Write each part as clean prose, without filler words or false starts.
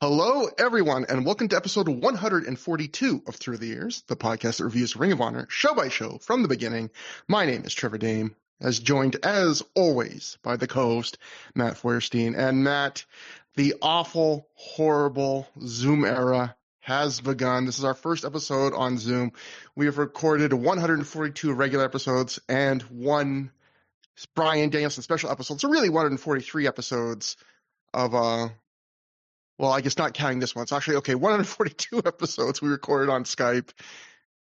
Hello, everyone, and welcome to episode 142 of ThROH The Years, the podcast that reviews Ring of Honor show by show from the beginning. My name is Trevor Dame, as joined, as always, by the co-host, Matt Feuerstein. And Matt, the awful, horrible Zoom era has begun. This is our first episode on Zoom. We have recorded 142 regular episodes and one Bryan Danielson special episode, so really 143 episodes of well, I guess not counting this one. It's actually, 142 episodes we recorded on Skype,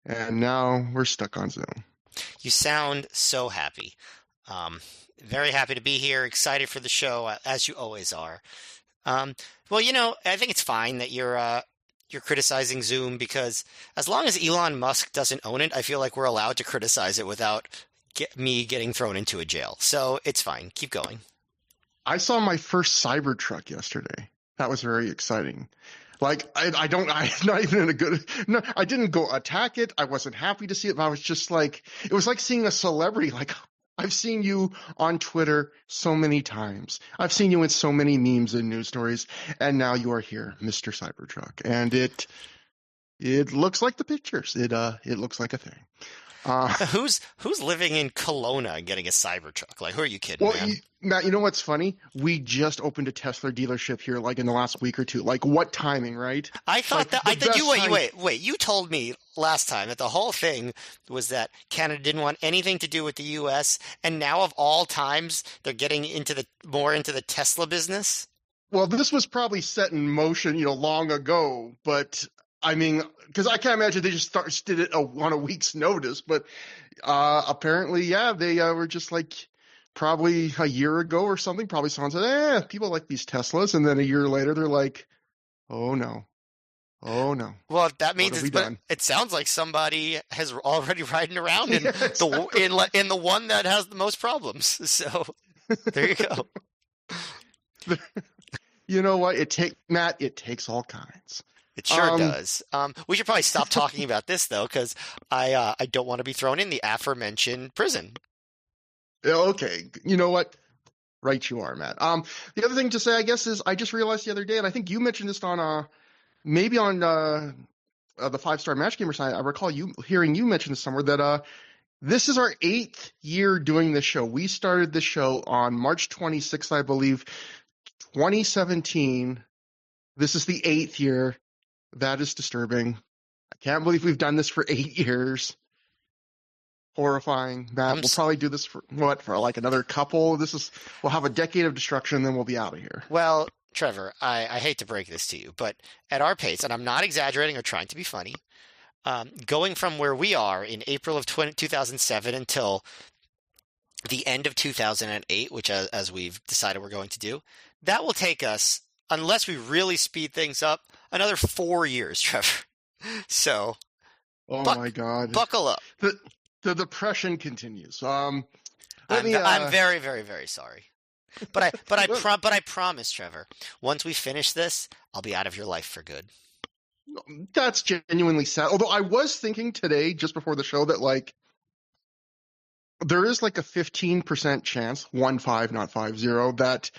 and now we're stuck on Zoom. You sound so happy. Very happy to be here, excited for the show, as you always are. Well, I think it's fine that you're criticizing Zoom, because as long as Elon Musk doesn't own it, I feel like we're allowed to criticize it without me getting thrown into a jail. So it's fine. Keep going. I saw my first Cybertruck yesterday. That was very exciting. Like, I'm not even in a good, no, I didn't go attack it. I wasn't happy to see it, but I was just like, it was like seeing a celebrity. Like, I've seen you on Twitter so many times. I've seen you in so many memes and news stories, and now you are here, Mr. Cybertruck. And it looks like the pictures. It looks like a thing. Who's living in Kelowna and getting a Cybertruck? Like, who are you kidding, man? Matt, you know what's funny? We just opened a Tesla dealership here, like in the last week or two. Like, what timing, right? I thought wait. You told me last time that the whole thing was that Canada didn't want anything to do with the U.S., and now of all times they're getting more into the Tesla business. Well, this was probably set in motion, long ago, but. I mean, because I can't imagine they just did it on a week's notice, but apparently, yeah, they were just like probably a year ago or something. Probably someone said, people like these Teslas, and then a year later, they're like, oh no. Well, that means it sounds like somebody has already riding around in the one that has the most problems. So there you go. You know what? It takes all kinds. It sure does. We should probably stop talking about this, though, because I don't want to be thrown in the aforementioned prison. Okay. You know what? Right you are, Matt. The other thing to say, I guess, is I just realized the other day, and I think you mentioned this on maybe on the 5-Star Match Gamer site. I recall hearing you mention this somewhere, that this is our 8th year doing this show. We started this show on March 26th, I believe, 2017. This is the 8th year. That is disturbing. I can't believe we've done this for 8 years. Horrifying. Matt, we'll probably do this for like another couple. We'll have a decade of destruction, then we'll be out of here. Well, Trevor, I hate to break this to you, but at our pace, and I'm not exaggerating or trying to be funny, going from where we are in April of 2007 until the end of 2008, which as we've decided we're going to do, that will take us, unless we really speed things up, another 4 years, Trevor. So, my God, buckle up. The depression continues. I'm very, very, very sorry, but I promise, Trevor, once we finish this, I'll be out of your life for good. That's genuinely sad. Although I was thinking today, just before the show, that like there is like a 15% chance, 1-5, not 5-0, that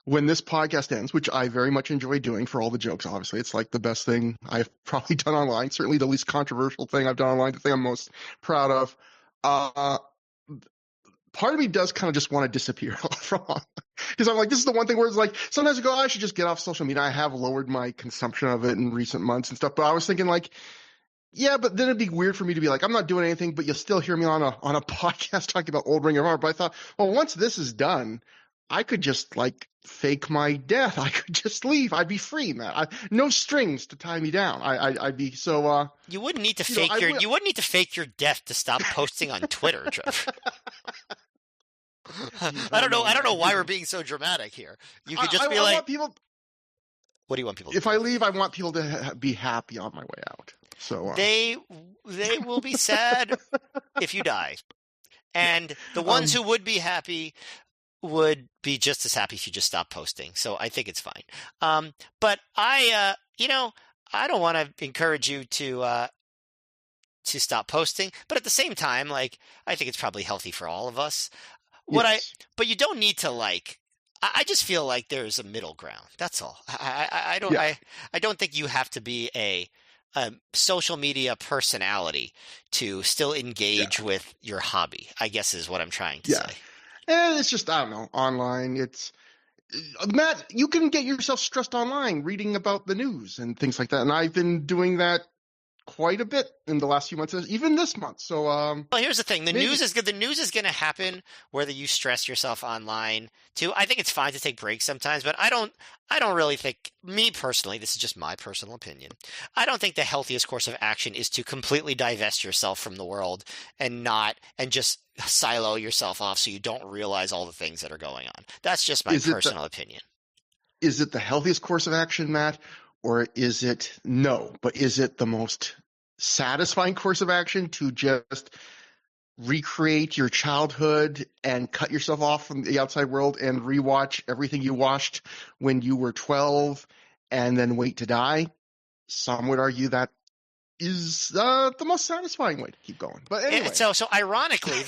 when this podcast ends, which I very much enjoy doing for all the jokes, obviously, it's like the best thing I've probably done online, certainly the least controversial thing I've done online, the thing I'm most proud of. Part of me does kind of just want to disappear from, because I'm like, this is the one thing where it's like, sometimes I go, I should just get off social media. I have lowered my consumption of it in recent months and stuff, but I was thinking like, yeah, but then it'd be weird for me to be like, I'm not doing anything, but you'll still hear me on a podcast talking about old Ring of Honor. But I thought, well, once this is done, I could just like fake my death. I could just leave. I'd be free, man. No strings to tie me down. I'd be so. You wouldn't need to you wouldn't need to fake your death to stop posting on Twitter, Trevor. I don't know why we're being so dramatic here. You could just be like, what do you want people to do? If I leave, I want people to be happy on my way out. So they will be sad if you die, and the ones who would be happy would be just as happy if you just stopped posting. So I think it's fine. But I don't want to encourage you to stop posting. But at the same time, like, I think it's probably healthy for all of us. But you don't need to, like, I just feel like there's a middle ground. That's all. Yeah, I don't think you have to be a social media personality to still yeah, engage with your hobby, I guess is what I'm trying to yeah. say. And it's just, I don't know, online. It's Matt, you can get yourself stressed online reading about the news and things like that. And I've been doing that quite a bit in the last few months, even this month. So, Well, here's the thing. The news maybe, is good. The news is going to happen whether you stress yourself online too. I think it's fine to take breaks sometimes, but I don't really think, me personally, this is just my personal opinion. I don't think the healthiest course of action is to completely divest yourself from the world and just silo yourself off so you don't realize all the things that are going on. That's just my is it the personal opinion. is it the healthiest course of action, Matt, or is it no? But is it the most satisfying course of action to just recreate your childhood and cut yourself off from the outside world and rewatch everything you watched when you were 12 and then wait to die? Some would argue that is the most satisfying way to keep going. But anyway, So ironically,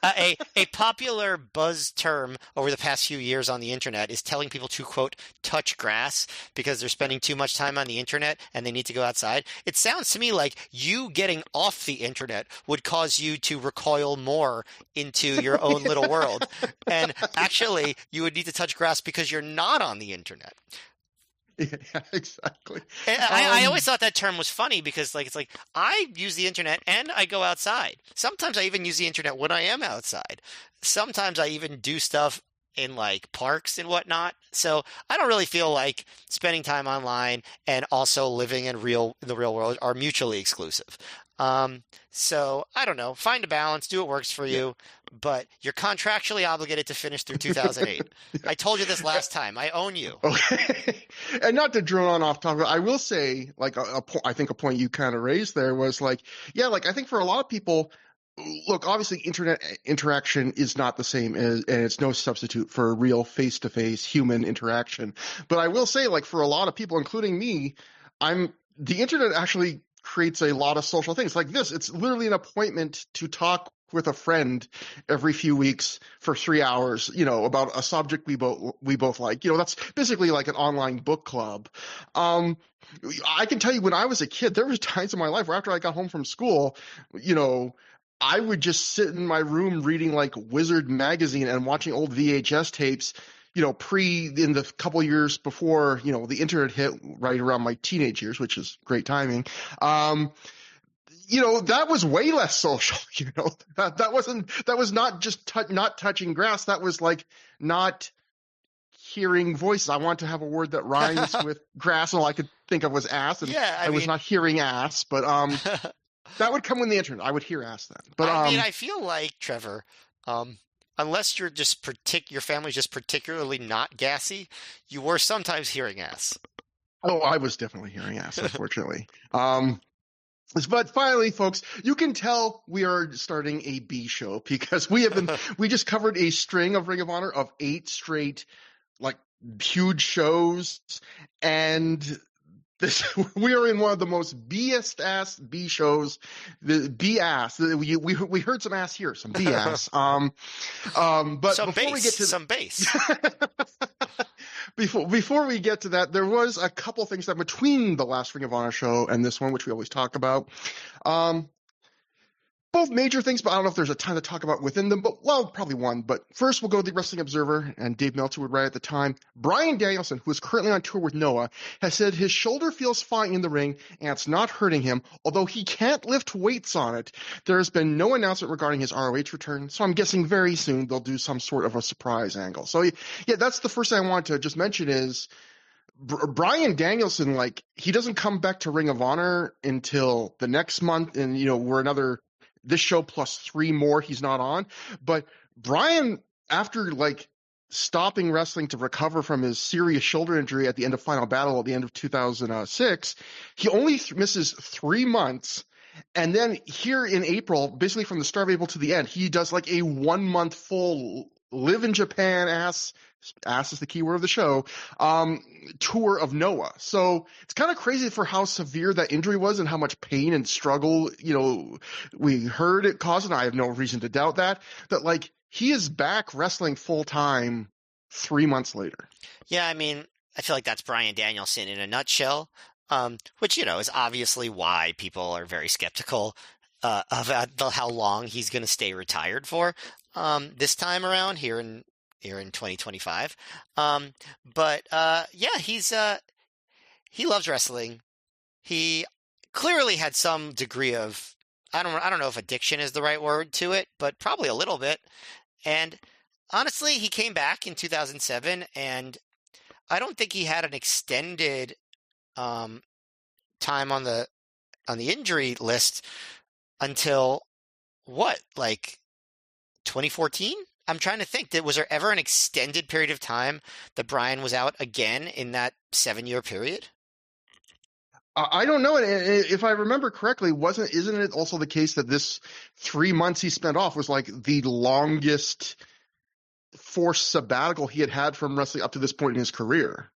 a popular buzz term over the past few years on the internet is telling people to quote touch grass because they're spending too much time on the internet and they need to go outside. It sounds to me like you getting off the internet would cause you to recoil more into your own little world, and actually, you would need to touch grass because you're not on the internet. yeah, exactly. I always thought that term was funny because like it's like I use the internet and I go outside. Sometimes I even use the internet when I am outside. Sometimes I even do stuff in like parks and whatnot. So I don't really feel like spending time online and also living in the real world are mutually exclusive. So I don't know. Find a balance, do what works for Yeah. you, but you're contractually obligated to finish through 2008. I told you this last time. I own you. Okay. And not to drone on off topic, I will say, like, I think a point you kind of raised there was like, yeah, like, I think for a lot of people, look, obviously, internet interaction is not the same as, and it's no substitute for real face-to-face human interaction. But I will say, like, for a lot of people, including me, the internet actually creates a lot of social things like this. It's literally an appointment to talk with a friend every few weeks for 3 hours, about a subject we both like. That's basically like an online book club. Um, I can tell you when I was a kid, there was times in my life where after I got home from school, you know, I would just sit in my room reading like Wizard magazine and watching old VHS tapes, in the couple years before, the internet hit right around my teenage years, which is great timing. That was way less social, that was not just not touching grass. That was like not hearing voices. I want to have a word that rhymes with grass, and all I could think of was ass, and Yeah, I was not hearing ass, but that would come with the internet. I would hear ass then. But I mean, I feel like Trevor, unless your family's just particularly not gassy, you were sometimes hearing ass. oh, I was definitely hearing ass, unfortunately. But finally, folks, you can tell we are starting a B show because we just covered a string of Ring of Honor of 8 straight, like, huge shows, and we are in one of the most B-est ass B shows, the B ass. We heard some ass here, some B ass. But Some before we get bass, to some bass. before we get to that, there was a couple things that between the last Ring of Honor show and this one, which we always talk about. Both major things, but I don't know if there's a ton to talk about within them, but, well, probably one. But first, we'll go to the Wrestling Observer, and Dave Meltzer would write at the time, Bryan Danielson, who is currently on tour with Noah, has said his shoulder feels fine in the ring, and it's not hurting him, although he can't lift weights on it. There has been no announcement regarding his ROH return, so I'm guessing very soon they'll do some sort of a surprise angle. So, yeah, that's the first thing I want to just mention is Bryan Danielson, like, he doesn't come back to Ring of Honor until the next month, and, we're this show plus 3 more he's not on. But Bryan, after like stopping wrestling to recover from his serious shoulder injury at the end of Final Battle at the end of 2006, he only misses 3 months. And then here in April, basically from the start of April to the end, he does like a 1-month full live in Japan ass is the key word of the show, tour of Noah. So it's kind of crazy for how severe that injury was and how much pain and struggle, we heard it caused, and I have no reason to doubt that like he is back wrestling full time 3 months later. Yeah, I mean, I feel like that's Bryan Danielson in a nutshell, which, is obviously why people are very skeptical of how long he's going to stay retired for this time around here in 2025. But yeah, he loves wrestling. He clearly had some degree of I don't know if addiction is the right word to it, but probably a little bit. And honestly, he came back in 2007, and I don't think he had an extended um, time on the injury list until what, like 2014? I'm trying to think. Was there ever an extended period of time that Bryan was out again in that 7-year period? I don't know. If I remember correctly, isn't it also the case that this 3 months he spent off was like the longest forced sabbatical he had had from wrestling up to this point in his career?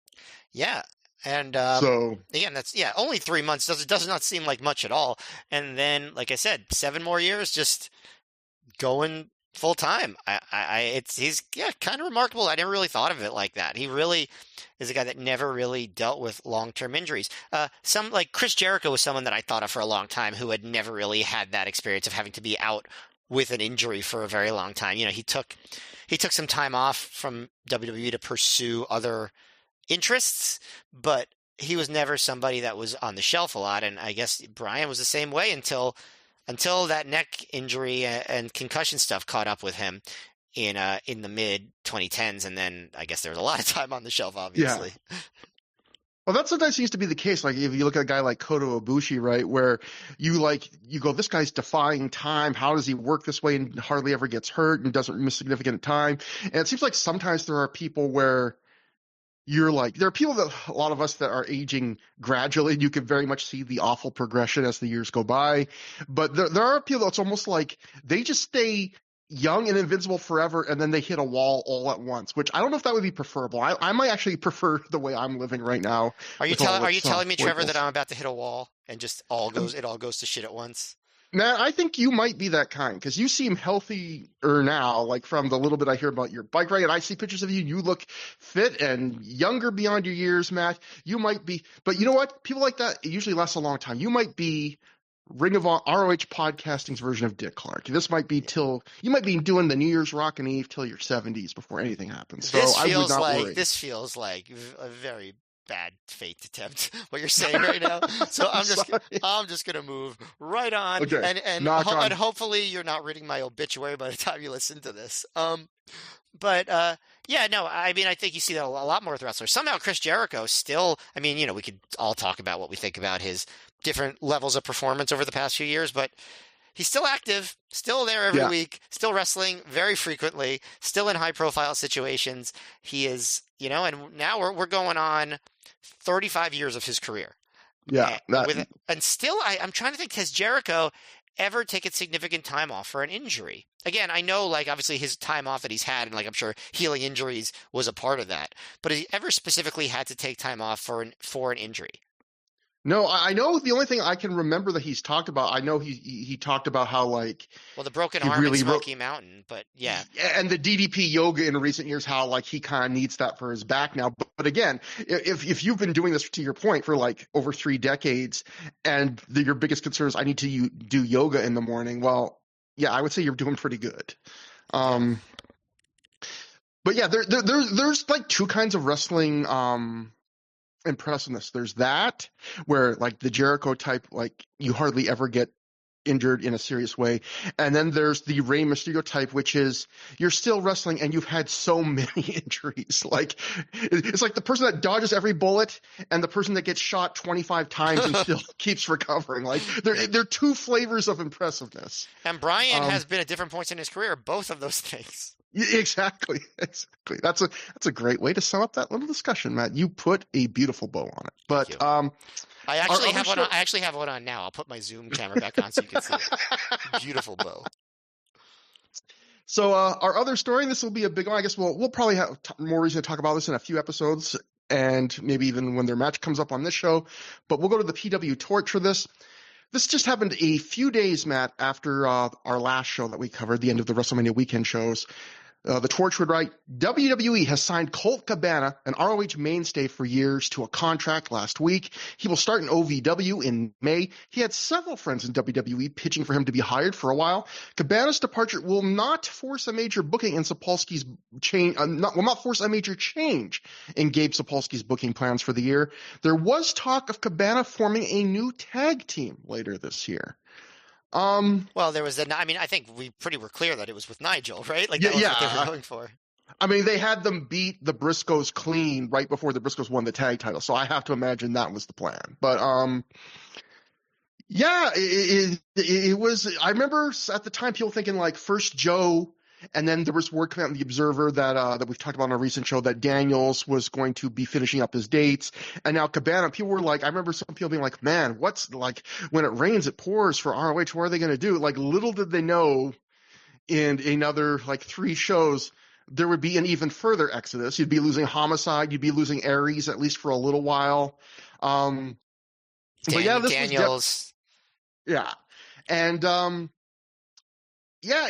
Yeah. And So again, only 3 months does not seem like much at all. And then, like I said, 7 more years just going full time. He's kind of remarkable. I never really thought of it like that. He really is a guy that never really dealt with long-term injuries. Some like Chris Jericho was someone that I thought of for a long time who had never really had that experience of having to be out with an injury for a very long time. He took some time off from WWE to pursue other interests, but he was never somebody that was on the shelf a lot. And I guess Bryan was the same way until that neck injury and concussion stuff caught up with him in the mid 2010s, and then I guess there was a lot of time on the shelf, obviously. yeah. Well, that sometimes seems to be the case. Like if you look at a guy like Kota Ibushi, right, where you go, this guy's defying time. How does he work this way and hardly ever gets hurt and doesn't miss significant time? And it seems like sometimes there are people where there are people that a lot of us that are aging gradually, and you can very much see the awful progression as the years go by. But there are people that's almost like they just stay young and invincible forever, and then they hit a wall all at once, which I don't know if that would be preferable. I might actually prefer the way I'm living right now. Are you telling me, Trevor, that I'm about to hit a wall and just it all goes to shit at once? Matt, I think you might be that kind because you seem healthier now, like from the little bit I hear about your bike ride, and I see pictures of you. You look fit and younger beyond your years, Matt. You might be, but you know what? People like that, it usually lasts a long time. You might be Ring of Honor, ROH podcasting's version of Dick Clark. This might be you might be doing the New Year's Rockin' Eve till your 70s before anything happens. So I would not worry. This feels like a very bad fate attempt, what you're saying right now. So I'm just gonna move right on, okay. and hopefully you're not reading my obituary by the time you listen to this. But yeah, no, I mean, I think you see that a lot more with wrestlers. Somehow Chris Jericho still, I mean, we could all talk about what we think about his different levels of performance over the past few years, but he's still active, still there every week, still wrestling very frequently, still in high profile situations. He is, and now we're going on 35 years of his career. Yeah. And still, I'm trying to think, has Jericho ever taken significant time off for an injury? Again, I know, like, obviously his time off that he's had, and like, I'm sure healing injuries was a part of that, but has he ever specifically had to take time off for an injury? No, I know the only thing I can remember that he's talked about, I know he talked about how, like... Well, the broken arm in Smoky Mountain, but yeah. And the DDP yoga in recent years, how, like, he kind of needs that for his back now. But again, if you've been doing this, to your point, for, like, over 3 decades, and your biggest concern is, I need to do yoga in the morning, well, yeah, I would say you're doing pretty good. But yeah, there's, like, 2 kinds of wrestling... impressiveness. There's that where like the Jericho type, like you hardly ever get injured in a serious way. And then there's the Rey Mysterio type, which is you're still wrestling and you've had so many injuries. Like it's like the person that dodges every bullet and the person that gets shot 25 times and still keeps recovering. Like they're 2 flavors of impressiveness. And Bryan has been at different points in his career, both of those things. Exactly. That's a great way to sum up that little discussion, Matt. You put a beautiful bow on it. But I actually have one on now. I'll put my Zoom camera back on so you can see it. Beautiful bow. So our other story, this will be a big one. I guess we'll probably have more reason to talk about this in a few episodes, and maybe even when their match comes up on this show. But we'll go to the PW Torch for this. This just happened a few days, Matt, after our last show that we covered, the end of the WrestleMania weekend shows. The Torch would write, WWE has signed Colt Cabana, an ROH mainstay for years, to a contract last week. He will start in OVW in May. He had several friends in WWE pitching for him to be hired for a while. Cabana's departure will not force a major booking in Sapolsky's change, will not force a major change in Gabe Sapolsky's booking plans for the year. There was talk of Cabana forming a new tag team later this year. Well, there was I think we pretty were clear that it was with Nigel, right? Like that was what they were going for. I mean, they had them beat the Briscoes clean right before the Briscoes won the tag title, so I have to imagine that was the plan. But yeah, it was. I remember at the time people thinking like first Joe, and then there was word coming out in the Observer that we've talked about on a recent show that Daniels was going to be finishing up his dates, and now Cabana. People were like, I remember some people being like, "Man, what's like when it rains, it pours for ROH? What are they going to do?" Like, little did they know, in another like 3 shows, there would be an even further exodus. You'd be losing Homicide, you'd be losing Aries at least for a little while. But yeah, this Daniels. Yeah, and yeah,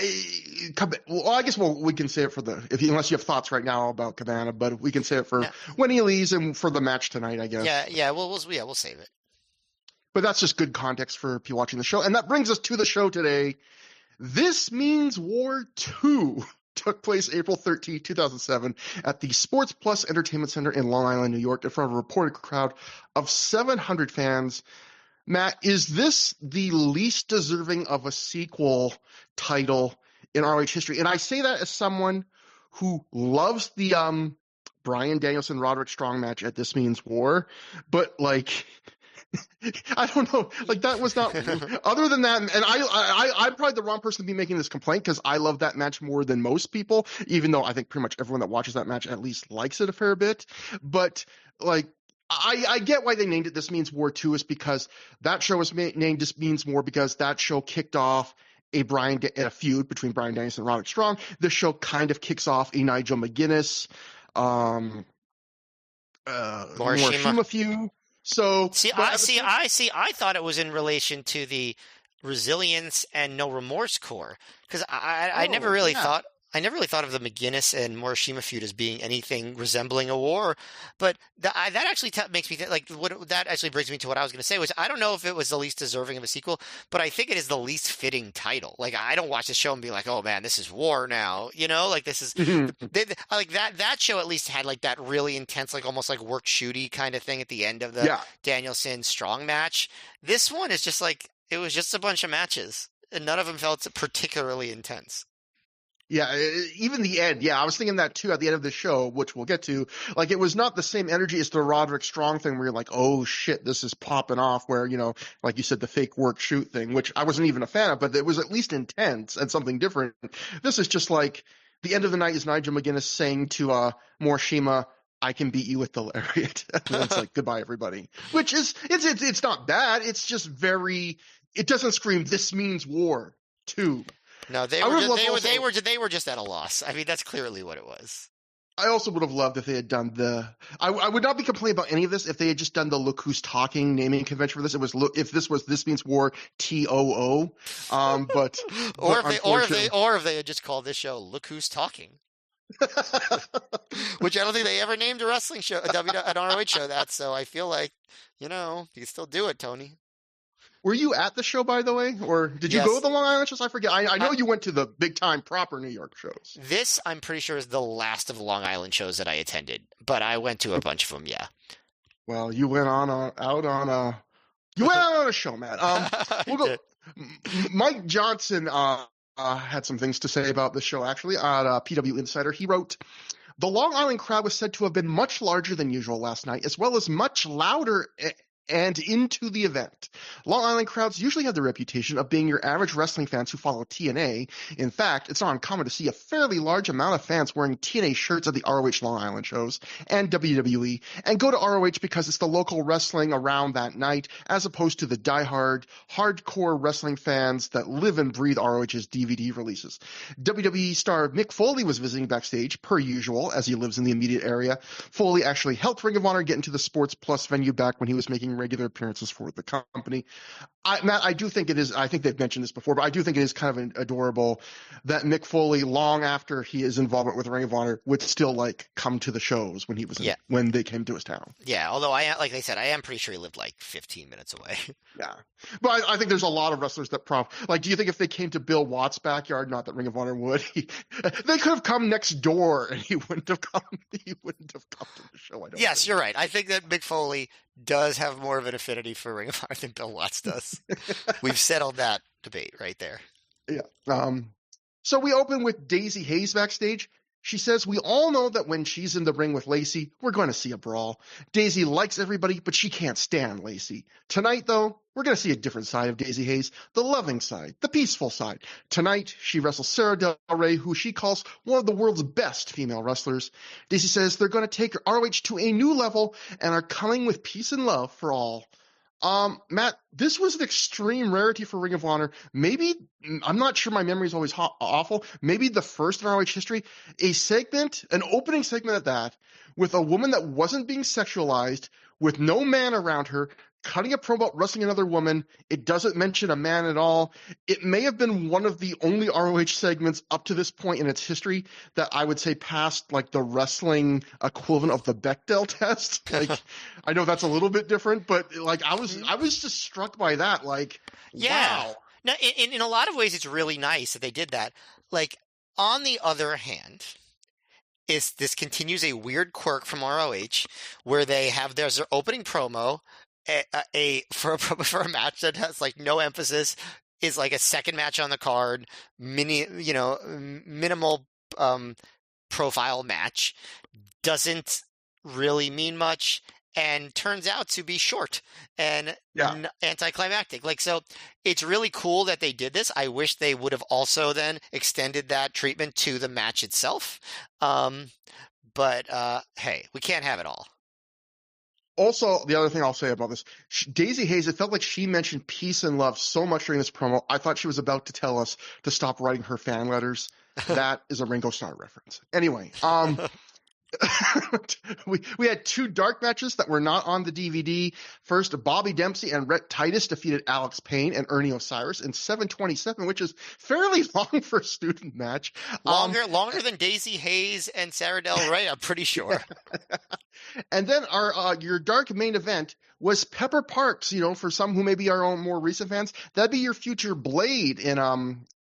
well, I guess we can say it for unless you have thoughts right now about Cabana, but we can say it for when he leaves and for the match tonight, I guess. Yeah, we'll save it. But that's just good context for people watching the show, and that brings us to the show today. This Means War 2 took place April 13, 2007 at the Sports Plus Entertainment Center in Long Island, New York, in front of a reported crowd of 700 fans. Matt, is this the least deserving of a sequel title in ROH history? And I say that as someone who loves the Bryan Danielson Roderick Strong match at This Means War, but like I don't know, like that was not other than that. And I'm probably the wrong person to be making this complaint because I love that match more than most people, even though I think pretty much everyone that watches that match at least likes it a fair bit. But like, I get why they named it This Means War 2 is because that show was named This Means War because that show kicked off a feud between Bryan Danielson and Roderick Strong. This show kind of kicks off a Nigel McGuinness, Morishima feud. So I thought it was in relation to the Resilience and No Remorse Corps because I never really thought of the McGuinness and Morishima feud as being anything resembling a war, but that actually makes me think like that actually brings me to what I was going to say, which I don't know if it was the least deserving of a sequel, but I think it is the least fitting title. Like I don't watch the show and be like, oh man, this is war now, like this is like that show at least had like that really intense, like almost like work shooty kind of thing at the end of the Danielson Strong match. This one is just like it was just a bunch of matches, and none of them felt particularly intense. Yeah, even the end. Yeah, I was thinking that too at the end of the show, which we'll get to. Like, it was not the same energy as the Roderick Strong thing where you're like, oh shit, this is popping off, where, like you said, the fake work shoot thing, which I wasn't even a fan of, but it was at least intense and something different. This is just like the end of the night is Nigel McGuinness saying to Morishima, I can beat you with the lariat. And then it's like, goodbye, everybody. Which is, it's not bad. It's just it doesn't scream, this means war, too. No, they were just at a loss. I mean, that's clearly what it was. I also would have loved if they had done I would not be complaining about any of this if they had just done the Look Who's Talking naming convention for this. If this means war TOO. But or if they had just called this show Look Who's Talking. Which I don't think they ever named a wrestling show, an ROH show that. So I feel like, you can still do it, Tony. Were you at the show, by the way? Or did you go to the Long Island shows? I forget. I know you went to the big-time proper New York shows. This, I'm pretty sure, is the last of the Long Island shows that I attended. But I went to a bunch of them, yeah. Well, you went out on a show, Matt. We'll go. Mike Johnson had some things to say about the show, actually, on PW Insider. He wrote, the Long Island crowd was said to have been much larger than usual last night, as well as much louder and into the event. Long Island crowds usually have the reputation of being your average wrestling fans who follow TNA. In fact, it's not uncommon to see a fairly large amount of fans wearing TNA shirts at the ROH Long Island shows and WWE, and go to ROH because it's the local wrestling around that night, as opposed to the diehard, hardcore wrestling fans that live and breathe ROH's DVD releases. WWE star Mick Foley was visiting backstage, per usual, as he lives in the immediate area. Foley actually helped Ring of Honor get into the Sports Plus venue back when he was making making regular appearances for the company. Matt, I do think it is. I think they've mentioned this before, but I do think it is kind of adorable that Mick Foley, long after his involvement with Ring of Honor, would still like come to the shows when he was when they came to his town. Yeah, although like they said, I am pretty sure he lived like 15 minutes away. Yeah, but I think there's a lot of wrestlers that like. Do you think if they came to Bill Watts' backyard, not that Ring of Honor would, they could have come next door and he wouldn't have come. He wouldn't have come to the show. I don't. Yes, you're right. I think that Mick Foley does have more of an affinity for Ring of Honor than Bill Watts does. We've settled that debate right there. Yeah. So we open with Daisy Hayes backstage. She says, we all know that when she's in the ring with Lacey, we're going to see a brawl. Daisy likes everybody, but she can't stand Lacey. Tonight, though, we're going to see a different side of Daisy Hayes, the loving side, the peaceful side. Tonight, she wrestles Sarah Del Rey, who she calls one of the world's best female wrestlers. Daisy says they're going to take ROH to a new level and are coming with peace and love for all. Matt, this was an extreme rarity for Ring of Honor. Maybe, I'm not sure, my memory is always awful. Maybe the first in ROH history, an opening segment at that, with a woman that wasn't being sexualized, with no man around her, cutting a promo about wrestling another woman. It doesn't mention a man at all. It may have been one of the only ROH segments up to this point in its history that I would say passed like the wrestling equivalent of the Bechdel test. Like, I know that's a little bit different, but like I was just struck by that. Like, yeah. Wow. Now, in a lot of ways, it's really nice that they did that. Like, on the other hand, this continues a weird quirk from ROH where there's their opening promo. For a match that has like no emphasis, is like a second match on the card, minimal profile match, doesn't really mean much, and turns out to be short and anticlimactic. Like, so it's really cool that they did this. I wish they would have also then extended that treatment to the match itself. But hey, we can't have it all. Also, the other thing I'll say about this, Daisy Hayes, it felt like she mentioned peace and love so much during this promo. I thought she was about to tell us to stop writing her fan letters. That is a Ringo Starr reference. Anyway, we had two dark matches that were not on the DVD. First, Bobby Dempsey and Rhett Titus defeated Alex Payne and Ernie Osiris in 7:27, which is fairly long for a student match. Longer than Daisy Hayes and Sarah Del Rey, I'm pretty sure. And then your dark main event was Pepper Parks. You know, for some who maybe are own more recent fans, that'd be your future Blade in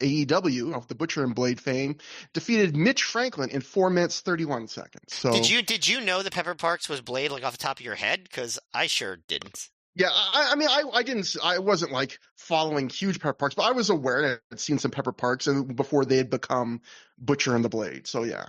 AEW of the Butcher and Blade fame. Defeated Mitch Franklin in 4 minutes 31 seconds. So did you know that Pepper Parks was Blade like off the top of your head? Because I sure didn't. Yeah, I mean, I wasn't like following huge Pepper Parks, but I was aware I'd seen some Pepper Parks and before they had become Butcher and the Blade. So yeah.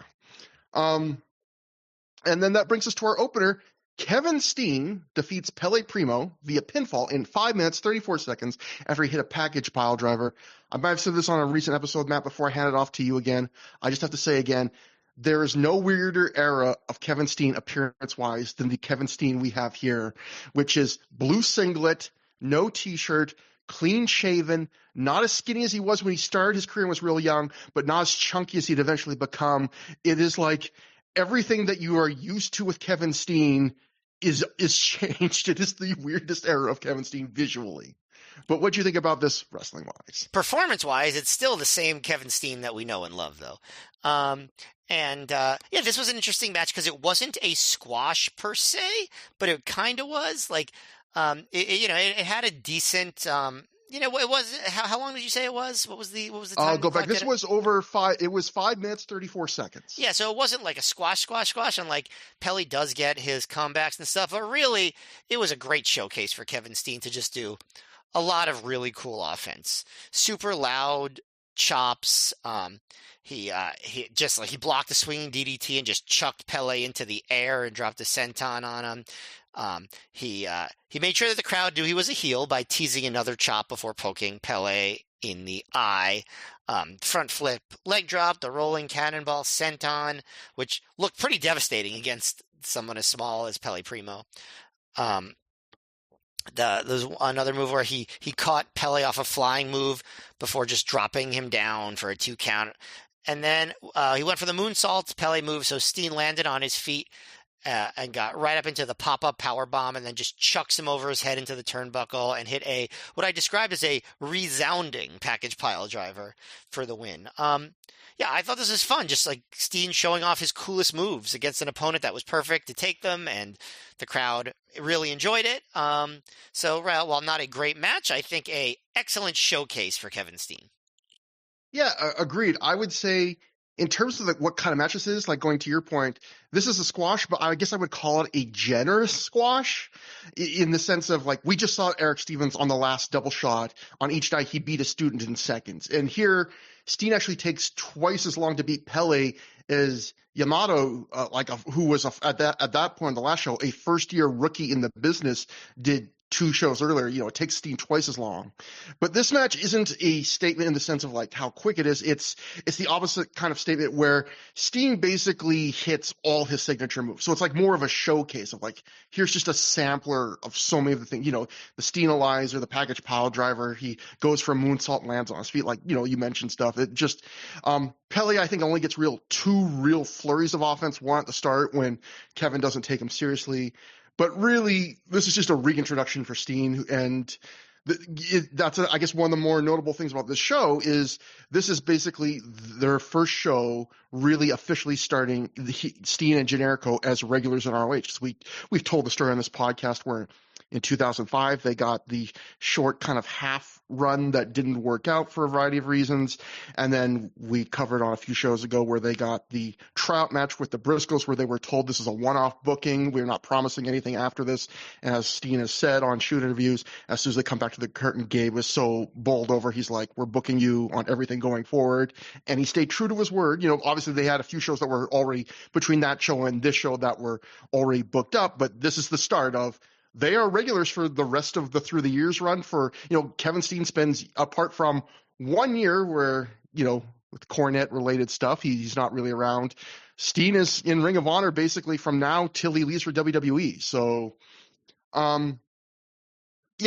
And then that brings us to our opener. Kevin Steen defeats Pele Primo via pinfall in 5 minutes, 34 seconds after he hit a package pile driver. I might have said this on a recent episode, Matt, before I hand it off to you again. I just have to say again, there is no weirder era of Kevin Steen appearance-wise than the Kevin Steen we have here, which is blue singlet, no T-shirt, clean-shaven, not as skinny as he was when he started his career and was real young, but not as chunky as he'd eventually become. It is like everything that you are used to with Kevin Steen is changed. It is the weirdest era of Kevin Steen visually. But what do you think about this wrestling-wise? Performance-wise, it's still the same Kevin Steen that we know and love, though. This was an interesting match because it wasn't a squash per se, but it kind of was. Like, it had a decent. It was. How long did you say it was? What was the time? I'll go back. This was over 5. It was 5 minutes 34 seconds. Yeah, so it wasn't like a squash, and like Pele does get his comebacks and stuff, but really, it was a great showcase for Kevin Steen to just do a lot of really cool offense. Super loud chops. He blocked a swinging DDT and just chucked Pele into the air and dropped a senton on him. He made sure that the crowd knew he was a heel by teasing another chop before poking Pele in the eye. Front flip, leg drop, the rolling cannonball senton, which looked pretty devastating against someone as small as Pele Primo. There's another move where he caught Pele off a flying move before just dropping him down for a 2 count. And then he went for the moonsault Pele move, so Steen landed on his feet and got right up into the pop-up power bomb and then just chucks him over his head into the turnbuckle and hit what I described as a resounding package pile driver for the win. Yeah, I thought this was fun, just like Steen showing off his coolest moves against an opponent that was perfect to take them, and the crowd really enjoyed it. So while not a great match, I think a excellent showcase for Kevin Steen. Yeah, agreed. I would say in terms of what kind of match this is, like going to your point, this is a squash, but I guess I would call it a generous squash in the sense of like we just saw Eric Stevens on the last double shot. On each night, he beat a student in seconds. And here, Steen actually takes twice as long to beat Pele as Yamato, who was at that point in the last show, a first-year rookie in the business, did 2 shows earlier. It takes Steen twice as long. But this match isn't a statement in the sense of like how quick it is. It's the opposite kind of statement where Steen basically hits all his signature moves. So it's like more of a showcase of like, here's just a sampler of so many of the things, the Steenalizer, the package pile driver. He goes for a moonsault and lands on his feet. Like, you mentioned stuff. It just, Pele, I think, only gets 2 real flurries of offense. One at the start when Kevin doesn't take him seriously. But really, this is just a reintroduction for Steen, and that's, I guess, one of the more notable things about this show is this is basically their first show really officially starting Steen and Generico as regulars in ROH. We've told the story on this podcast where in 2005 they got the short kind of half run that didn't work out for a variety of reasons, and then we covered on a few shows ago where they got the tryout match with the Briscoes where they were told this is a one-off booking, we're not promising anything after this. And as Steen has said on shoot interviews, as soon as they come back to the curtain, Gabe was so bowled over, he's like, we're booking you on everything going forward, and he stayed true to his word. Obviously they had a few shows that were already between that show and this show that were already booked up, but this is the start of they are regulars for the rest of the Through the Years run. For Kevin Steen spends, apart from 1 year where with Cornette related stuff, he's not really around. Steen is in Ring of Honor basically from now till he leaves for WWE. So yeah,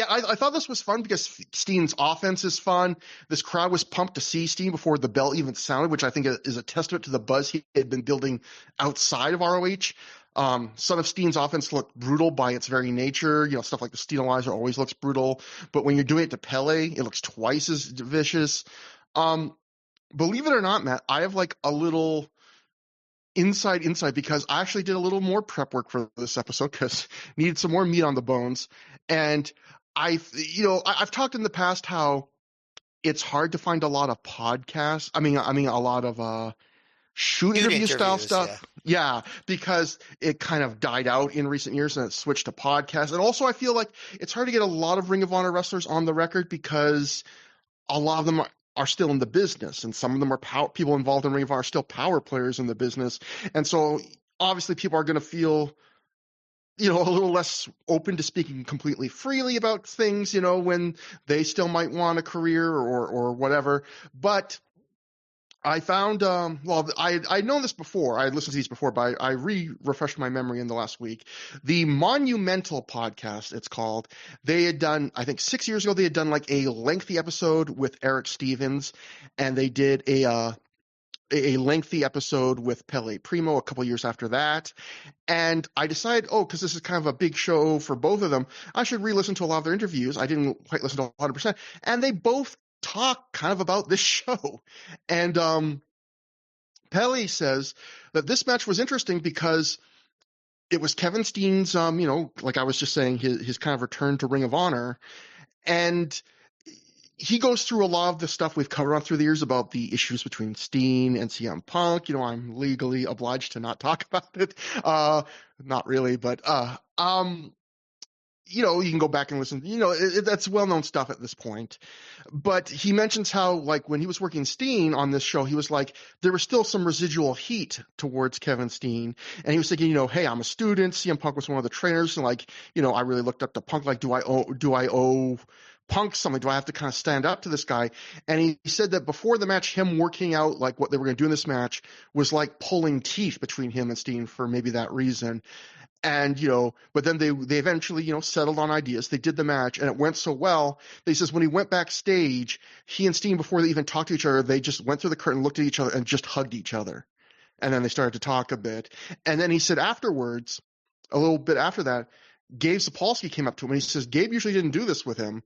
I thought this was fun because Steen's offense is fun. This crowd was pumped to see Steen before the bell even sounded, which I think is a testament to the buzz he had been building outside of ROH. Some of Steen's offense looked brutal by its very nature. Stuff like the Steenalizer always looks brutal. But when you're doing it to Pele, it looks twice as vicious. Believe it or not, Matt, I have like a little inside because I actually did a little more prep work for this episode because needed some more meat on the bones. And I've talked in the past how it's hard to find a lot of podcasts. I mean, a lot of shoot interview style stuff. Yeah, because it kind of died out in recent years and it switched to podcasts. And also I feel like it's hard to get a lot of Ring of Honor wrestlers on the record because a lot of them are still in the business, and some of them are people involved in Ring of Honor are still power players in the business. And so obviously people are going to feel a little less open to speaking completely freely about things, when they still might want a career or whatever. But I found, I'd known this before. I had listened to these before, but I refreshed my memory in the last week. The Monumental podcast, it's called. They had done, I think 6 years ago, they had done like a lengthy episode with Eric Stevens, and they did a lengthy episode with Pele Primo a couple years after that. And I decided, because this is kind of a big show for both of them, I should re-listen to a lot of their interviews. I didn't quite listen to 100%. And they both talk kind of about this show. And Pele says that this match was interesting because it was Kevin Steen's, like I was just saying, his kind of return to Ring of Honor. And he goes through a lot of the stuff we've covered on Through the Years about the issues between Steen and CM Punk. I'm legally obliged to not talk about it. Not really, but you can go back and listen. That's well-known stuff at this point. But he mentions how, like, when he was working Steen on this show, he was like, there was still some residual heat towards Kevin Steen. And he was thinking, hey, I'm a student. CM Punk was one of the trainers. And, like, I really looked up to Punk. Like, do I owe Punk something? Do I have to kind of stand up to this guy? And he said that before the match, him working out, like, what they were going to do in this match was like pulling teeth between him and Steen for maybe that reason. And, but then they eventually, settled on ideas. They did the match and it went so well. He says when he went backstage, he and Steen, before they even talked to each other, they just went through the curtain, looked at each other and just hugged each other. and then they started to talk a bit. And then he said afterwards, a little bit after that, Gabe Sapolsky came up to him and he says, Gabe usually didn't do this with him.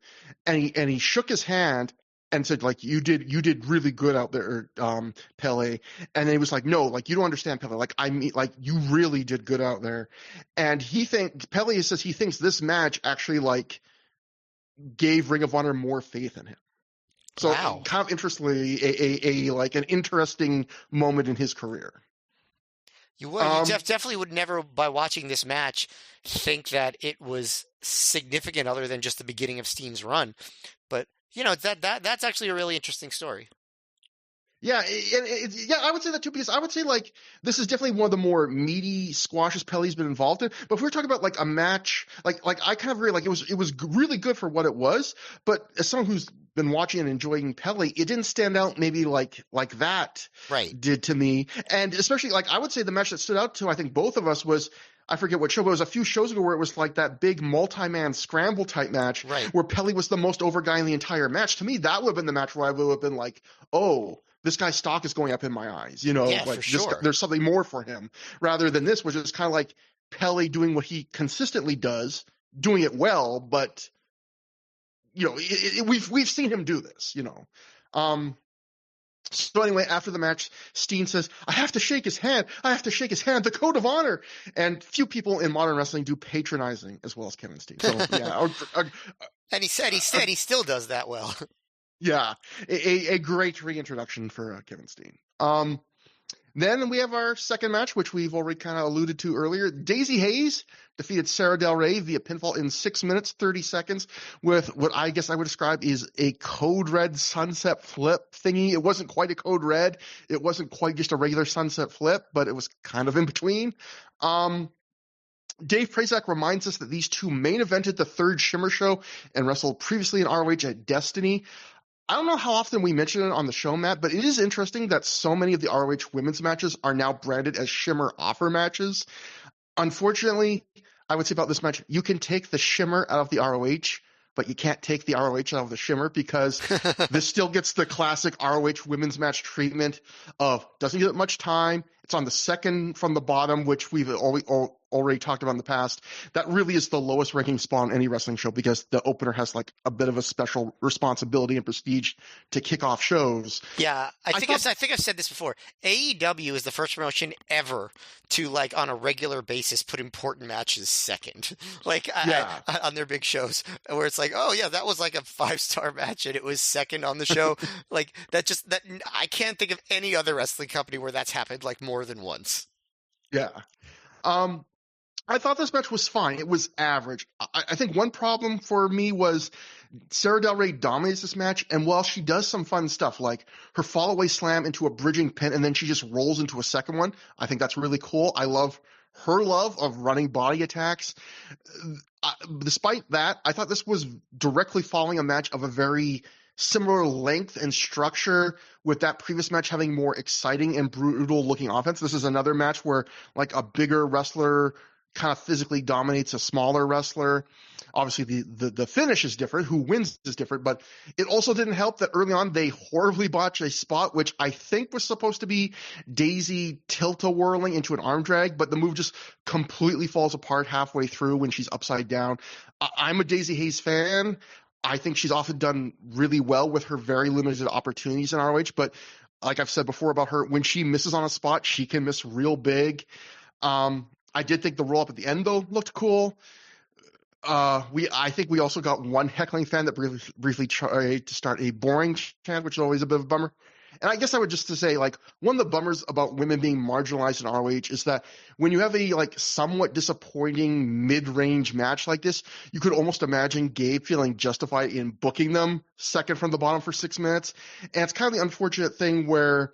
And he shook his hand and said, like, you did really good out there, Pele. And then he was like, no, like, you don't understand, Pele. Like, I mean, like, you really did good out there. And Pele says he thinks this match actually, like, gave Ring of Honor more faith in him. So Wow. kind of interestingly, a like an interesting moment in his career. You would. You definitely would never, by watching this match, think that it was significant other than just the beginning of Steen's run. But, you know, that's actually a really interesting story. Yeah, I would say that too, because I would say, like, this is definitely one of the more meaty squashes Pele's been involved in. But if we were talking about, like, a match, like I kind of agree, like, it was really good for what it was. But as someone who's been watching and enjoying Pele, it didn't stand out maybe like that did to me. And especially, like, I would say the match that stood out to, I think, both of us was, I forget what show, but it was a few shows ago where it was like that big multi-man scramble type match where Pele was the most over guy in the entire match. To me, that would have been the match where I would have been like, oh, this guy's stock is going up in my eyes, you know, like there's something more for him, rather than this, which is kind of like Pele doing what he consistently does, doing it well, but you know, we've seen him do this, you know. So anyway, after the match, Steen says, I have to shake his hand, the code of honor. And few people in modern wrestling do patronizing as well as Kevin Steen. So yeah. And he said he still does that well. Yeah, a great reintroduction for Kevin Steen. Then we have our second match, which we've already kind of alluded to earlier. Daisy Hayes defeated Sarah Del Rey via pinfall in 6 minutes, 30 seconds with what I guess I would describe is a Code Red sunset flip thingy. It wasn't quite a Code Red. It wasn't quite just a regular sunset flip, but it was kind of in between. Dave Prazak reminds us that these two main evented the third Shimmer show and wrestled previously in ROH at Destiny. I don't know how often we mention it on the show, Matt, but it is interesting that so many of the ROH women's matches are now branded as Shimmer offer matches. Unfortunately, I would say about this match, you can take the Shimmer out of the ROH, but you can't take the ROH out of the Shimmer because this still gets the classic ROH women's match treatment of doesn't get much time. It's on the second from the bottom, which we've already talked about in the past. That really is the lowest ranking spot on any wrestling show because the opener has like a bit of a special responsibility and prestige to kick off shows. Yeah, I think I've said this before. AEW is the first promotion ever to, like, on a regular basis put important matches second, like on their big shows, where it's like, oh yeah, that was like a 5-star match and it was second on the show. Like that I can't think of any other wrestling company where that's happened like more than once. Yeah. I thought this match was fine. It was average. I think one problem for me was Sarah Del Rey dominates this match, and while she does some fun stuff, like her fall-away slam into a bridging pin, and then she just rolls into a second one, I think that's really cool. I love her love of running body attacks. Despite that, I thought this was directly following a match of a very similar length and structure, with that previous match having more exciting and brutal looking offense. This is another match where like a bigger wrestler kind of physically dominates a smaller wrestler. Obviously the finish is different, who wins is different, but it also didn't help that early on they horribly botched a spot which I think was supposed to be Daisy tilt-a-whirling into an arm drag, but the move just completely falls apart halfway through when she's upside down. I'm a Daisy Hayes fan. I think she's often done really well with her very limited opportunities in ROH, but like I've said before about her, when she misses on a spot, she can miss real big. I did think the roll up at the end though looked cool. I think we also got one heckling fan that briefly tried to start a boring chant, which is always a bit of a bummer. And I guess I would just to say, like, one of the bummers about women being marginalized in ROH is that when you have a like somewhat disappointing mid-range match like this, you could almost imagine Gabe feeling justified in booking them second from the bottom for 6 minutes. And it's kind of the unfortunate thing where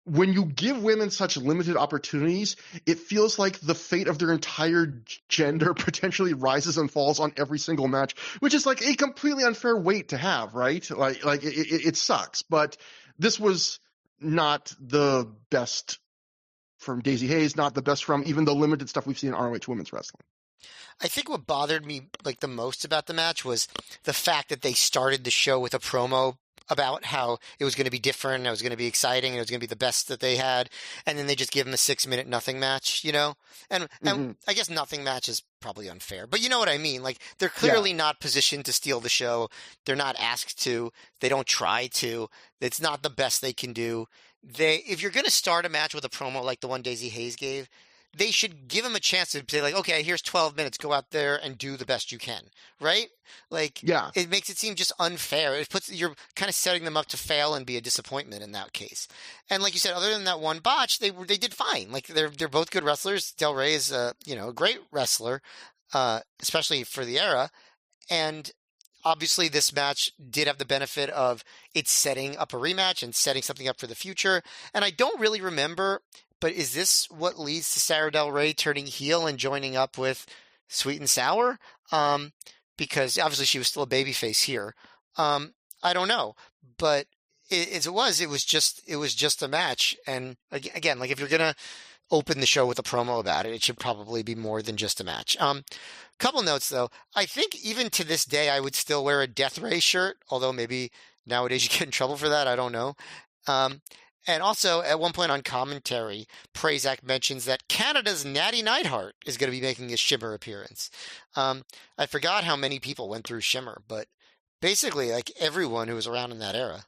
when you give women such limited opportunities, it feels like the fate of their entire gender potentially rises and falls on every single match, which is like a completely unfair weight to have, right? Like it sucks. But this was not the best from Daisy Hayes, not the best from even the limited stuff we've seen in ROH women's wrestling. I think what bothered me like the most about the match was the fact that they started the show with a promo about how it was going to be different, it was going to be exciting, it was going to be the best that they had, and then they just give him a 6 minute nothing match, you know? And Hmm. I guess nothing match is probably unfair, but you know what I mean? Like they're Yeah. clearly not positioned to steal the show. They're not asked to. They don't try to. It's not the best they can do. If you're going to start a match with a promo like the one Daisy Hayes gave, they should give him a chance to say like, okay, here's 12 minutes, go out there and do the best you can, right? Like Yeah. it makes it seem just unfair. You're kind of setting them up to fail and be a disappointment in that case. And like you said, other than that one botch, they did fine. Like they're both good wrestlers. Del Rey is a great wrestler, especially for the era. And obviously, this match did have the benefit of it setting up a rematch and setting something up for the future. And I don't really remember, but is this what leads to Sarah Del Rey turning heel and joining up with Sweet and Sour? Um, because obviously she was still a babyface here. I don't know, but as it was just a match. And again, like if you're gonna open the show with a promo about it, it should probably be more than just a match. Couple notes though. I think even to this day, I would still wear a Death Ray shirt, although maybe nowadays you get in trouble for that. I don't know. Um, and also, at one point on commentary, Prazak mentions that Canada's Natty Neidhart is going to be making a Shimmer appearance. I forgot how many people went through Shimmer, but basically, like everyone who was around in that era.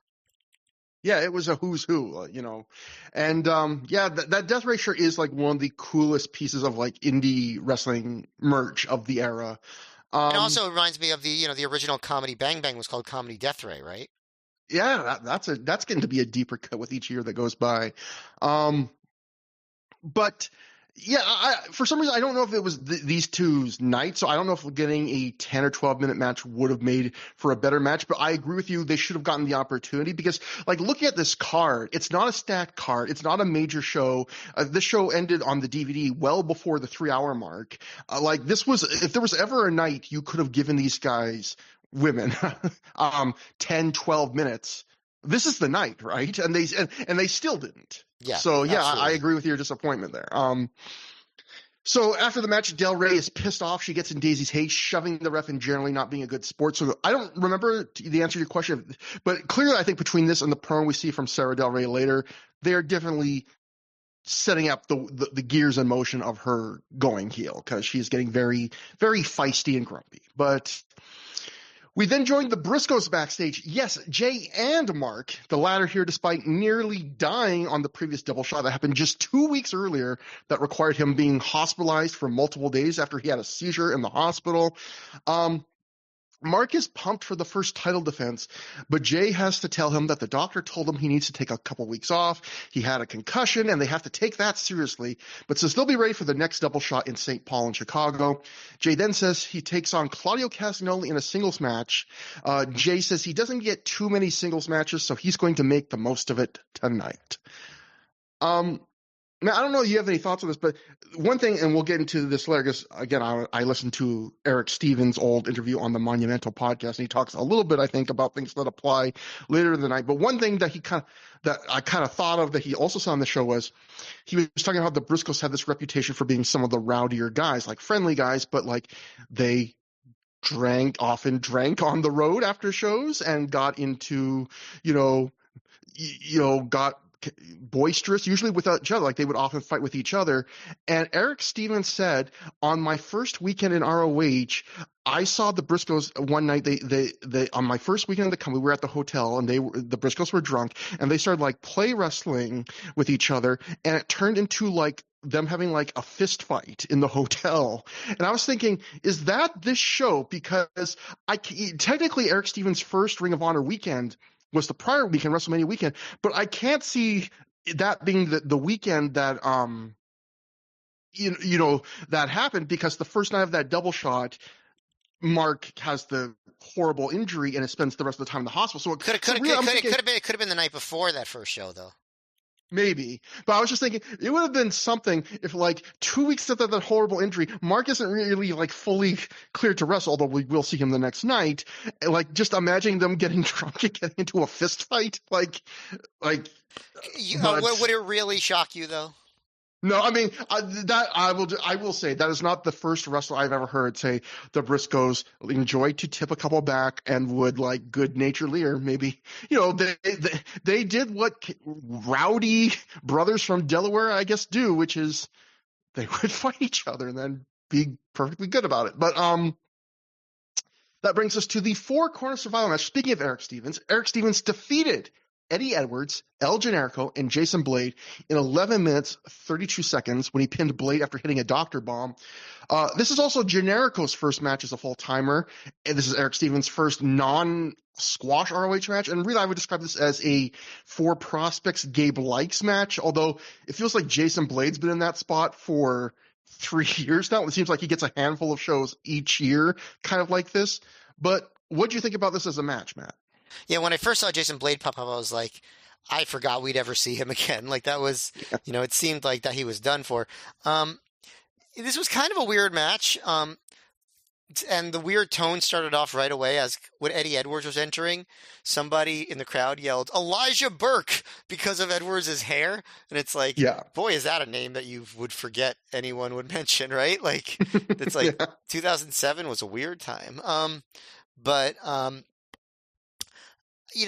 Yeah, it was a who's who, and yeah, that Death Ray shirt is like one of the coolest pieces of like indie wrestling merch of the era. And Um, also it reminds me of the original Comedy Bang Bang was called Comedy Death Ray, right? yeah, that's getting to be a deeper cut with each year that goes by. Um, but yeah, for some reason I don't know if it was these two's night, so I don't know if getting a 10 or 12 minute match would have made for a better match. But I agree with you; they should have gotten the opportunity because, like, looking at this card, it's not a stacked card, it's not a major show. This show ended on the DVD well before the 3 hour mark. Like, this was if there was ever a night you could have given these guys women 10 12 minutes, this is the night, right? And they still didn't. Yeah, So yeah, I absolutely. agree with your disappointment there. So after the match, Del Rey is pissed off. She gets in Daisy's hate, shoving the ref and generally not being a good sport. So I don't remember the answer to your question, but clearly I think between this and the promo we see from Sarah Del Rey later, they are definitely setting up the gears in motion of her going heel because she's getting very, very feisty and grumpy. But we then joined the Briscoes backstage. Yes, Jay and Mark, the latter here despite nearly dying on the previous double shot that happened just 2 weeks earlier that required him being hospitalized for multiple days after he had a seizure in the hospital. Mark is pumped for the first title defense, but Jay has to tell him that the doctor told him he needs to take a couple weeks off. He had a concussion, and they have to take that seriously, but says they'll be ready for the next double shot in St. Paul and Chicago. Jay then says he takes on Claudio Castagnoli in a singles match. Jay says he doesn't get too many singles matches, so he's going to make the most of it tonight. Now, I don't know if you have any thoughts on this, but one thing, and we'll get into this later, because again, I listened to Eric Stevens' old interview on the Monumental podcast, and he talks a little bit, I think, about things that apply later in the night. But one thing that I kind of thought of that he also saw on the show was he was talking about the Briscoes have this reputation for being some of the rowdier guys, like friendly guys, but like they often drank on the road after shows and got into, got boisterous, usually with each other. Like they would often fight with each other. And Eric Stevens said, on my first weekend in ROH, I saw the Briscoes one night. They on my first weekend of the company, we were at the hotel, and the Briscoes were drunk, and they started like play wrestling with each other, and it turned into like them having like a fist fight in the hotel. And I was thinking, is that this show? Because technically Eric Stevens' first Ring of Honor weekend was the prior weekend, WrestleMania weekend, but I can't see that being the weekend that that happened, because the first night of that double shot, Mark has the horrible injury and it spends the rest of the time in the hospital. So really, I'm thinking It could have been the night before that first show, though. maybe, but I was just thinking it would have been something if like 2 weeks after that horrible injury, Mark isn't really like fully cleared to wrestle, although we will see him the next night. Like just imagining them getting drunk and getting into a fist fight, like, but Would it really shock you, though? No, I mean that I will say that is not the first wrestler I've ever heard say the Briscoes enjoy to tip a couple back and would like good-naturedly or maybe they did what rowdy brothers from Delaware I guess do, which is they would fight each other and then be perfectly good about it. But that brings us to the four-corner survival match. Speaking of Eric Stevens defeated Eddie Edwards, El Generico, and Jason Blade in 11 minutes, 32 seconds when he pinned Blade after hitting a doctor bomb. This is also Generico's first match as a full-timer, and this is Eric Stevens' first non-squash ROH match. And really, I would describe this as a For Prospects Gabe Likes match, although it feels like Jason Blade's been in that spot for 3 years now. It seems like he gets a handful of shows each year, kind of like this. But what do you think about this as a match, Matt? Yeah, when I first saw Jason Blade pop up, I was like, I forgot we'd ever see him again. Like that was, it seemed like that he was done for. This was kind of a weird match. And the weird tone started off right away as when Eddie Edwards was entering. Somebody in the crowd yelled, Elijah Burke, because of Edwards' hair. And it's like, Yeah. boy, is that a name that you would forget anyone would mention, right? Like, it's like Yeah. 2007 was a weird time. But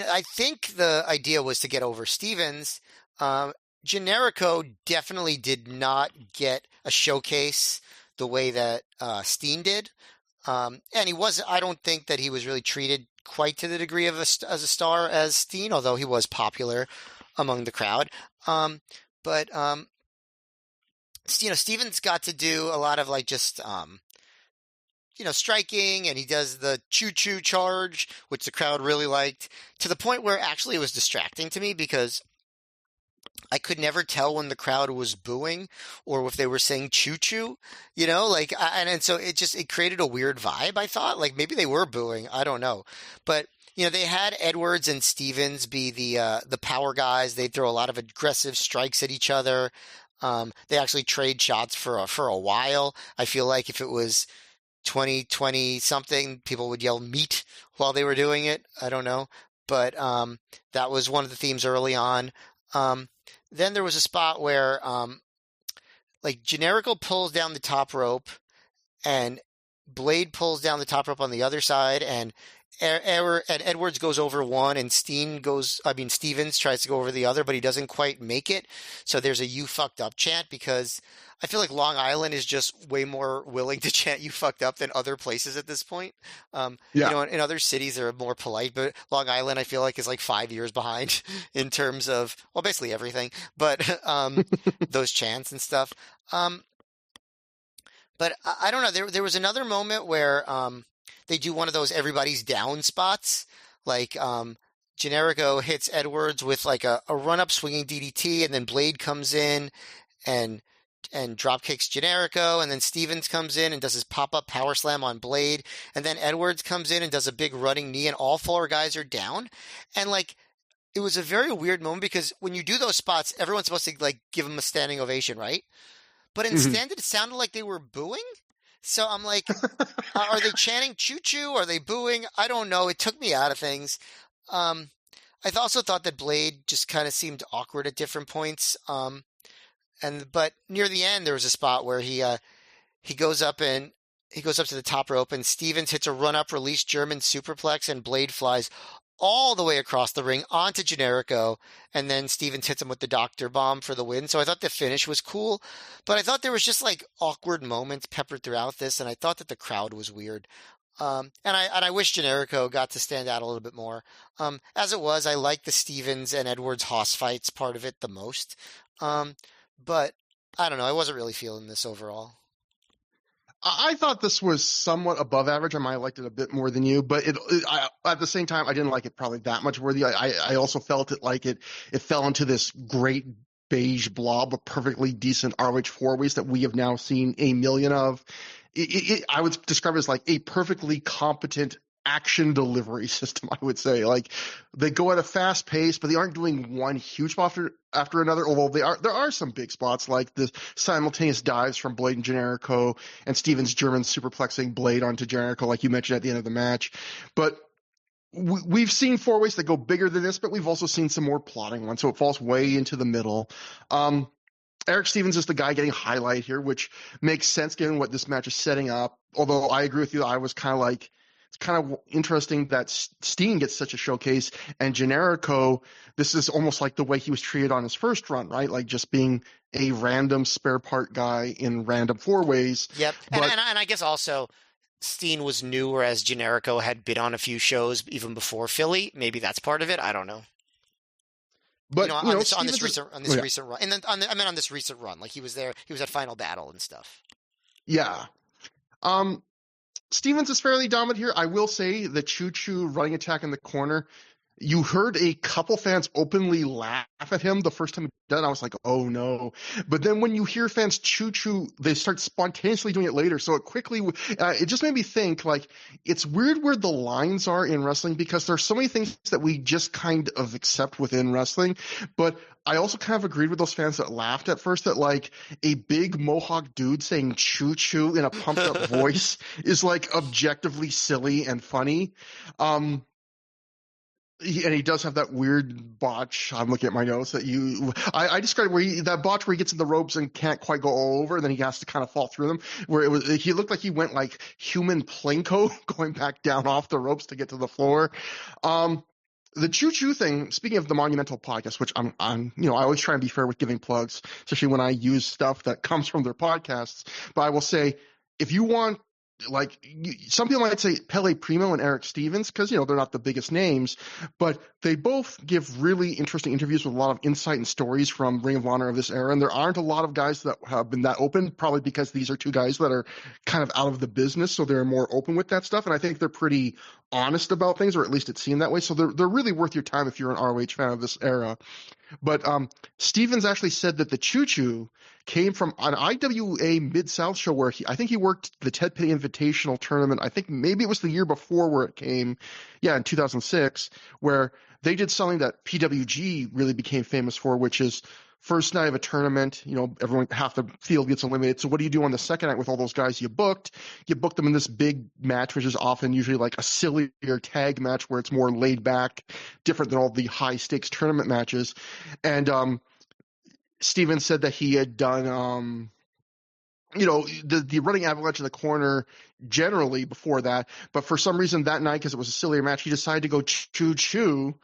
I think the idea was to get over Stevens. Generico definitely did not get a showcase the way that Steen did. And I don't think that he was really treated quite to the degree of as a star as Steen, although he was popular among the crowd. But Stevens got to do a lot of like just striking, and he does the choo-choo charge, which the crowd really liked, to the point where actually it was distracting to me because I could never tell when the crowd was booing or if they were saying choo-choo, and so it created a weird vibe, I thought. Like maybe they were booing, I don't know. But they had Edwards and Stevens be the power guys. They'd throw a lot of aggressive strikes at each other. They actually trade shots for a while. I feel like if it was 2020 something, people would yell meat while they were doing it. I don't know. But that was one of the themes early on. Then there was a spot where like Generico pulls down the top rope and Blade pulls down the top rope on the other side, and Edwards goes over one, and Stevens tries to go over the other, but he doesn't quite make it. So there's a "you fucked up" chant, because I feel like Long Island is just way more willing to chant "you fucked up" than other places at this point. Yeah. In other cities they're more polite, but Long Island I feel like is like 5 years behind in terms of, well, basically everything, but those chants and stuff. But I don't know. There was another moment where they do one of those everybody's down spots. Like Generico hits Edwards with like a run-up swinging DDT, and then Blade comes in and drop kicks Generico, and then Stevens comes in and does his pop-up power slam on Blade, and then Edwards comes in and does a big running knee, and all four guys are down. And like it was a very weird moment because when you do those spots, everyone's supposed to like give them a standing ovation, right? But instead, it sounded like they were booing. So I'm like, are they chanting choo-choo? Are they booing? I don't know. It took me out of things. I also thought that Blade just kind of seemed awkward at different points. But near the end, there was a spot where he goes up to the top rope, and Stevens hits a run-up release German superplex, and Blade flies all the way across the ring onto Generico, and then Stevens hits him with the doctor bomb for the win. So I thought the finish was cool, but I thought there was just like awkward moments peppered throughout this, and I thought that the crowd was weird. And I wish Generico got to stand out a little bit more. As it was, I liked the Stevens and Edwards Hoss fights part of it the most. But I don't know. I wasn't really feeling this overall. I thought this was somewhat above average. I might have liked it a bit more than you, but at the same time, I didn't like it probably that much worthy. I also felt it fell into this great beige blob of perfectly decent ROH four-ways that we have now seen a million of. I would describe it as like a perfectly competent action delivery system, I would say. Like they go at a fast pace, but they aren't doing one huge spot after another, although there are some big spots like the simultaneous dives from Blade and Generico, and Stevens German superplexing Blade onto Generico, like you mentioned at the end of the match. But we've seen four-ways that go bigger than this, but we've also seen some more plotting ones, so it falls way into the middle. Eric Stevens is the guy getting highlight here, which makes sense given what this match is setting up. Although I agree with you, I was kind of like, it's kind of interesting that Steen gets such a showcase, and Generico, this is almost like the way he was treated on his first run, right? Like just being a random spare part guy in random four ways. Yep. But And I guess also Steen was new, whereas Generico had been on a few shows even before Philly. Maybe that's part of it. I don't know. On this recent run, and then on this recent run, like he was there, he was at Final Battle and stuff. Yeah. Um, Stevens is fairly dominant here. I will say the Choo Choo running attack in the corner, you heard a couple fans openly laugh at him the first time he did it. I was like, oh no. But then when you hear fans Choo Choo, they start spontaneously doing it later. So it just made me think, like, it's weird where the lines are in wrestling because there's so many things that we just kind of accept within wrestling. But I also kind of agreed with those fans that laughed at first that, like, a big mohawk dude saying choo choo in a pumped up voice is, like, objectively silly and funny. And he does have that weird botch. I'm looking at my notes that I described that botch where he gets in the ropes and can't quite go all over, and then he has to kind of fall through them. Where he looked like he went like human Plinko going back down off the ropes to get to the floor. The Choo Choo thing, speaking of the Monumental podcast, which I always try and be fair with giving plugs, especially when I use stuff that comes from their podcasts. But I will say, if you want, like, some people might say Pele Primo and Eric Stevens because, they're not the biggest names, but they both give really interesting interviews with a lot of insight and stories from Ring of Honor of this era. And there aren't a lot of guys that have been that open, probably because these are two guys that are kind of out of the business, so they're more open with that stuff. And I think they're pretty honest about things, or at least it seemed that way. So they're really worth your time if you're an ROH fan of this era. But Stevens actually said that the Choo Choo came from an IWA Mid-South show where I think he worked the Ted Petty Invitational Tournament. I think maybe it was the year before where it came, in 2006, where they did something that PWG really became famous for, which is first night of a tournament, half the field gets eliminated. So what do you do on the second night with all those guys you booked? You book them in this big match, which is often usually like a sillier tag match where it's more laid back, different than all the high stakes tournament matches. And Steven said that he had done the running avalanche in the corner generally before that, but for some reason that night, because it was a sillier match, he decided to go choo choo.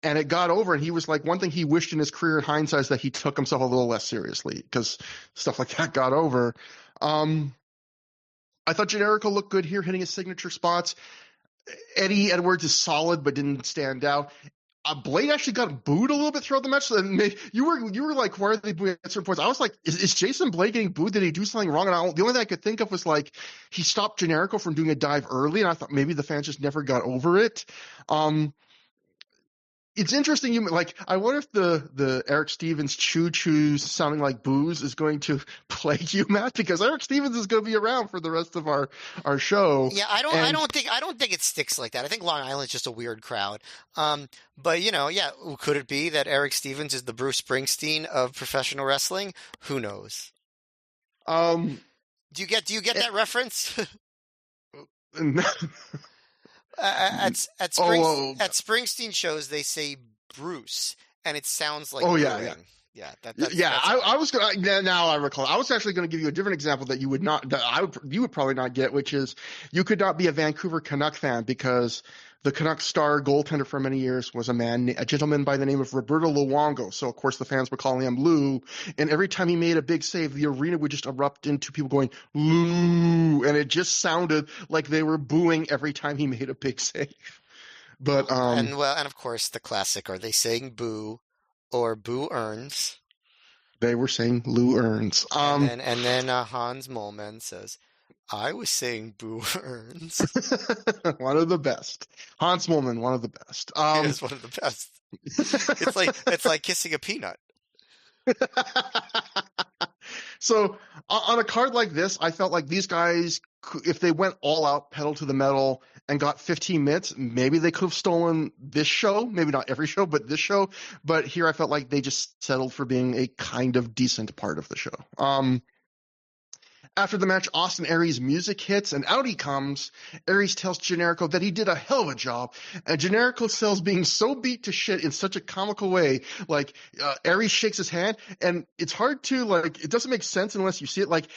And it got over, and he was like, one thing he wished in his career in hindsight is that he took himself a little less seriously because stuff like that got over. I thought Generico looked good here, hitting his signature spots. Eddie Edwards is solid, but didn't stand out. Blade actually got booed a little bit throughout the match. So you were like, why are they booing at certain points? I was like, is Jason Blade getting booed? Did he do something wrong? And the only thing I could think of was like he stopped Generico from doing a dive early, and I thought maybe the fans just never got over it. It's interesting. I wonder if the Eric Stevens choo choo sounding like booze is going to plague you, Matt, because Eric Stevens is going to be around for the rest of our show. Yeah, I don't think it sticks like that. I think Long Island's just a weird crowd. But could it be that Eric Stevens is the Bruce Springsteen of professional wrestling? Who knows? Do you get that reference? At Springsteen shows they say Bruce, and it sounds like I was gonna, now I recall, I was actually going to give you a different example that you would probably not get, which is you could not be a Vancouver Canuck fan because the Canucks star goaltender for many years was a gentleman by the name of Roberto Luongo. So of course the fans were calling him Lou, and every time he made a big save, the arena would just erupt into people going Lou, and it just sounded like they were booing every time he made a big save. But and of course the classic: are they saying boo or boo earns? They were saying Lou earns. And then Hans Moleman says, I was saying boo earns. One of the best. Hans Moleman, one of the best. It is one of the best. It's like kissing a peanut. So on a card like this, I felt like these guys, if they went all out, pedal to the metal, and got 15 minutes, maybe they could have stolen this show. Maybe not every show, but this show. But here I felt like they just settled for being a kind of decent part of the show. After the match, Austin Aries' music hits and out he comes. Aries tells Generico that he did a hell of a job, and Generico sells being so beat to shit in such a comical way. Like, Aries shakes his hand, and it's hard to, like, it doesn't make sense unless you see it. Like,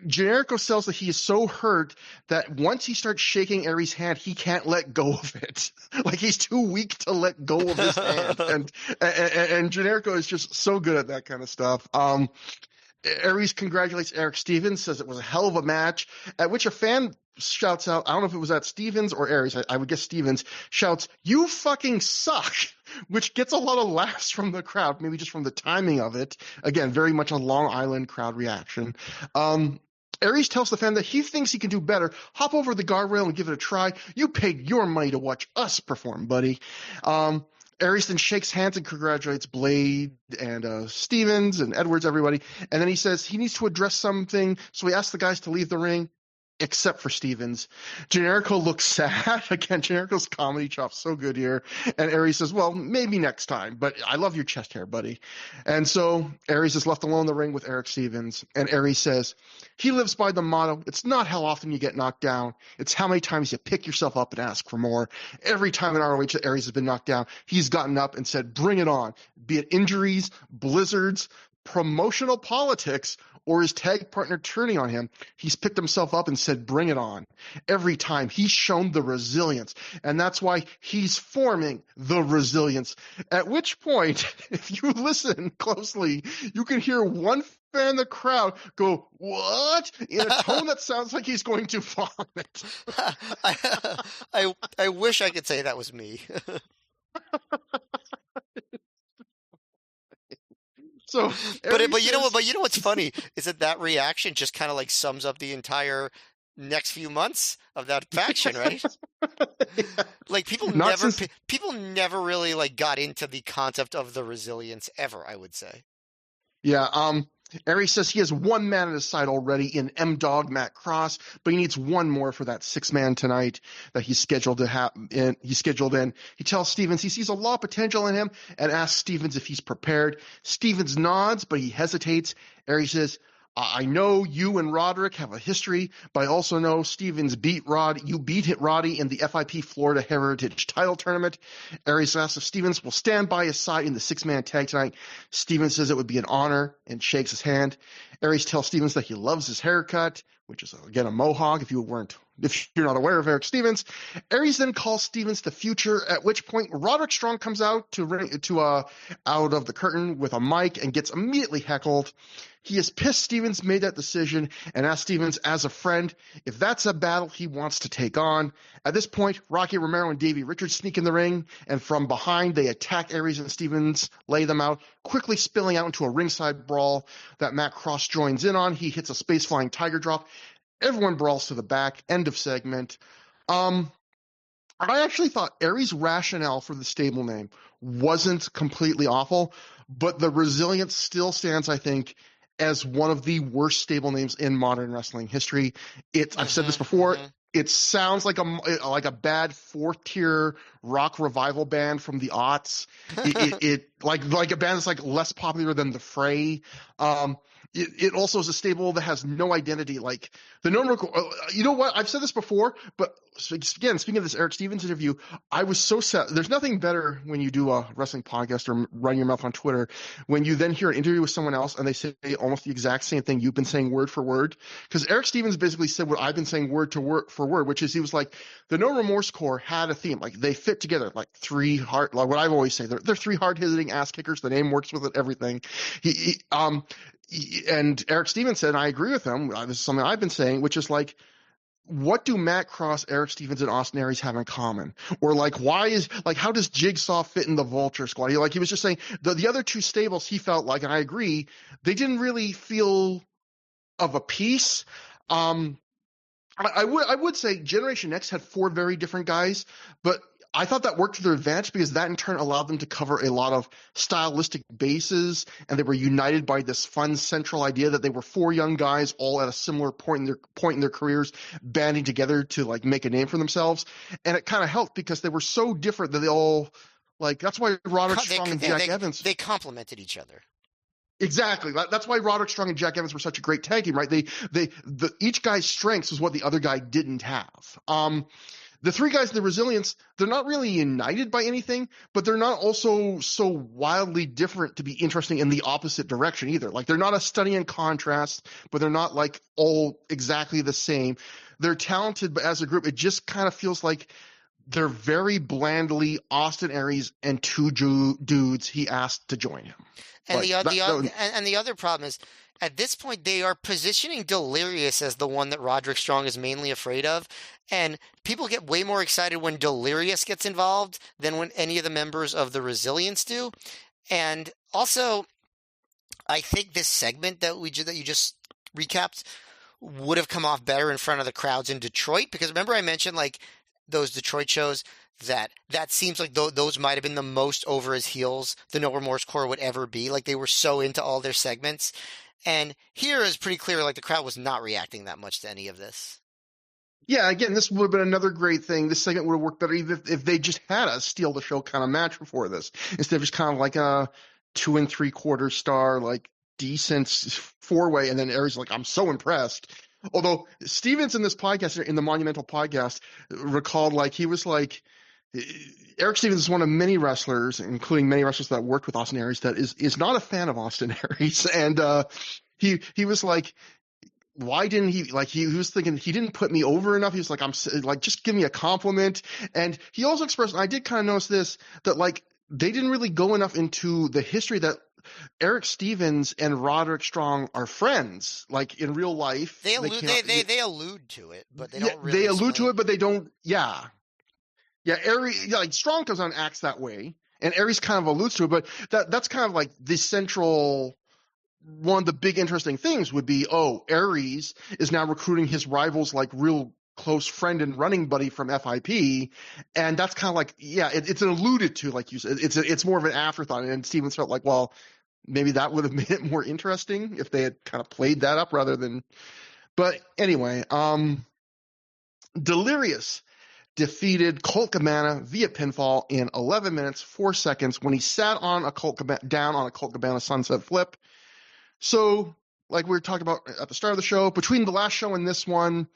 Generico sells that he is so hurt that once he starts shaking Aries' hand, he can't let go of it. Like, he's too weak to let go of his hand. And Generico is just so good at that kind of stuff. Aries congratulates Eric Stevens, says it was a hell of a match, at which a fan shouts out, I don't know if it was at Stevens or Aries, I would guess Stevens, shouts, "You fucking suck," which gets a lot of laughs from the crowd, maybe just from the timing of it. Again, very much a Long Island crowd reaction. Aries tells the fan that he thinks he can do better. Hop over the guardrail and give it a try. You paid your money to watch us perform, buddy. Aries then shakes hands and congratulates Blade and Stevens and Edwards, everybody. And then he says he needs to address something, so he asks the guys to leave the ring, except for Stevens. Generico looks sad. Again, Generico's comedy chops so good here. And Aries says, well, maybe next time, but I love your chest hair, buddy. And so Aries is left alone in the ring with Eric Stevens. And Aries says, he lives by the motto, it's not how often you get knocked down, it's how many times you pick yourself up and ask for more. Every time in ROH that Aries has been knocked down, he's gotten up and said, bring it on. Be it injuries, blizzards, promotional politics, or his tag partner turning on him, he's picked himself up and said, bring it on. Every time he's shown the resilience, and that's why he's forming the resilience. At which point, if you listen closely, you can hear one fan in the crowd go, what? In a tone that sounds like he's going to vomit. I wish I could say that was me. So, but you know what? But you know what's funny is that reaction just kind of like sums up the entire next few months of that faction, right? Yeah. Like people never really like got into the concept of the resilience ever, I would say. Yeah. Aries says he has one man at his side already in M-Dog Matt Cross, but he needs one more for that 6-man tonight that he's scheduled to have in. He's scheduled in. He tells Stevens he sees a lot of potential in him and asks Stevens if he's prepared. Stevens nods, but he hesitates. Aries says, I know you and Roderick have a history, but I also know Stevens you beat Roddy in the FIP Florida Heritage title tournament. Aries asks if Stevens will stand by his side in the 6-man tag tonight. Stevens says it would be an honor and shakes his hand. Aries tells Stevens that he loves his haircut, which is, again, a mohawk if you're not aware of Eric Stevens. Aries then calls Stevens the future, at which point Roderick Strong comes out out of the curtain with a mic and gets immediately heckled. He is pissed Stevens made that decision and asks Stevens as a friend if that's a battle he wants to take on. At this point, Rocky Romero and Davey Richards sneak in the ring, and from behind they attack Aries and Stevens, lay them out, quickly spilling out into a ringside brawl that Matt Cross joins in on. He hits a space-flying tiger drop. Everyone brawls to the back. End of segment. I actually thought Aries' rationale for the stable name wasn't completely awful, but the Resilience still stands, I think, as one of the worst stable names in modern wrestling history. I've said this before. It sounds like a bad 4th-tier rock revival band from the aughts. It like a band that's like less popular than the Fray. It also is a stable that has no identity. Like the you know what? I've said this before, but again, speaking of this Eric Stevens interview, I was so sad. There's nothing better when you do a wrestling podcast or run your mouth on Twitter when you then hear an interview with someone else and they say almost the exact same thing you've been saying word for word. Because Eric Stevens basically said what I've been saying word for word, which is he was like, the No Remorse Corps had a theme. Like they fit together like like what I've always say. They're 3 hard-hitting ass kickers. The name works with it, everything. And Eric Stevens said, and I agree with him, this is something I've been saying, which is like, what do Matt Cross, Eric Stevens, and Austin Aries have in common? Or like, how does Jigsaw fit in the Vulture Squad? He was just saying the other 2 stables he felt like, and I agree, they didn't really feel of a piece. I would say Generation X had 4 very different guys, but I thought that worked to their advantage because that in turn allowed them to cover a lot of stylistic bases, and they were united by this fun central idea that they were 4 young guys all at a similar point in their careers banding together to like make a name for themselves. And it kind of helped because they were so different that they all like, that's why Roderick Strong and Jack Evans, they complemented each other. Exactly. That's why Roderick Strong and Jack Evans were such a great tag team, right? Each guy's strengths was what the other guy didn't have. The three guys in the Resilience, they're not really united by anything, but they're not also so wildly different to be interesting in the opposite direction either. Like, they're not a study in contrast, but they're not like all exactly the same. They're talented, but as a group, it just kind of feels like they're very blandly Austin Aries and two dudes he asked to join him. And Like, the other problem is, at this point, they are positioning Delirious as the one that Roderick Strong is mainly afraid of, and people get way more excited when Delirious gets involved than when any of the members of the Resilience do. And also, I think this segment that you just recapped would have come off better in front of the crowds in Detroit, because remember I mentioned like those Detroit shows that seems like those might have been the most over his heels the No Remorse Corps would ever be. Like, they were so into all their segments. And here is pretty clear, like, the crowd was not reacting that much to any of this. Yeah, again, this would have been another great thing. This segment would have worked better even if they just had a steal the show kind of match before this, instead of just kind of like a 2 3/4 star, like, decent four-way, and then Aries like, I'm so impressed. Although Stevens in this podcast, in the Monumental podcast, recalled like he was like, Eric Stevens is one of many wrestlers, including many wrestlers that worked with Austin Aries, that is not a fan of Austin Aries, and he was like, why didn't he, like, he was thinking he didn't put me over enough. He was like, I'm like, just give me a compliment. And he also expressed, and I did kind of notice this, that like they didn't really go enough into the history that Eric Stevens and Roderick Strong are friends, like in real life. They allude to it, but they don't really. They allude to it, but they don't. Yeah. Aries, like, Strong comes on and acts that way, and Aries kind of alludes to it, but that's kind of like the central. One of the big interesting things would be, Aries is now recruiting his rivals, like, real close friend and running buddy from FIP, and that's kind of like, it's an alluded to, like you said, it's more of an afterthought, and Stevens felt like, well, maybe that would have made it more interesting if they had kind of played that up rather than. But anyway, Delirious defeated Colt Cabana via pinfall in 11 minutes 4 seconds when he sat on down on a Colt Cabana sunset flip. So, like we were talking about at the start of the show, between the last show and this one,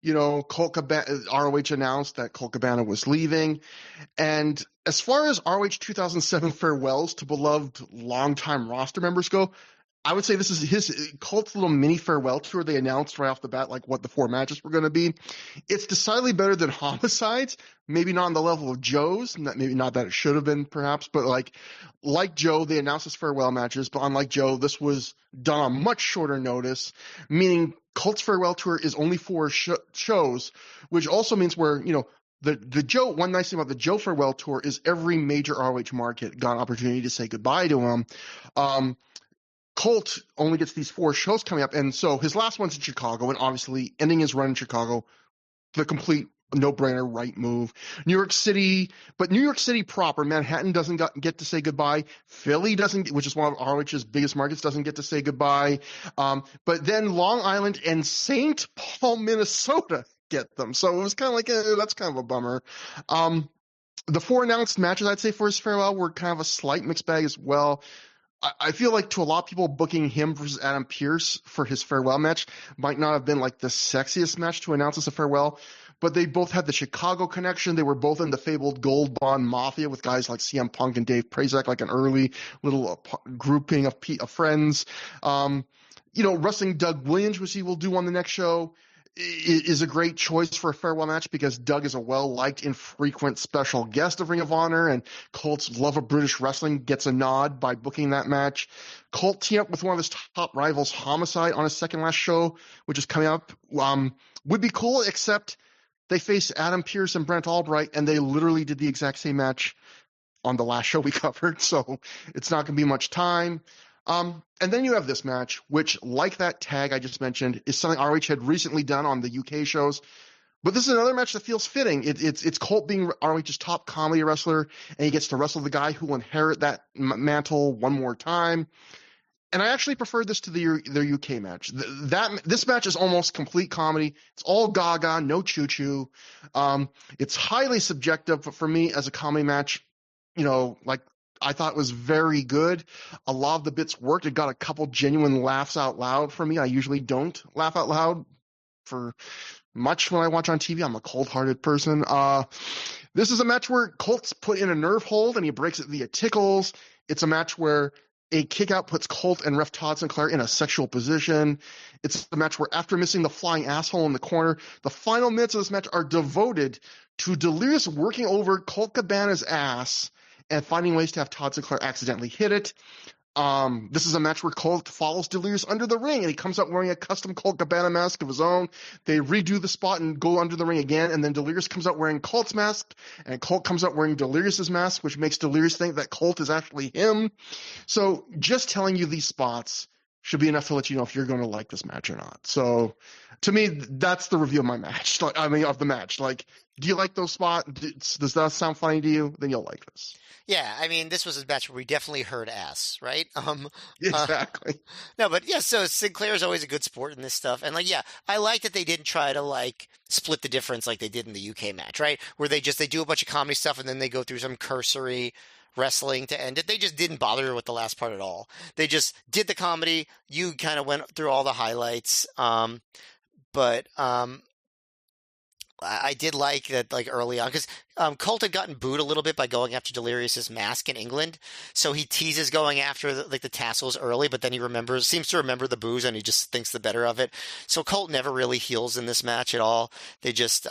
Colt Cabana, ROH announced that Colt Cabana was leaving. And as far as ROH 2007 farewells to beloved longtime roster members go, I would say this is his Colt's little mini farewell tour. They announced right off the bat, like, what the 4 matches were going to be. It's decidedly better than Homicide's. Maybe not on the level of Joe's. Maybe not that it should have been, perhaps. But like Joe, they announced his farewell matches. But unlike Joe, this was done on much shorter notice, meaning Colt's farewell tour is only 4 shows, which also means the Joe, one nice thing about the Joe farewell tour is every major ROH market got an opportunity to say goodbye to him. Colt only gets these 4 shows coming up, and so his last one's in Chicago, and obviously ending his run in Chicago, the complete no-brainer right move. New York City proper, Manhattan doesn't get to say goodbye. Philly doesn't, which is one of ROH's biggest markets, doesn't get to say goodbye. But then Long Island and St. Paul, Minnesota get them. So it was kind of like, that's kind of a bummer. The 4 announced matches, I'd say, for his farewell were kind of a slight mixed bag as well. I feel like to a lot of people, booking him versus Adam Pearce for his farewell match might not have been like the sexiest match to announce as a farewell, but they both had the Chicago connection. They were both in the fabled Gold Bond Mafia with guys like CM Punk and Dave Prazak, like an early little grouping of friends. Wrestling Doug Williams, which he will do on the next show, is a great choice for a farewell match because Doug is a well-liked, infrequent special guest of Ring of Honor, and Colt's love of British wrestling gets a nod by booking that match. Colt teamed up with one of his top rivals, Homicide, on his second last show, which is coming up. Would be cool, except they face Adam Pearce and Brent Albright, and they literally did the exact same match on the last show we covered, so it's not going to be much time. And then you have this match, which, like that tag I just mentioned, is something ROH had recently done on the UK shows. But this is another match that feels fitting. It's Colt being ROH's top comedy wrestler, and he gets to wrestle the guy who will inherit that mantle one more time. And I actually prefer this to their UK match. This match is almost complete comedy. It's all gaga, no choo-choo. It's highly subjective, but for me, as a comedy match, like I thought was very good. A lot of the bits worked. It got a couple genuine laughs out loud for me. I usually don't laugh out loud for much when I watch on TV. I'm a cold-hearted person. This is a match where Colt's put in a nerve hold and he breaks it via tickles. It's a match where a kick out puts Colt and ref Todd Sinclair in a sexual position. It's a match where after missing the flying asshole in the corner, the final minutes of this match are devoted to Delirious working over Colt Cabana's ass and finding ways to have Todd Sinclair accidentally hit it. This is a match where Colt follows Delirious under the ring, and he comes out wearing a custom Colt Cabana mask of his own. They redo the spot and go under the ring again, and then Delirious comes out wearing Colt's mask, and Colt comes out wearing Delirious's mask, which makes Delirious think that Colt is actually him. So just telling you these spots should be enough to let you know if you're going to like this match or not. So to me, that's the review of my match. Of the match. Like, do you like those spots? Does that sound funny to you? Then you'll like this. Yeah, I mean, this was a match where we definitely heard ass, right? Exactly. No, but yeah, so Sinclair's always a good sport in this stuff. And like, yeah, I like that they didn't try to like split the difference like they did in the UK match, right? Where they do a bunch of comedy stuff and then they go through some cursory wrestling to end it. They just didn't bother with the last part at all. They just did the comedy. You kind of went through all the highlights. But I did like that, like early on, because Colt had gotten booed a little bit by going after Delirious's mask in England, so he teases going after the tassels early, but then he seems to remember the boos, and he just thinks the better of it. So Colt never really heals in this match at all. They just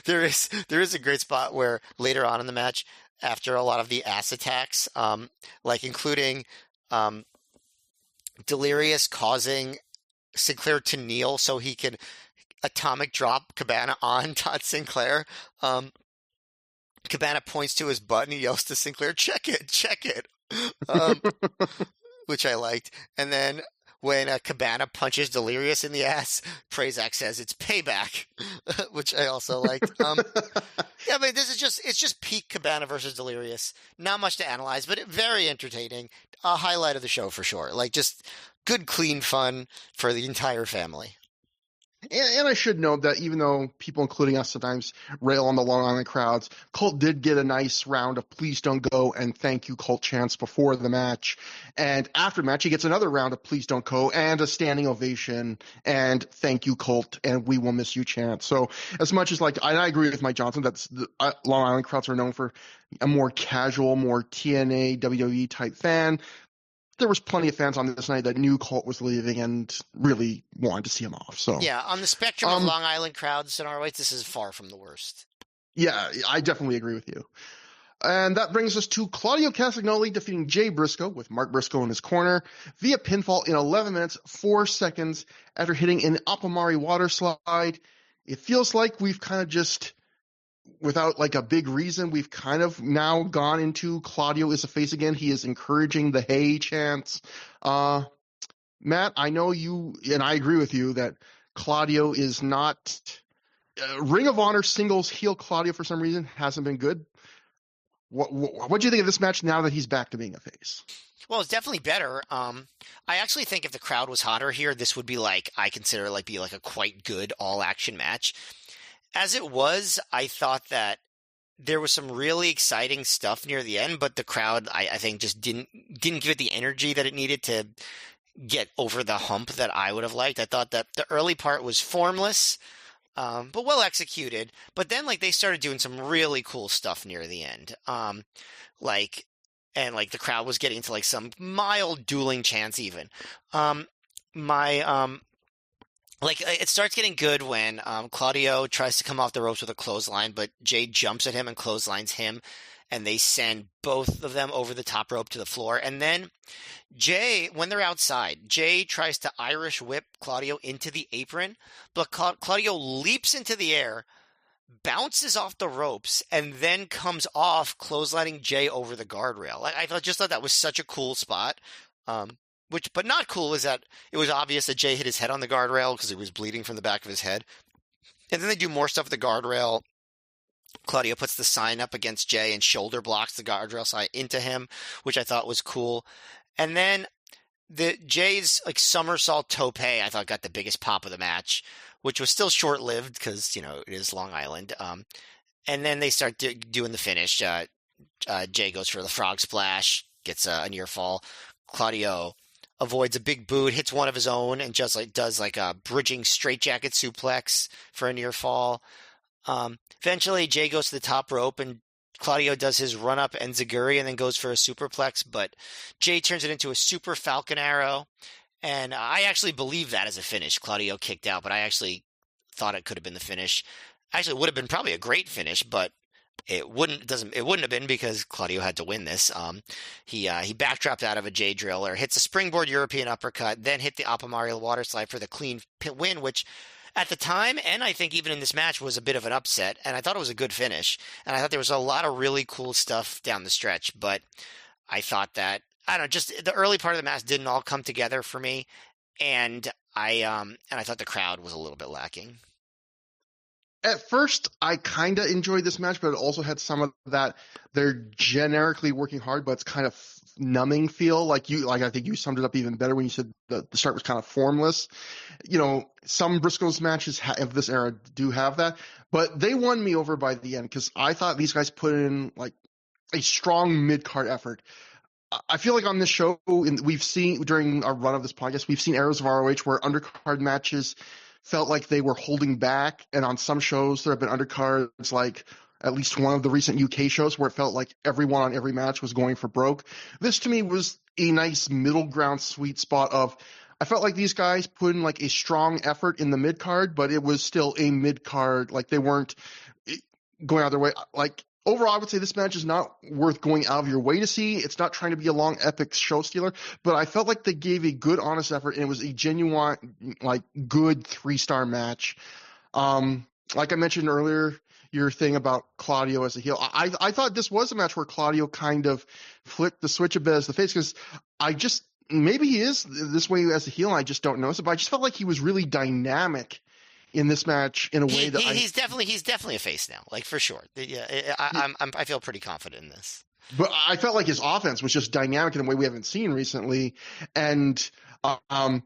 there is a great spot where later on in the match, after a lot of the ass attacks, like including Delirious causing Sinclair to kneel so he could atomic drop Cabana on Todd Sinclair. Cabana points to his butt and he yells to Sinclair, check it, which I liked. And then when Cabana punches Delirious in the ass, Prazak says it's payback, which I also liked. Yeah, but it's just peak Cabana versus Delirious. Not much to analyze, but very entertaining. A highlight of the show for sure. Like just good, clean fun for the entire family. And I should note that even though people, including us, sometimes rail on the Long Island crowds, Colt did get a nice round of Please Don't Go and Thank You Colt chants before the match. And after the match, he gets another round of Please Don't Go and a standing ovation and Thank You Colt and We Will Miss You chant. So as much as like, I agree with Mike Johnson, that's the Long Island crowds are known for a more casual, more TNA, WWE type fan. There was plenty of fans on this night that knew Colt was leaving and really wanted to see him off. So yeah, on the spectrum of Long Island crowds in our way, this is far from the worst. Yeah, I definitely agree with you. And that brings us to Claudio Castagnoli defeating Jay Briscoe with Mark Briscoe in his corner via pinfall in 11 minutes, 4 seconds after hitting an Apamari water slide. It feels like we've kind of just, without like a big reason, we've kind of now gone into Claudio is a face again. He is encouraging the hey chants. Matt, I know you, and I agree with you that Claudio is not Ring of Honor singles heel Claudio for some reason hasn't been good. What do you think of this match now that he's back to being a face? Well, it's definitely better. I actually think if the crowd was hotter here, this would be like, I consider like be like a quite good all action match. As it was, I thought that there was some really exciting stuff near the end, but the crowd, I think, just didn't give it the energy that it needed to get over the hump that I would have liked. I thought that the early part was formless, but well executed. But then, like, they started doing some really cool stuff near the end. The crowd was getting to like some mild dueling chants even. It starts getting good when Claudio tries to come off the ropes with a clothesline, but Jay jumps at him and clotheslines him, and they send both of them over the top rope to the floor. And then Jay, when they're outside, Jay tries to Irish whip Claudio into the apron, but Claudio leaps into the air, bounces off the ropes, and then comes off clotheslining Jay over the guardrail. I just thought that was such a cool spot. But not cool is that it was obvious that Jay hit his head on the guardrail because he was bleeding from the back of his head. And then they do more stuff with the guardrail. Claudio puts the sign up against Jay and shoulder blocks the guardrail sign into him, which I thought was cool. And then Jay's like somersault tope, I thought got the biggest pop of the match, which was still short-lived because, it is Long Island. And then they start doing the finish. Jay goes for the frog splash, gets a near fall. Claudio avoids a big boot, hits one of his own, and just like does like a bridging straitjacket suplex for a near fall. Eventually, Jay goes to the top rope, and Claudio does his run up enziguri and then goes for a superplex, but Jay turns it into a super falcon arrow. And I actually believe that as a finish. Claudio kicked out, but I actually thought it could have been the finish. Actually, it would have been probably a great finish, but it wouldn't have been because Claudio had to win this. He backdropped out of a J driller, hits a springboard European uppercut, then hit the Apamari water slide for the clean win, which at the time, and I think even in this match, was a bit of an upset. And I thought it was a good finish, and I thought there was a lot of really cool stuff down the stretch. But I thought that I don't know, just the early part of the match didn't all come together for me, and I thought the crowd was a little bit lacking. At first, I kind of enjoyed this match, but it also had some of that they're generically working hard, but it's kind of numbing feel. Like I think you summed it up even better when you said the start was kind of formless. You know, some Briscoes matches of this era do have that, but they won me over by the end because I thought these guys put in like a strong mid-card effort. I feel like on this show, we've seen during our run of this podcast, we've seen eras of ROH where undercard matches felt like they were holding back. And on some shows, there have been undercards, like at least one of the recent UK shows, where it felt like everyone on every match was going for broke. This to me was a nice middle ground sweet spot of, I felt like these guys put in like a strong effort in the mid card, but it was still a mid card. Like they weren't going out of their way. Like, overall, I would say this match is not worth going out of your way to see. It's not trying to be a long, epic show stealer, but I felt like they gave a good, honest effort, and it was a genuine, like, good 3-star match. Like I mentioned earlier, your thing about Claudio as a heel, I thought this was a match where Claudio kind of flipped the switch a bit as the face, because maybe he is this way as a heel, and I just don't notice it, but I just felt like he was really dynamic in this match in a way that he's definitely a face now, like for sure. Yeah, I feel pretty confident in this. But I felt like his offense was just dynamic in a way we haven't seen recently, and I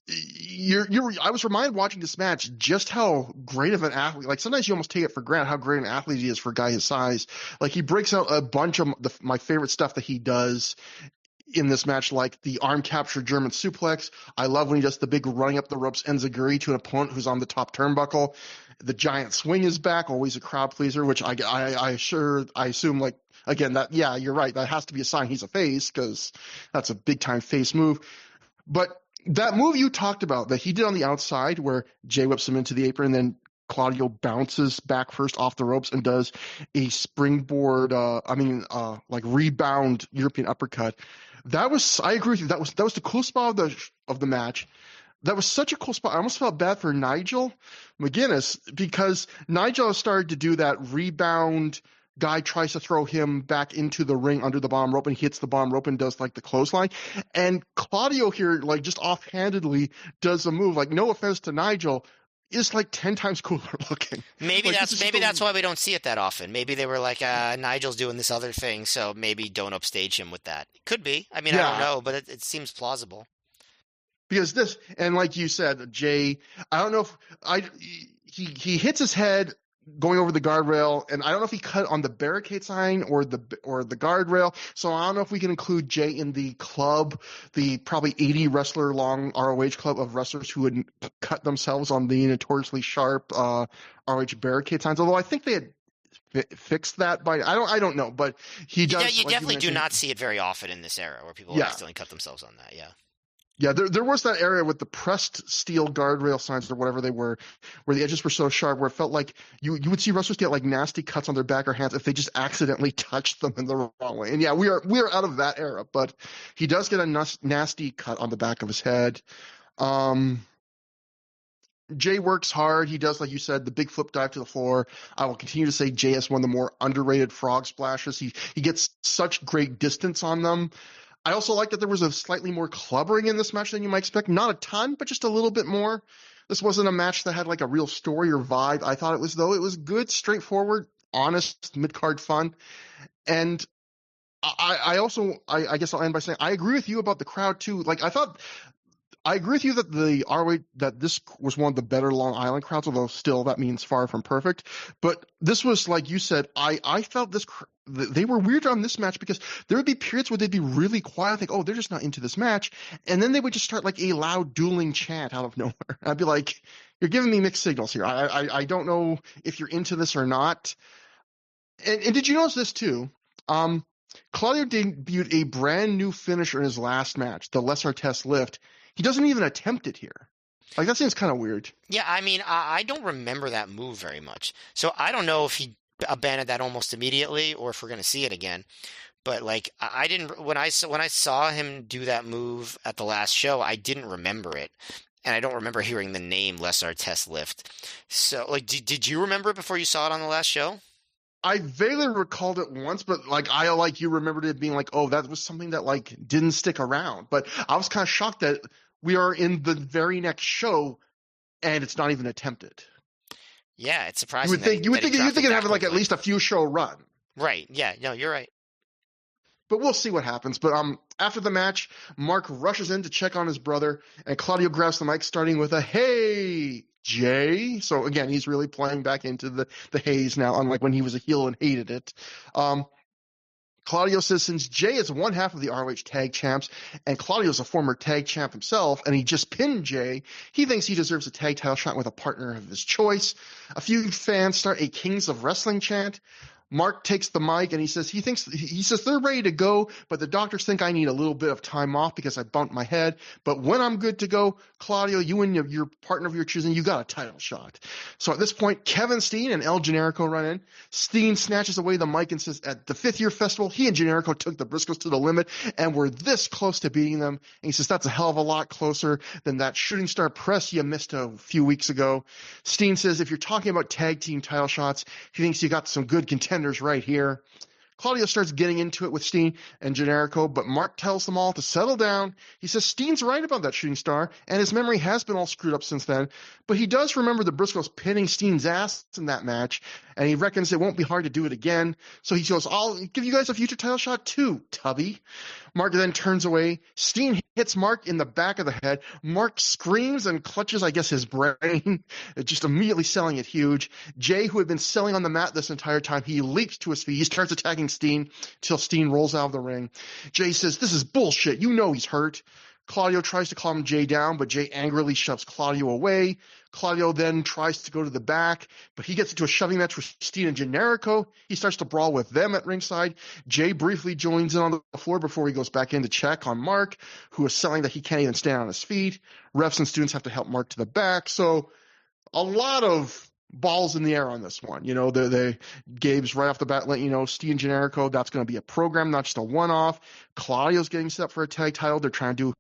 was reminded watching this match just how great of an athlete. Like sometimes you almost take it for granted how great an athlete he is for a guy his size. Like he breaks out a bunch of my favorite stuff that he does in this match, like the arm capture German suplex. I love when he does the big running up the ropes enziguri to an opponent who's on the top turnbuckle. The giant swing is back, always a crowd pleaser, which I assume, like, again, that, yeah, you're right. That has to be a sign he's a face, because that's a big time face move. But that move you talked about that he did on the outside where Jay whips him into the apron and then Claudio bounces back first off the ropes and does a springboard, like rebound European uppercut. I agree with you. That was the cool spot of the match. That was such a cool spot. I almost felt bad for Nigel McGuinness, because Nigel started to do that rebound. Guy tries to throw him back into the ring under the bottom rope, and he hits the bottom rope and does like the clothesline. And Claudio here, like just offhandedly, does a move. Like, no offense to Nigel, is like 10 times cooler looking. Maybe that's why we don't see it that often. Maybe they were like, Nigel's doing this other thing, so maybe don't upstage him with that. Could be. I mean, yeah. I don't know, but it seems plausible. Because this, and like you said, Jay, I don't know if he hits his head going over the guardrail, and I don't know if he cut on the barricade sign or the guardrail. So I don't know if we can include Jay in the club, the probably 80 wrestler long ROH club of wrestlers who would cut themselves on the notoriously sharp ROH barricade signs. Although I think they had fixed that by I don't know, but he does. Yeah, you like definitely do not see it very often in this era where people accidentally cut themselves on that. Yeah. Yeah, there was that area with the pressed steel guardrail signs or whatever they were, where the edges were so sharp, where it felt like you would see wrestlers get like nasty cuts on their back or hands if they just accidentally touched them in the wrong way. And yeah, we are out of that era, but he does get a nasty cut on the back of his head. Jay works hard. He does, like you said, the big flip dive to the floor. I will continue to say Jay is one of the more underrated frog splashes. He gets such great distance on them. I also like that there was a slightly more clubbering in this match than you might expect. Not a ton, but just a little bit more. This wasn't a match that had like a real story or vibe. I thought it was, though. It was good, straightforward, honest, mid-card fun. And I guess I'll end by saying I agree with you about the crowd too. Like, I thought I agree with you that the ROH that this was one of the better Long Island crowds, although still that means far from perfect. But this was like you said. I felt they were weird on this match because there would be periods where they'd be really quiet, think, oh, they're just not into this match, and then they would just start like a loud dueling chant out of nowhere. I'd be like, you're giving me mixed signals here. I don't know if you're into this or not. And did you notice this too? Claudio debuted a brand new finisher in his last match, the Les Artest lift. He doesn't even attempt it here. Like, that seems kind of weird. Yeah, I mean, I don't remember that move very much. So I don't know if he abandoned that almost immediately or if we're going to see it again. But like, I didn't when I saw him do that move at the last show, I didn't remember it. And I don't remember hearing the name Les Artest lift. So like, did you remember it before you saw it on the last show? I vaguely recalled it once, but like I like you remembered it being like, oh, that was something that like didn't stick around. But I was kind of shocked that we are in the very next show and it's not even attempted. Yeah, it's surprising. You would think it'd have like at least a few show run. Right. Yeah. No, you're right. But we'll see what happens. But after the match, Mark rushes in to check on his brother, and Claudio grabs the mic, starting with a "Hey, Jay." So again, he's really playing back into the haze now, unlike when he was a heel and hated it. Claudio says since Jay is one half of the ROH tag champs, and Claudio's a former tag champ himself, and he just pinned Jay, he thinks he deserves a tag title shot with a partner of his choice. A few fans start a Kings of Wrestling chant. Mark takes the mic and he says they're ready to go, but the doctors think I need a little bit of time off because I bumped my head. But when I'm good to go, Claudio, you and your partner of your choosing, you got a title shot. So at this point, Kevin Steen and El Generico run in. Steen snatches away the mic and says at the 5th year festival, he and Generico took the Briscoes to the limit and were this close to beating them. And he says that's a hell of a lot closer than that shooting star press you missed a few weeks ago. Steen says if you're talking about tag team title shots, he thinks you got some good contenders right here. Claudio starts getting into it with Steen and Generico, but Mark tells them all to settle down. He says Steen's right about that shooting star, and his memory has been all screwed up since then, but he does remember the Briscoes pinning Steen's ass in that match, and he reckons it won't be hard to do it again. So he goes, I'll give you guys a future title shot too, Tubby. Mark then turns away. Steen hits Mark in the back of the head. Mark screams and clutches, I guess, his brain, just immediately selling it huge. Jay, who had been selling on the mat this entire time, he leaps to his feet. He starts attacking Steen till Steen rolls out of the ring. Jay says, this is bullshit. You know he's hurt. Claudio tries to calm Jay down, but Jay angrily shoves Claudio away. Claudio then tries to go to the back, but he gets into a shoving match with Steen and Generico. He starts to brawl with them at ringside. Jay briefly joins in on the floor before he goes back in to check on Mark, who is selling that he can't even stand on his feet. Refs and students have to help Mark to the back. So a lot of balls in the air on this one. You know, Gabe's right off the bat letting you know Steen and Generico, that's going to be a program, not just a one-off. Claudio's getting set up for a tag title. They're trying to do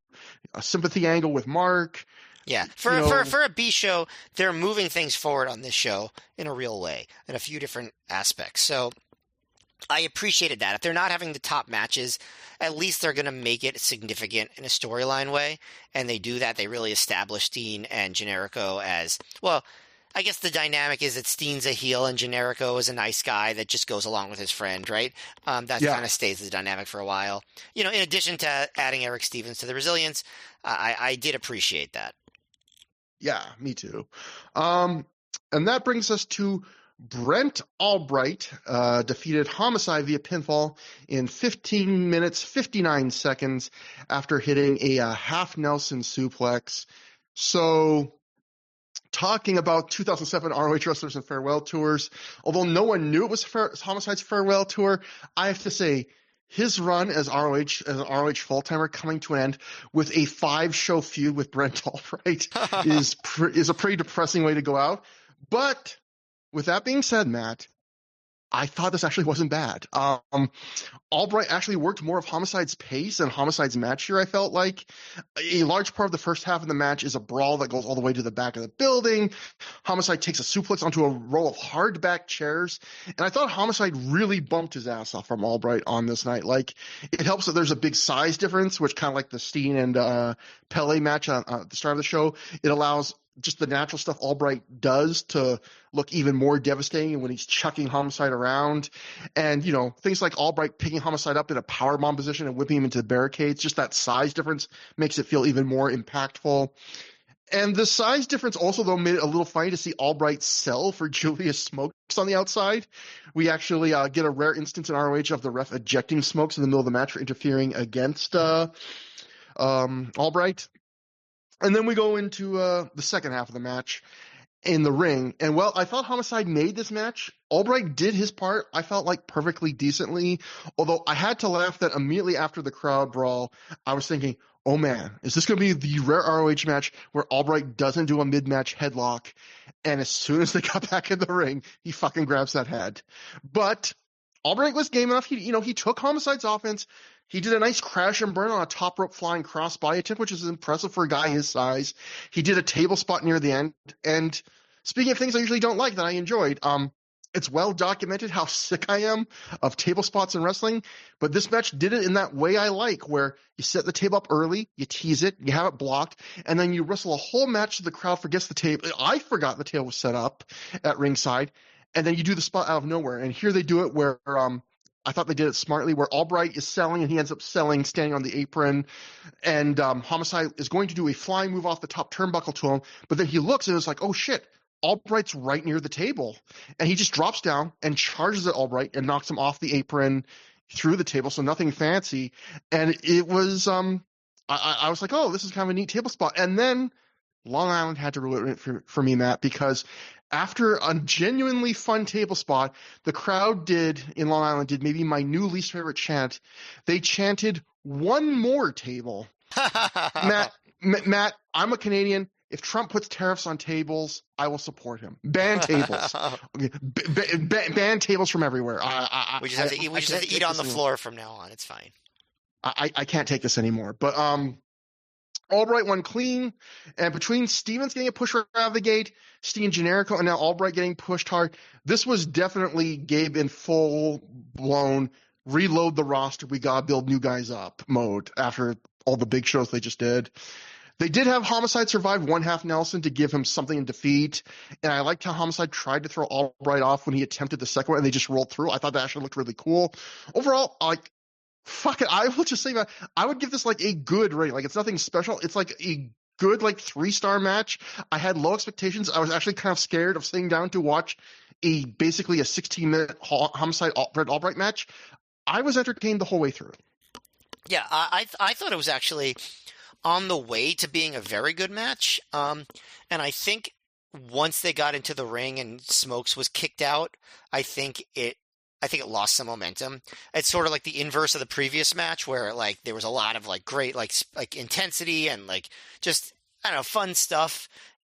a sympathy angle with Mark. Yeah, for a B show, they're moving things forward on this show in a real way in a few different aspects. So I appreciated that. If they're not having the top matches, at least they're going to make it significant in a storyline way, and they do that. They really establish Steen and Generico as, well, I guess the dynamic is that Steen's a heel and Generico is a nice guy that just goes along with his friend, right? Kind of stays the dynamic for a while. You know, in addition to adding Eric Stevens to the Resilience, I did appreciate that. Yeah, me too. And that brings us to Brent Albright defeated Homicide via pinfall in 15 minutes, 59 seconds after hitting a half Nelson suplex. So talking about 2007 ROH Wrestlers and Farewell Tours, although no one knew it was Homicide's farewell tour, I have to say his run as an ROH full-timer coming to an end with a 5-show feud with Brent Albright is a pretty depressing way to go out. But with that being said, Matt, I thought this actually wasn't bad. Albright actually worked more of Homicide's pace and Homicide's match here, I felt like. A large part of the first half of the match is a brawl that goes all the way to the back of the building. Homicide takes a suplex onto a row of hard-back chairs. And I thought Homicide really bumped his ass off from Albright on this night. Like, it helps that there's a big size difference, which kind of like the Steen and Pele match at the start of the show. It allows just the natural stuff Albright does to look even more devastating when he's chucking Homicide around. And, things like Albright picking Homicide up in a powerbomb position and whipping him into the barricades, just that size difference makes it feel even more impactful. And the size difference also, though, made it a little funny to see Albright sell for Julius Smokes on the outside. We actually get a rare instance in ROH of the ref ejecting Smokes in the middle of the match for interfering against Albright. And then we go into the second half of the match in the ring. And, well, I thought Homicide made this match. Albright did his part, I felt like, perfectly decently. Although I had to laugh that immediately after the crowd brawl, I was thinking, oh, man, is this going to be the rare ROH match where Albright doesn't do a mid-match headlock? And as soon as they got back in the ring, he fucking grabs that head. But Albright was game enough. He took Homicide's offense. He did a nice crash and burn on a top rope flying crossbody attempt, which is impressive for a guy his size. He did a table spot near the end. And speaking of things I usually don't like that I enjoyed, it's well documented how sick I am of table spots in wrestling, but this match did it in that way I like, where you set the table up early, you tease it, you have it blocked, and then you wrestle a whole match so the crowd forgets the table. I forgot the table was set up at ringside, and then you do the spot out of nowhere. And here they do it where I thought they did it smartly, where Albright is selling and he ends up selling, standing on the apron, and Homicide is going to do a flying move off the top turnbuckle to him, but then he looks and it's like, oh shit, Albright's right near the table, and he just drops down and charges at Albright and knocks him off the apron through the table, so nothing fancy. And it was I was like, oh, this is kind of a neat table spot. And then Long Island had to ruin it for me, Matt, because after a genuinely fun table spot, the crowd in Long Island did maybe my new least favorite chant. They chanted one more table. Matt, I'm a Canadian. If Trump puts tariffs on tables, I will support him. Ban tables. Okay. Ban tables from everywhere. We just have to eat on the floor from now on. It's fine. I can't take this anymore. But Albright won clean, and between Stevens getting a push right out of the gate, Steen and Generico, and now Albright getting pushed hard, this was definitely Gabe in full-blown reload the roster, we gotta build new guys up mode after all the big shows they just did. They did have Homicide survive one half Nelson to give him something in defeat, and I liked how Homicide tried to throw Albright off when he attempted the second one, and they just rolled through. I thought that actually looked really cool. Overall, fuck it, I will just say that I would give this like a good rating. Like, it's nothing special. It's like a good 3-star match. I had low expectations. I was actually kind of scared of sitting down to watch basically a 16-minute Homicide Albright match. I was entertained the whole way through. Yeah, I thought it was actually on the way to being a very good match. And I think once they got into the ring and Smokes was kicked out, I think it lost some momentum. It's sort of like the inverse of the previous match, where there was a lot of great intensity and just, I don't know, fun stuff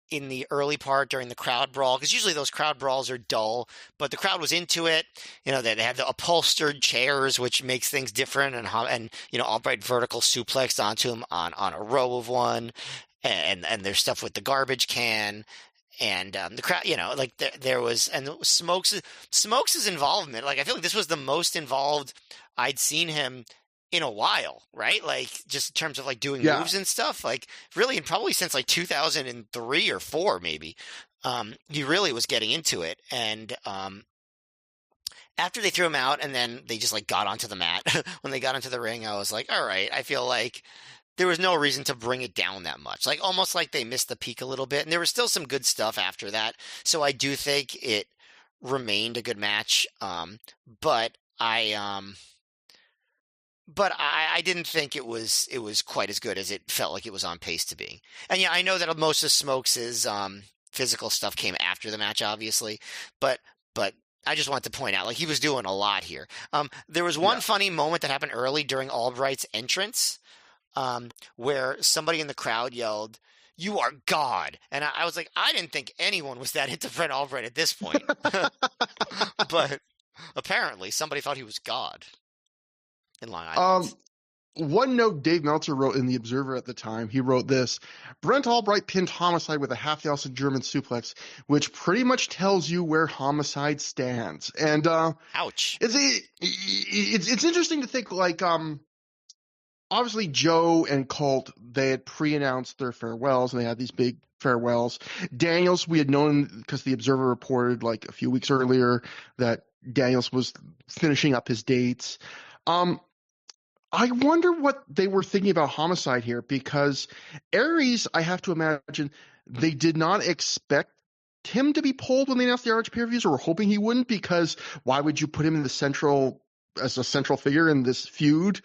in the early part during the crowd brawl, because usually those crowd brawls are dull, but the crowd was into it. They had the upholstered chairs, which makes things different, and Albright vertical suplexed onto him on a row of one, and there's stuff with the garbage can. And the crowd, there was, and Smokes' involvement. I feel like this was the most involved I'd seen him in a while, right? Just in terms of doing moves and stuff. Really, and probably since 2003 or 4, maybe. He really was getting into it. And after they threw him out, and then they just got onto the mat. When they got into the ring, I was like, all right, I feel like there was no reason to bring it down that much. Almost like they missed the peak a little bit. And there was still some good stuff after that. So I do think it remained a good match. But I didn't think it was quite as good as it felt like it was on pace to be. And yeah, I know that most of Smokes' physical stuff came after the match, obviously. But I just want to point out, he was doing a lot here. There was one funny moment that happened early during Albright's entrance, where somebody in the crowd yelled, "You are God." And I was like, I didn't think anyone was that into Fred Albright at this point. But apparently somebody thought he was God in Long Island. One note Dave Meltzer wrote in The Observer at the time, he wrote this: Brent Albright pinned Homicide with a half Nelson German suplex, which pretty much tells you where Homicide stands. And ouch. It's interesting to think obviously Joe and Colt, they had pre-announced their farewells, and they had these big farewells. Daniels, we had known because the Observer reported like a few weeks earlier that Daniels was finishing up his dates. I wonder what they were thinking about Homicide here, because Aries, I have to imagine, they did not expect him to be pulled when they announced the RH pay-per-views, or were hoping he wouldn't, because why would you put him in as a central figure in this feud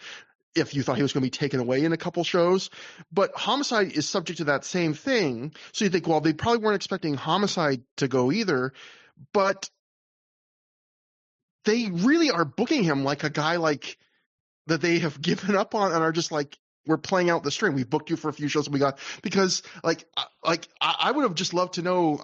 if you thought he was going to be taken away in a couple shows? But Homicide is subject to that same thing. So you think, well, they probably weren't expecting Homicide to go either, but they really are booking him like a guy like that they have given up on and are just like, we're playing out the string. We booked you for a few shows we got, because I would have just loved to know,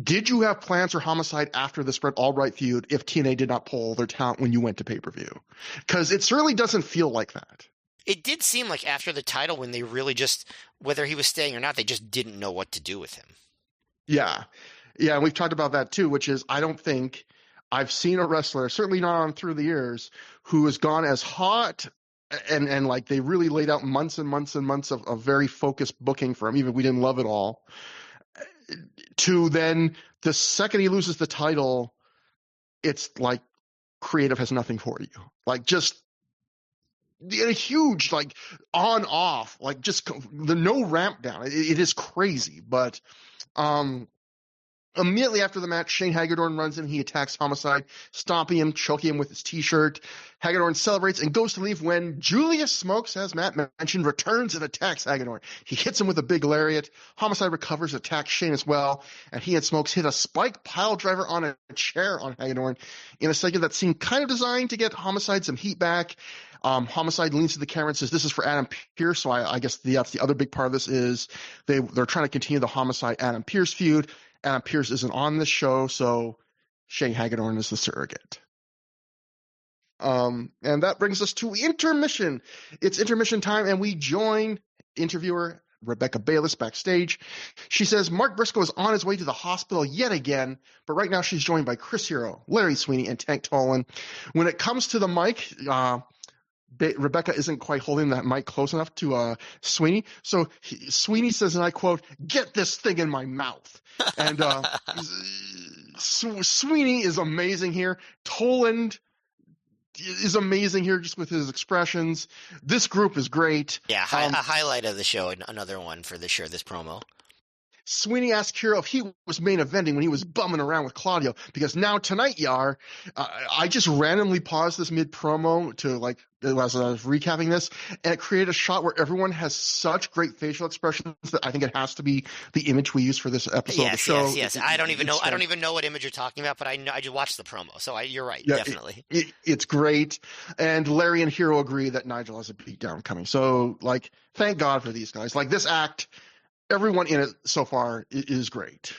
did you have plans for Homicide after the Spread All Right feud if TNA did not pull their talent when you went to pay-per-view? Because it certainly doesn't feel like that. It did seem like after the title, when they really just, whether he was staying or not, they just didn't know what to do with him. Yeah. Yeah, and we've talked about that too, which is, I don't think I've seen a wrestler, certainly not on Through the Years, who has gone as hot and like they really laid out months and months and months of very focused booking for him, even if we didn't love it all, to then the second he loses the title, it's like creative has nothing for you. Like just a huge like on off, like just the no ramp down. It is crazy, but immediately after the match, Shane Hagedorn runs in. He attacks Homicide, stomping him, choking him with his T-shirt. Hagedorn celebrates and goes to leave when Julius Smokes, as Matt mentioned, returns and attacks Hagedorn. He hits him with a big lariat. Homicide recovers, attacks Shane as well, and he and Smokes hit a spike pile driver on a chair on Hagedorn in a segment that seemed kind of designed to get Homicide some heat back. Homicide leans to the camera and says, "This is for Adam Pearce." So I guess that's the other big part of this is they're trying to continue the Homicide Adam Pearce feud. Adam Pearce isn't on this show, so Shane Hagedorn is the surrogate. And that brings us to intermission. It's intermission time, and we join interviewer Rebecca Bayless backstage. She says Mark Briscoe is on his way to the hospital yet again, but right now she's joined by Chris Hero, Larry Sweeney, and Tank Tolan. When it comes to the mic, Rebecca isn't quite holding that mic close enough to Sweeney. So Sweeney says, and I quote, "Get this thing in my mouth." And Sweeney is amazing here. Toland is amazing here just with his expressions. This group is great. Yeah, a highlight of the show, and another one for this promo. Sweeney asked Hero if he was main eventing when he was bumming around with Claudio, because now tonight, Yar, I just randomly paused this mid-promo to like, as I was recapping this, and it created a shot where everyone has such great facial expressions that I think it has to be the image we use for this episode of the show. Yes. I don't even know what image you're talking about, but I just watched the promo, so you're right, yeah, definitely. It's great, and Larry and Hero agree that Nigel has a beatdown coming. So, like, thank God for these guys. Like, this act, everyone in it so far is great.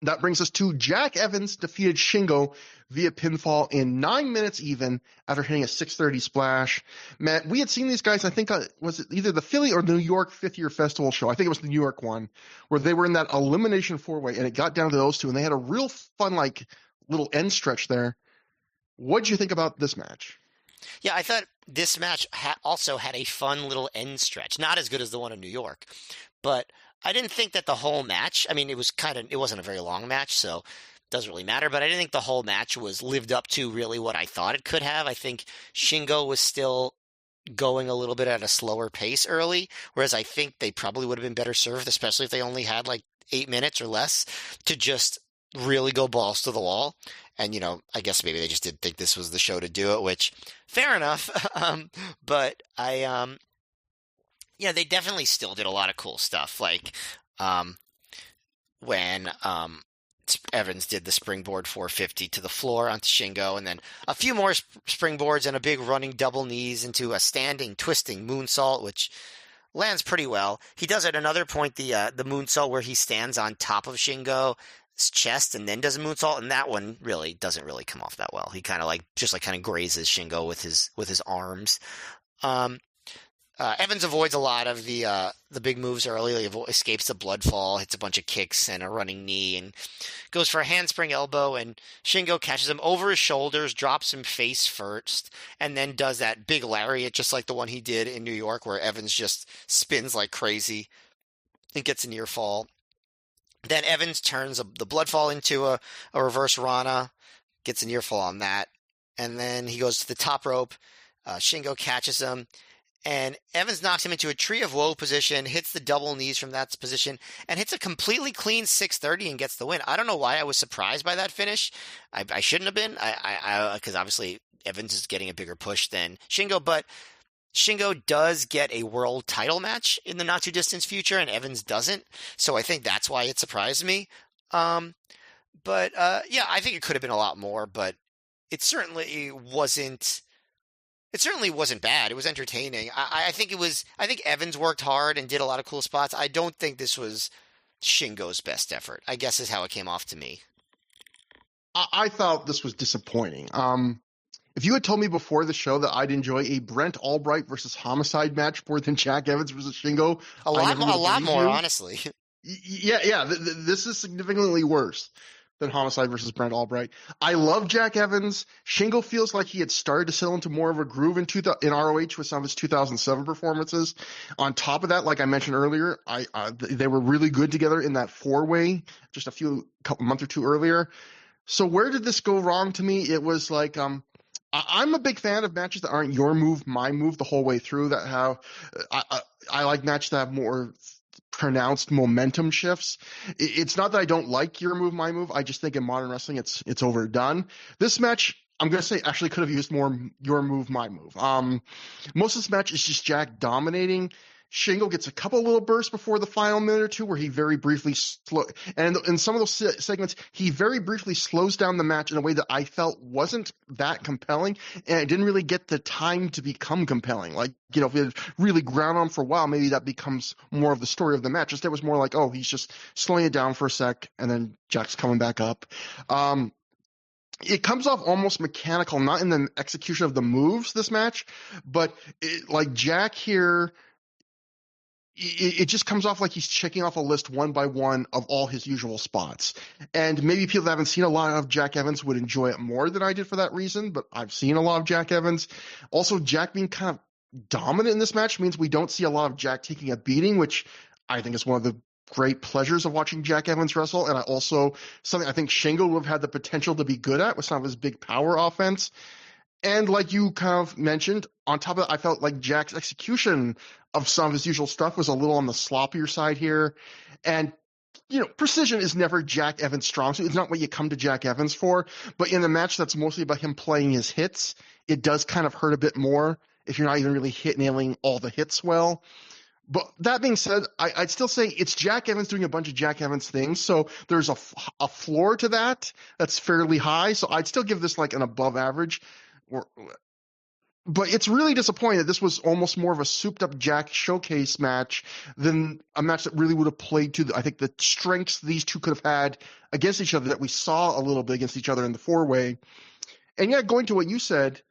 That brings us to Jack Evans defeated Shingo via pinfall in 9 minutes even after hitting a 6:30 splash. Matt, we had seen these guys, I think, was it either the Philly or the New York 5th Year Festival show? I think it was the New York one, where they were in that elimination four-way, and it got down to those two, and they had a real fun, like, little end stretch there. What did you think about this match? Yeah, I thought this match also had a fun little end stretch. Not as good as the one in New York, but I didn't think that the whole match, I mean, it wasn't a very long match, so it doesn't really matter, but I didn't think the whole match was lived up to really what I thought it could have. I think Shingo was still going a little bit at a slower pace early, whereas I think they probably would have been better served, especially if they only had like 8 minutes or less, to just really go balls to the wall. And, I guess maybe they just didn't think this was the show to do it, which, fair enough. But they definitely still did a lot of cool stuff. Like, when Evans did the springboard 450 to the floor onto Shingo, and then a few more springboards and a big running double knees into a standing, twisting moonsault, which lands pretty well. He does at another point the moonsault where he stands on top of Shingo's chest and then does a moonsault, and that one doesn't really come off that well. He kind of grazes Shingo with his arms. Evans avoids a lot of the big moves early. He escapes the blood fall, hits a bunch of kicks and a running knee, and goes for a handspring elbow, and Shingo catches him over his shoulders, drops him face first, and then does that big lariat, just like the one he did in New York, where Evans just spins like crazy and gets a near fall. Then Evans turns the blood fall into a reverse Rana, gets a near fall on that, and then he goes to the top rope. Shingo catches him, and Evans knocks him into a Tree of Woe position, hits the double knees from that position, and hits a completely clean 630 and gets the win. I don't know why I was surprised by that finish. I shouldn't have been, because obviously Evans is getting a bigger push than Shingo, but Shingo does get a world title match in the not-too-distant future, and Evans doesn't, so I think that's why it surprised me. But yeah, I think it could have been a lot more, but it certainly wasn't. It certainly wasn't bad. It was entertaining. I think it was. I think Evans worked hard and did a lot of cool spots. I don't think this was Shingo's best effort, I guess is how it came off to me. I thought this was disappointing. If you had told me before the show that I'd enjoy a Brent Albright versus Homicide match more than Jack Evans versus Shingo, a lot more, honestly. Yeah. This is significantly worse than Homicide versus Brent Albright. I love Jack Evans. Shingo feels like he had started to settle into more of a groove in ROH with some of his 2007 performances. On top of that, like I mentioned earlier, they were really good together in that four-way just a month or two earlier. So where did this go wrong to me? It was like I'm a big fan of matches that aren't your move, my move the whole way through. That how I like matches that have more pronounced momentum shifts. It's not that I don't like your move, my move. I just think in modern wrestling it's overdone. This match, I'm going to say, actually could have used more your move, my move. Most of this match is just Jack dominating. Shingo gets a couple little bursts before the final minute or two where he very briefly and in some of those segments, he very briefly slows down the match in a way that I felt wasn't that compelling, and it didn't really get the time to become compelling. Like, if it really ground on for a while, maybe that becomes more of the story of the match. Instead, it was more like, oh, he's just slowing it down for a sec, and then Jack's coming back up. It comes off almost mechanical, not in the execution of the moves, this match, but like Jack here, it just comes off like he's checking off a list one by one of all his usual spots. And maybe people that haven't seen a lot of Jack Evans would enjoy it more than I did for that reason, but I've seen a lot of Jack Evans. Also, Jack being kind of dominant in this match means we don't see a lot of Jack taking a beating, which I think is one of the great pleasures of watching Jack Evans wrestle. And something I think Shingo would have had the potential to be good at with some of his big power offense. And like you kind of mentioned, on top of that, I felt like Jack's execution of some of his usual stuff was a little on the sloppier side here. And, precision is never Jack Evans' strong suit. It's not what you come to Jack Evans for. But in a match that's mostly about him playing his hits, it does kind of hurt a bit more if you're not even really nailing all the hits well. But that being said, I'd still say it's Jack Evans doing a bunch of Jack Evans things. So there's a floor to that's fairly high. So I'd still give this like an above average. But it's really disappointing that this was almost more of a souped-up Jack showcase match than a match that really would have played to, I think, the strengths these two could have had against each other that we saw a little bit against each other in the four-way. And yeah, going to what you said,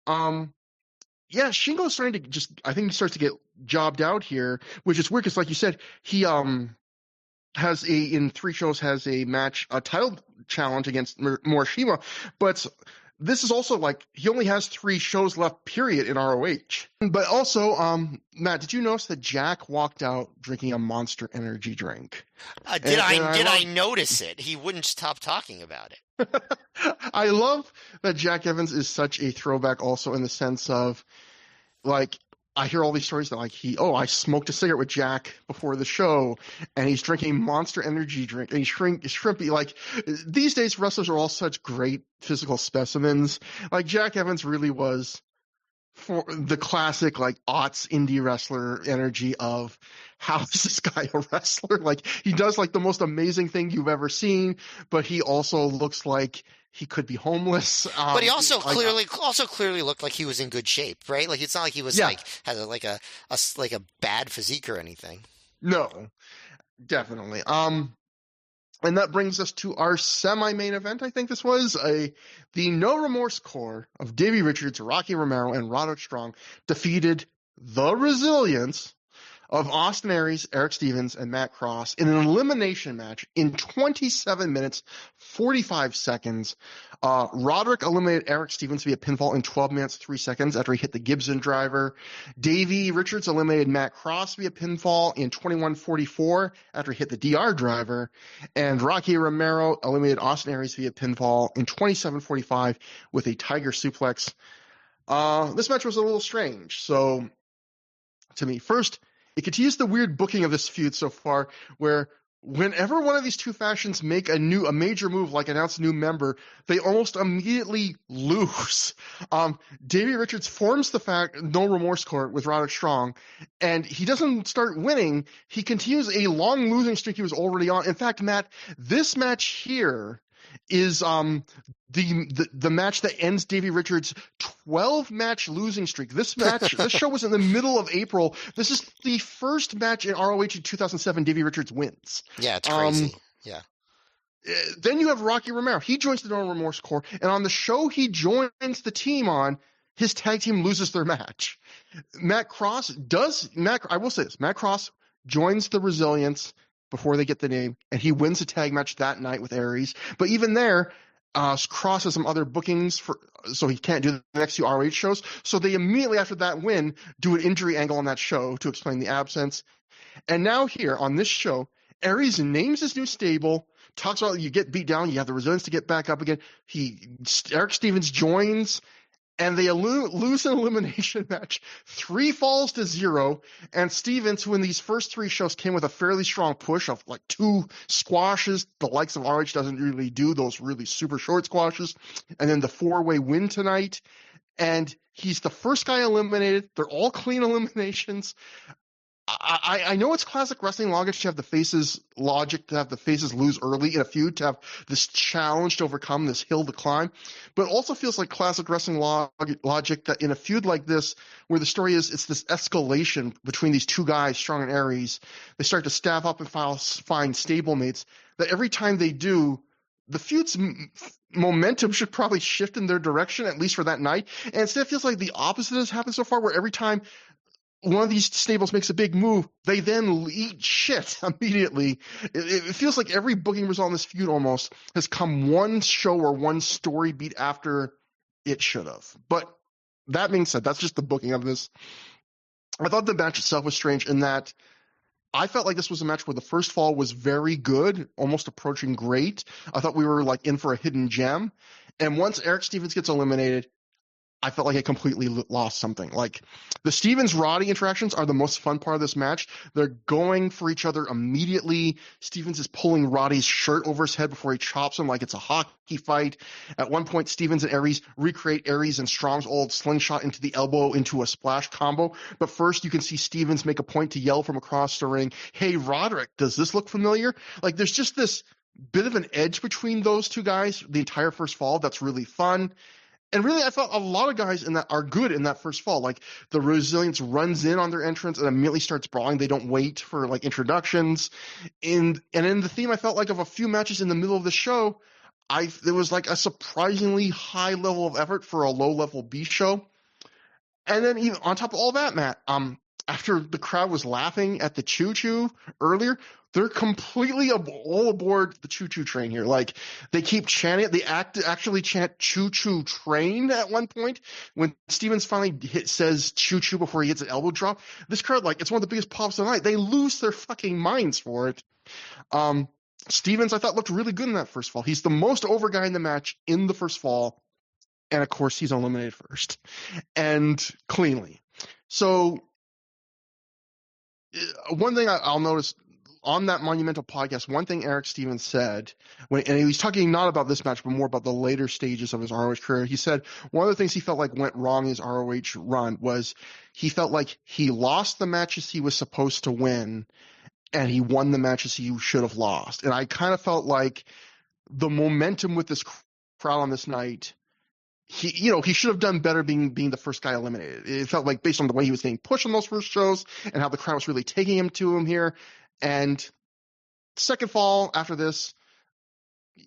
Shingo's starting to I think he starts to get jobbed out here, which is weird because, like you said, he in 3 shows has a title challenge against Morishima, but this is also like he only has 3 shows left, period, in ROH. But also, Matt, did you notice that Jack walked out drinking a Monster Energy drink? Did I notice it? He wouldn't stop talking about it. I love that Jack Evans is such a throwback also in the sense of, like, I hear all these stories that like I smoked a cigarette with Jack before the show, and he's drinking Monster Energy drink, and he's shrimpy. Like, these days, wrestlers are all such great physical specimens. Like, Jack Evans really was for the classic like aughts indie wrestler energy of how is this guy a wrestler? Like, he does like the most amazing thing you've ever seen, but he also looks like he could be homeless. But he also clearly looked like he was in good shape, right? Like, it's not like he was had a bad physique or anything. No, definitely. And that brings us to our semi-main event. I think this was the No Remorse core of Davey Richards, Rocky Romero, and Roderick Strong defeated the Resilience of Austin Aries, Eric Stevens, and Matt Cross in an elimination match in 27 minutes, 45 seconds. Roderick eliminated Eric Stevens via pinfall in 12 minutes, 3 seconds after he hit the Gibson driver. Davey Richards eliminated Matt Cross via pinfall in 21:44 after he hit the DR driver. And Rocky Romero eliminated Austin Aries via pinfall in 27:45 with a Tiger suplex. This match was a little strange. So, to me, first, it continues the weird booking of this feud so far, where whenever one of these two factions make a major move, like announce a new member, they almost immediately lose. Davey Richards forms the No Remorse Court with Roderick Strong, and he doesn't start winning. He continues a long losing streak he was already on. In fact, Matt, this match here is the match that ends Davey Richards' 12-match losing streak. This show was in the middle of April. This is the first match in ROH in 2007 Davey Richards wins. Yeah, it's crazy. Yeah. Then you have Rocky Romero. He joins the No Remorse Corps, and on the show he joins the team on, his tag team loses their match. Matt Cross joins the Resilience before they get the name, and he wins a tag match that night with Aries. But even there, Cross has some other bookings so he can't do the next two ROH shows. So they immediately after that win do an injury angle on that show to explain the absence. And now here on this show, Aries names his new stable, talks about you get beat down, you have the resilience to get back up again. Eric Stevens joins, and they lose an elimination match, 3 falls to 0, and Stevens, who in these first 3 shows came with a fairly strong push of like 2 squashes, the likes of ROH doesn't really do, those really super short squashes, and then the 4-way win tonight, and he's the first guy eliminated. They're all clean eliminations. I know it's classic wrestling logic to have the faces lose early in a feud, to have this challenge to overcome, this hill to climb, but it also feels like classic wrestling logic that in a feud like this, where the story is it's this escalation between these two guys, Strong and Aries, they start to staff up and find stablemates, that every time they do, the feud's momentum should probably shift in their direction, at least for that night. And instead it feels like the opposite has happened so far, where every time one of these stables makes a big move, they then eat shit immediately. It feels like every booking result in this feud almost has come one show or one story beat after it should have. But that being said, that's just the booking of this. I thought the match itself was strange in that I felt like this was a match where the first fall was very good, almost approaching great. I thought we were like in for a hidden gem. And once Eric Stevens gets eliminated, I felt like I completely lost something. Like, the Stevens-Roddy interactions are the most fun part of this match. They're going for each other immediately. Stevens is pulling Roddy's shirt over his head before he chops him like it's a hockey fight. At one point, Stevens and Aries recreate Aries and Strong's old slingshot into the elbow into a splash combo. But first, you can see Stevens make a point to yell from across the ring, "Hey, Roderick, does this look familiar?" Like, there's just this bit of an edge between those two guys the entire first fall that's really fun. And really, I felt a lot of guys in that are good in that first fall. Like, the Resilience runs in on their entrance and immediately starts brawling. They don't wait for like introductions. And in the theme, I felt like of a few matches in the middle of the show, there was like a surprisingly high level of effort for a low level B show. And then even on top of all that, Matt, after the crowd was laughing at the choo choo earlier, they're completely all aboard the choo-choo train here. Like, they keep chanting it. They actually chant choo-choo train at one point. When Stevens finally says choo-choo before he hits an elbow drop, this crowd, like, it's one of the biggest pops of the night. They lose their fucking minds for it. Stevens, I thought, looked really good in that first fall. He's the most over guy in the match in the first fall. And, of course, he's eliminated first. And cleanly. So, one thing I'll notice on that Monumental podcast, one thing Eric Stevens said, and he was talking not about this match, but more about the later stages of his ROH career. He said one of the things he felt like went wrong in his ROH run was he felt like he lost the matches he was supposed to win, and he won the matches he should have lost. And I kind of felt like the momentum with this crowd on this night, he should have done better being the first guy eliminated. It felt like, based on the way he was getting pushed on those first shows and how the crowd was really taking him to him here. And second fall after this,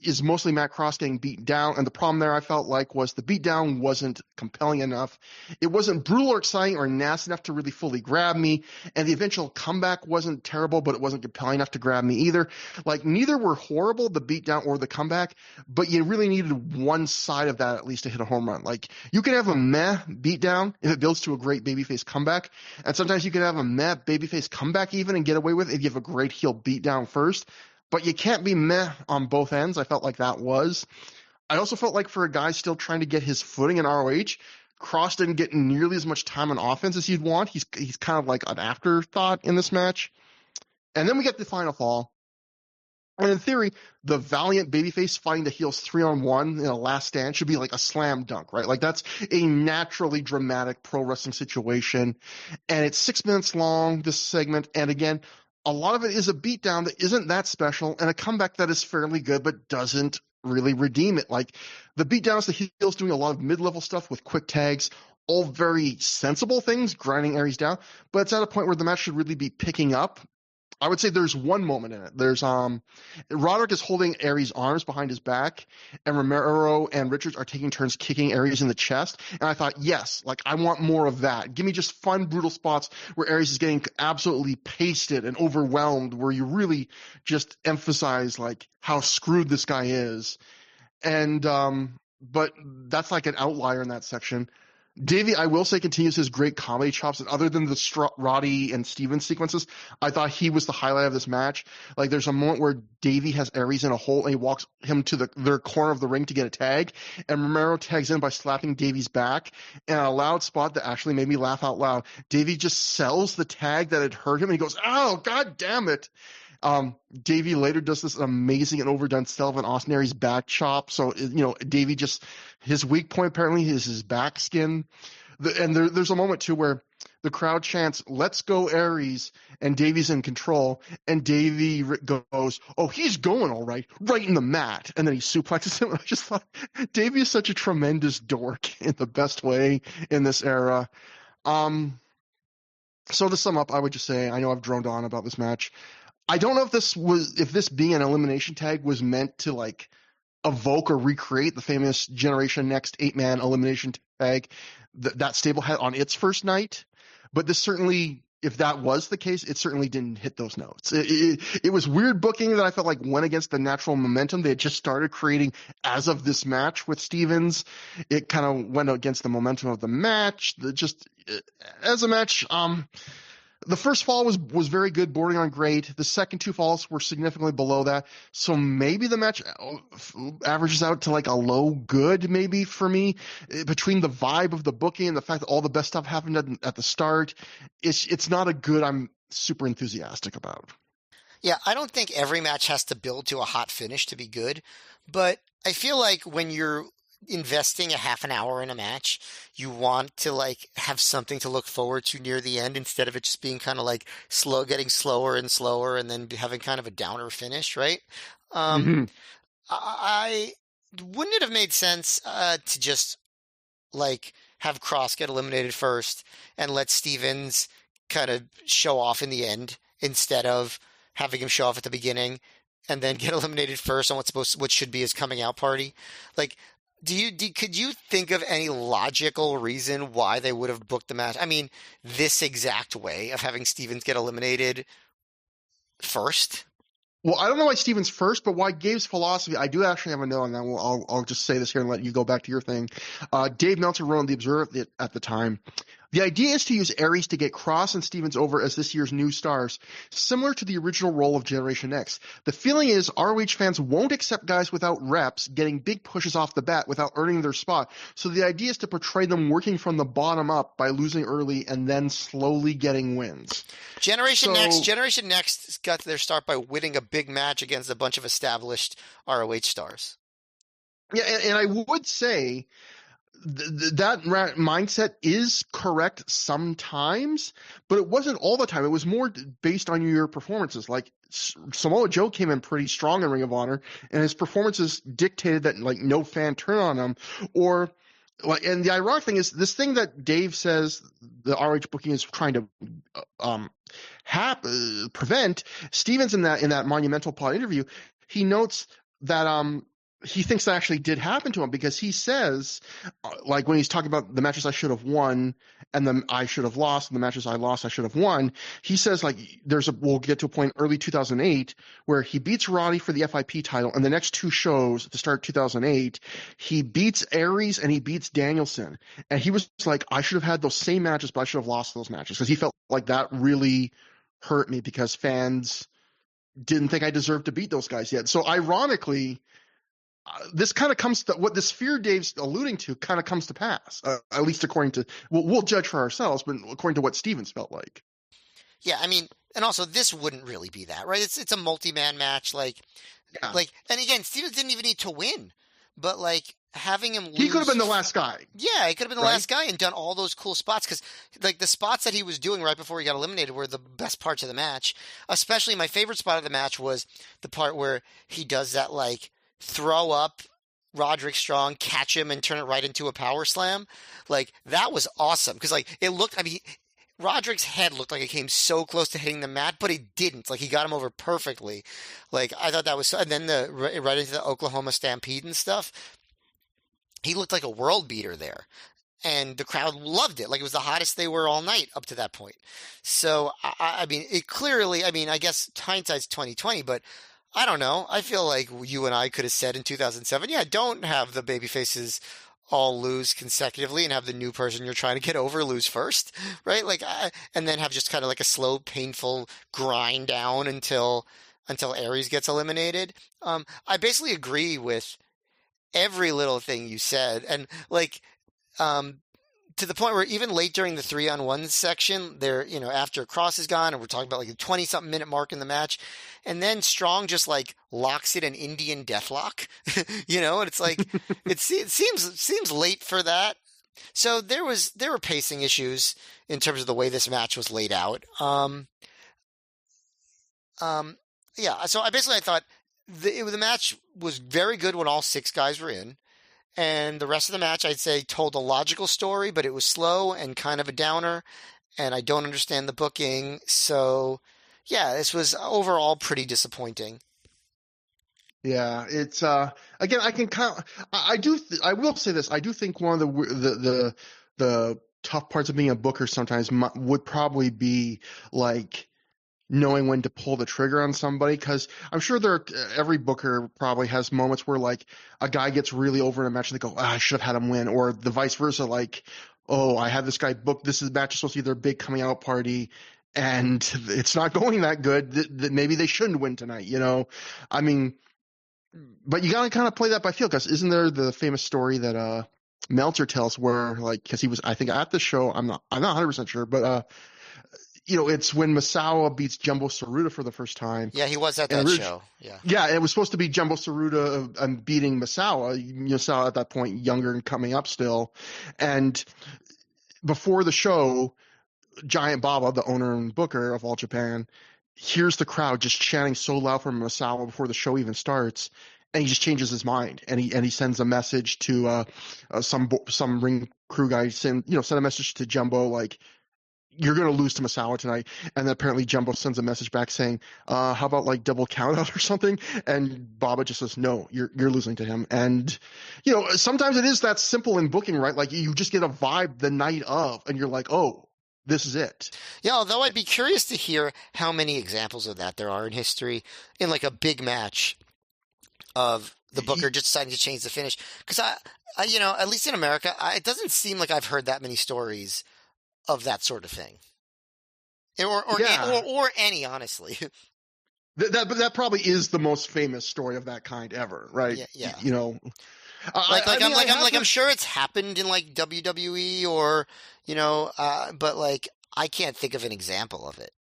is mostly Matt Cross getting beaten down. And the problem there, I felt like, was the beatdown wasn't compelling enough. It wasn't brutal or exciting or nasty enough to really fully grab me. And the eventual comeback wasn't terrible, but it wasn't compelling enough to grab me either. Like, neither were horrible, the beatdown or the comeback, but you really needed one side of that at least to hit a home run. Like, you can have a meh beatdown if it builds to a great babyface comeback. And sometimes you can have a meh babyface comeback even and get away with it if you have a great heel beatdown first. But you can't be meh on both ends. I felt like that was. I also felt like for a guy still trying to get his footing in ROH, Cross didn't get nearly as much time on offense as you'd want. He's kind of like an afterthought in this match. And then we get the final fall. And in theory, the valiant babyface fighting the heels 3-on-1 in a last stand should be like a slam dunk, right? Like that's a naturally dramatic pro wrestling situation. And it's 6 minutes long, this segment. And again, a lot of it is a beatdown that isn't that special and a comeback that is fairly good but doesn't really redeem it. Like the beatdown is the heels doing a lot of mid-level stuff with quick tags, all very sensible things, grinding Aries down, but it's at a point where the match should really be picking up. I would say there's one moment in it. There's Roderick is holding Aries' arms behind his back, and Romero and Richards are taking turns kicking Aries in the chest. And I thought, yes, like I want more of that. Give me just fun, brutal spots where Aries is getting absolutely pasted and overwhelmed, where you really just emphasize like how screwed this guy is. And but that's like an outlier in that section. Davey, I will say, continues his great comedy chops, and other than the Roddy and Stevens sequences, I thought he was the highlight of this match. Like, there's a moment where Davey has Aries in a hole, and he walks him to their corner of the ring to get a tag, and Romero tags in by slapping Davey's back, and a loud spot that actually made me laugh out loud. Davey just sells the tag that had hurt him, and he goes, "Oh, God damn it!" Davey later does this amazing and overdone style of an Austin Aries back chop. So, Davey just, his weak point apparently is his back skin. And there's a moment too where the crowd chants, "Let's go Aries," and Davey's in control. And Davey goes, "Oh, he's going all right in the mat." And then he suplexes him. And I just thought, Davey is such a tremendous dork in the best way in this era. So to sum up, I would just say, I know I've droned on about this match. I don't know if this being an elimination tag was meant to like evoke or recreate the famous Generation Next 8-man elimination tag that stable had on its first night. But this certainly, if that was the case, it certainly didn't hit those notes. It was weird booking that I felt like went against the natural momentum they had just started creating as of this match with Stevens. It kind of went against the momentum of the match. As a match, the first fall was very good, bordering on great. The second two falls were significantly below that. So maybe the match averages out to like a low good, maybe for me, between the vibe of the booking and the fact that all the best stuff happened at the start. It's not a good I'm super enthusiastic about. Yeah, I don't think every match has to build to a hot finish to be good, but I feel like when you're investing a half an hour in a match, you want to like have something to look forward to near the end instead of it just being kind of like slow, getting slower and slower and then having kind of a downer finish, right? Mm-hmm. I wouldn't it have made sense to just like have Cross get eliminated first and let Stevens kind of show off in the end instead of having him show off at the beginning and then get eliminated first on what should be his coming out party? Like, could you think of any logical reason why they would have booked the match? I mean, this exact way of having Stevens get eliminated first? Well, I don't know why Stevens first, but why Gabe's philosophy, I do actually have a note on that. I'll just say this here and let you go back to your thing. Dave Meltzer wrote on The Observer at the time. The idea is to use Aries to get Cross and Stevens over as this year's new stars, similar to the original role of Generation X. The feeling is ROH fans won't accept guys without reps getting big pushes off the bat without earning their spot. So the idea is to portray them working from the bottom up by losing early and then slowly getting wins. Generation Next got their start by winning a big match against a bunch of established ROH stars. Yeah, and I would say that mindset is correct sometimes, but it wasn't all the time. It was more based on your performances. Like Samoa Joe came in pretty strong in Ring of Honor, and his performances dictated that like no fan turn on him. Or like, and the ironic thing is this thing that Dave says the ROH booking is trying to prevent. Stevens in that Monumental Pod interview, he notes that he thinks that actually did happen to him, because he says, like when he's talking about the matches I should have won and the I should have lost, and the matches I lost I should have won, he says like we'll get to a point early 2008 where he beats Roddy for the FIP title, and the next two shows to start 2008 he beats Aries and he beats Danielson, and he was like, I should have had those same matches, but I should have lost those matches, because he felt like that really hurt me because fans didn't think I deserved to beat those guys yet. So ironically, this kind of comes to what this fear Dave's alluding to kind of comes to pass, at least according to, we'll judge for ourselves, but according to what Stevens felt like. Yeah, I mean, and also this wouldn't really be that, right? It's a multi-man match, and again, Stevens didn't even need to win, but like having him lose, he could have been the last guy. Yeah, he could have been the last guy and done all those cool spots, because like the spots that he was doing right before he got eliminated were the best parts of the match. Especially my favorite spot of the match was the part where he does that like throw up Roderick Strong, catch him, and turn it right into a power slam. Like that was awesome, because like it looked, I mean, Roderick's head looked like it came so close to hitting the mat, but he didn't. Like he got him over perfectly. Like I thought that was so, and then right into the Oklahoma Stampede and stuff. He looked like a world beater there, and the crowd loved it. Like it was the hottest they were all night up to that point. So I mean, it clearly, I mean, I guess hindsight's 20/20, but I don't know. I feel like you and I could have said in 2007, yeah, don't have the baby faces all lose consecutively and have the new person you're trying to get over lose first, right? Like, and then have just kind of like a slow, painful grind down until Aries gets eliminated. I basically agree with every little thing you said, and like, to the point where even late during the 3-on-1 section, there, after Cross is gone, and we're talking about like the 20-something minute mark in the match, and then Strong just like locks it an Indian deathlock, and it's like it seems late for that. So there were pacing issues in terms of the way this match was laid out. Yeah. So I thought the match was very good when all six guys were in. And the rest of the match, I'd say, told a logical story, but it was slow and kind of a downer, and I don't understand the booking. So, yeah, this was overall pretty disappointing. Yeah, it's again, I will say this. I do think one of the tough parts of being a booker sometimes would probably be like knowing when to pull the trigger on somebody, because I'm sure every booker probably has moments where like a guy gets really over in a match and they go, I should have had him win, or the vice versa, like, oh, I had this guy booked, this match is supposed to be their big coming out party and it's not going that good, that maybe they shouldn't win tonight, I mean, but you gotta kind of play that by feel, because isn't there the famous story that Meltzer tells where, like, because he was, I think, at the show, I'm not 100% sure, but it's when Misawa beats Jumbo Tsuruta for the first time. Yeah, he was at that show. Yeah. Yeah, it was supposed to be Jumbo Tsuruta beating Misawa. Misawa at that point younger and coming up still. And before the show, Giant Baba, the owner and booker of All Japan, hears the crowd just chanting so loud for Misawa before the show even starts, and he just changes his mind, and he sends a message to some ring crew guy, send a message to Jumbo like, you're going to lose to Misawa tonight. And then apparently Jumbo sends a message back saying, how about like double count out or something? And Baba just says, no, you're losing to him. And, sometimes it is that simple in booking, right? Like you just get a vibe the night of, and you're like, oh, this is it. Yeah, although I'd be curious to hear how many examples of that there are in history in like a big match of the booker just deciding to change the finish. Because I at least in America, it doesn't seem like I've heard that many stories of that sort of thing, or any, honestly. That probably is the most famous story of that kind ever, right? Yeah. I'm sure it's happened in like WWE or but like I can't think of an example of it.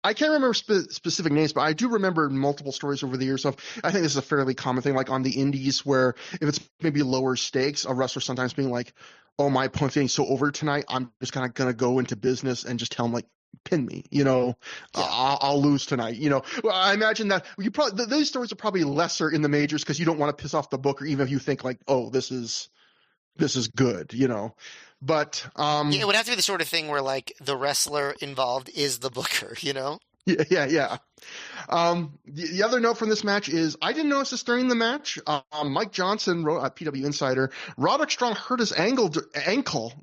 I can't remember specific names, but I do remember multiple stories over the years of, I think this is a fairly common thing, like on the indies, where if it's maybe lower stakes, a wrestler sometimes being like, oh, my opponent's getting so over tonight, I'm just kind of going to go into business and just tell him, like, pin me, I'll lose tonight, Well, I imagine that those stories are probably lesser in the majors because you don't want to piss off the booker, even if you think like, oh, this is good, But it would have to be the sort of thing where like the wrestler involved is the booker, Yeah. The other note from this match is I didn't notice this during the match. Mike Johnson wrote at PW Insider, Roderick Strong hurt his ankle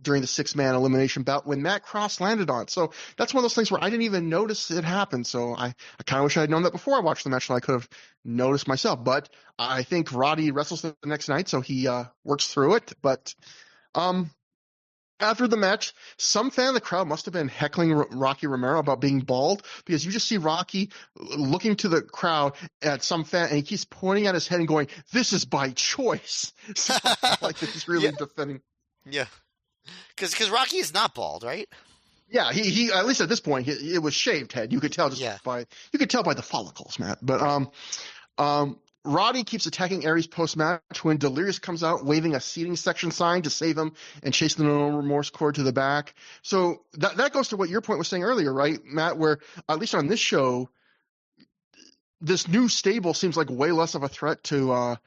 during the six-man elimination bout when Matt Cross landed on it. So that's one of those things where I didn't even notice it happen. So I kind of wish I had known that before I watched the match, so I could have noticed myself. But I think Roddy wrestles the next night, so he works through it. But after the match, some fan of the crowd must have been heckling Rocky Romero about being bald, because you just see Rocky looking to the crowd at some fan, and he keeps pointing at his head and going, "This is by choice." So, like he's really defending. Yeah, because Rocky is not bald, right? Yeah, he at least at this point it was shaved head. You could tell by the follicles, Matt. But Roddy keeps attacking Aries post-match when Delirious comes out waving a seating section sign to save him and chase the No Remorse cord to the back. So that goes to what your point was saying earlier, right, Matt, where at least on this show, this new stable seems like way less of a threat to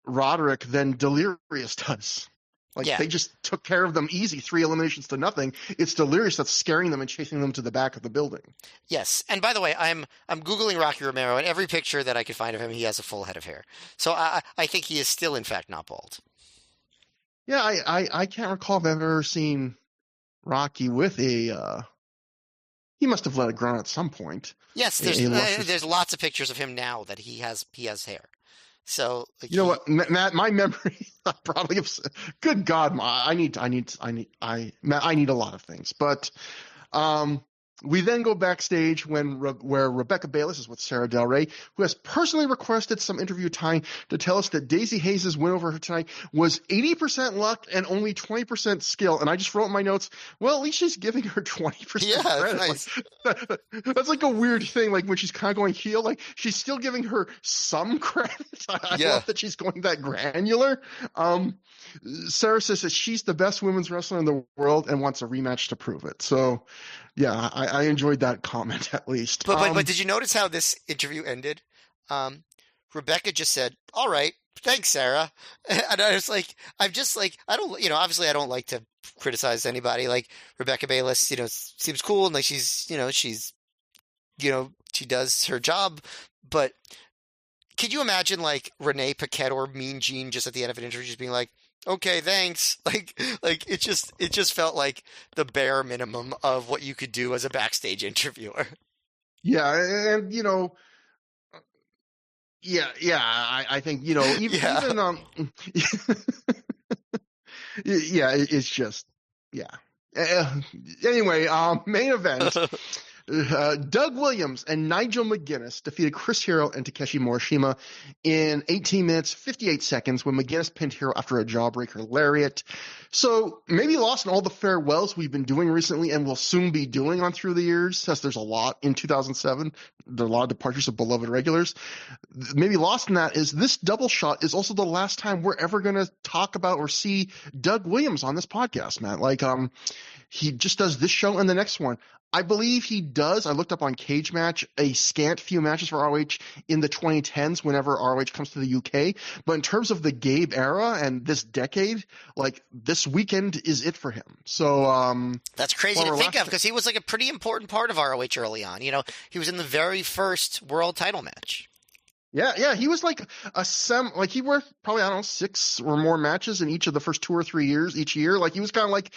Roderick than Delirious does. They just took care of them easy, 3 eliminations to nothing. It's Delirious that's scaring them and chasing them to the back of the building. Yes, and by the way, I'm Googling Rocky Romero, and every picture that I could find of him, he has a full head of hair. So I think he is still, in fact, not bald. Yeah, I can't recall if I've ever seen Rocky with a he must have let it grow at some point. Yes, there's lots of pictures of him now that he has hair. So you know what, Matt, my memory probably good God, I need a lot of things. But we then go backstage where Rebecca Bayless is with Sarah Del Rey, who has personally requested some interview time to tell us that Daisy Hayes' win over her tonight was 80% luck and only 20% skill. And I just wrote in my notes, well, at least she's giving her 20% credit. Nice. That's like a weird thing, like when she's kind of going heel, like she's still giving her some credit. I love that she's going that granular. Sarah says that she's the best women's wrestler in the world and wants a rematch to prove it. So, yeah, I enjoyed that comment at least. But did you notice how this interview ended? Rebecca just said, "All right, thanks, Sarah," and I was like, I don't, obviously I don't like to criticize anybody. Like Rebecca Bayless, seems cool and like she's she does her job, but could you imagine like Renee Paquette or Mean Gene just at the end of an interview just being like, "Okay, thanks." Like it just felt like the bare minimum of what you could do as a backstage interviewer. Yeah, and I think even it's just anyway, main event. Doug Williams and Nigel McGuinness defeated Chris Hero and Takeshi Morishima in 18 minutes, 58 seconds when McGuinness pinned Hero after a jawbreaker lariat. So maybe lost in all the farewells we've been doing recently and will soon be doing on Through the Years, as there's a lot in 2007. There are a lot of departures of beloved regulars. Maybe lost in that is this double shot is also the last time we're ever going to talk about or see Doug Williams on this podcast, Matt. Like, he just does this show and the next one. I believe he does. I looked up on Cage Match a scant few matches for ROH in the 2010s whenever ROH comes to the UK. But in terms of the Gabe era and this decade, like this weekend is it for him. So that's crazy to think of because he was like a pretty important part of ROH early on. He was in the very first world title match. Yeah, he was like he worked probably, I don't know, 6 or more matches in each of the first 2 or 3 years each year. Like he was kind of like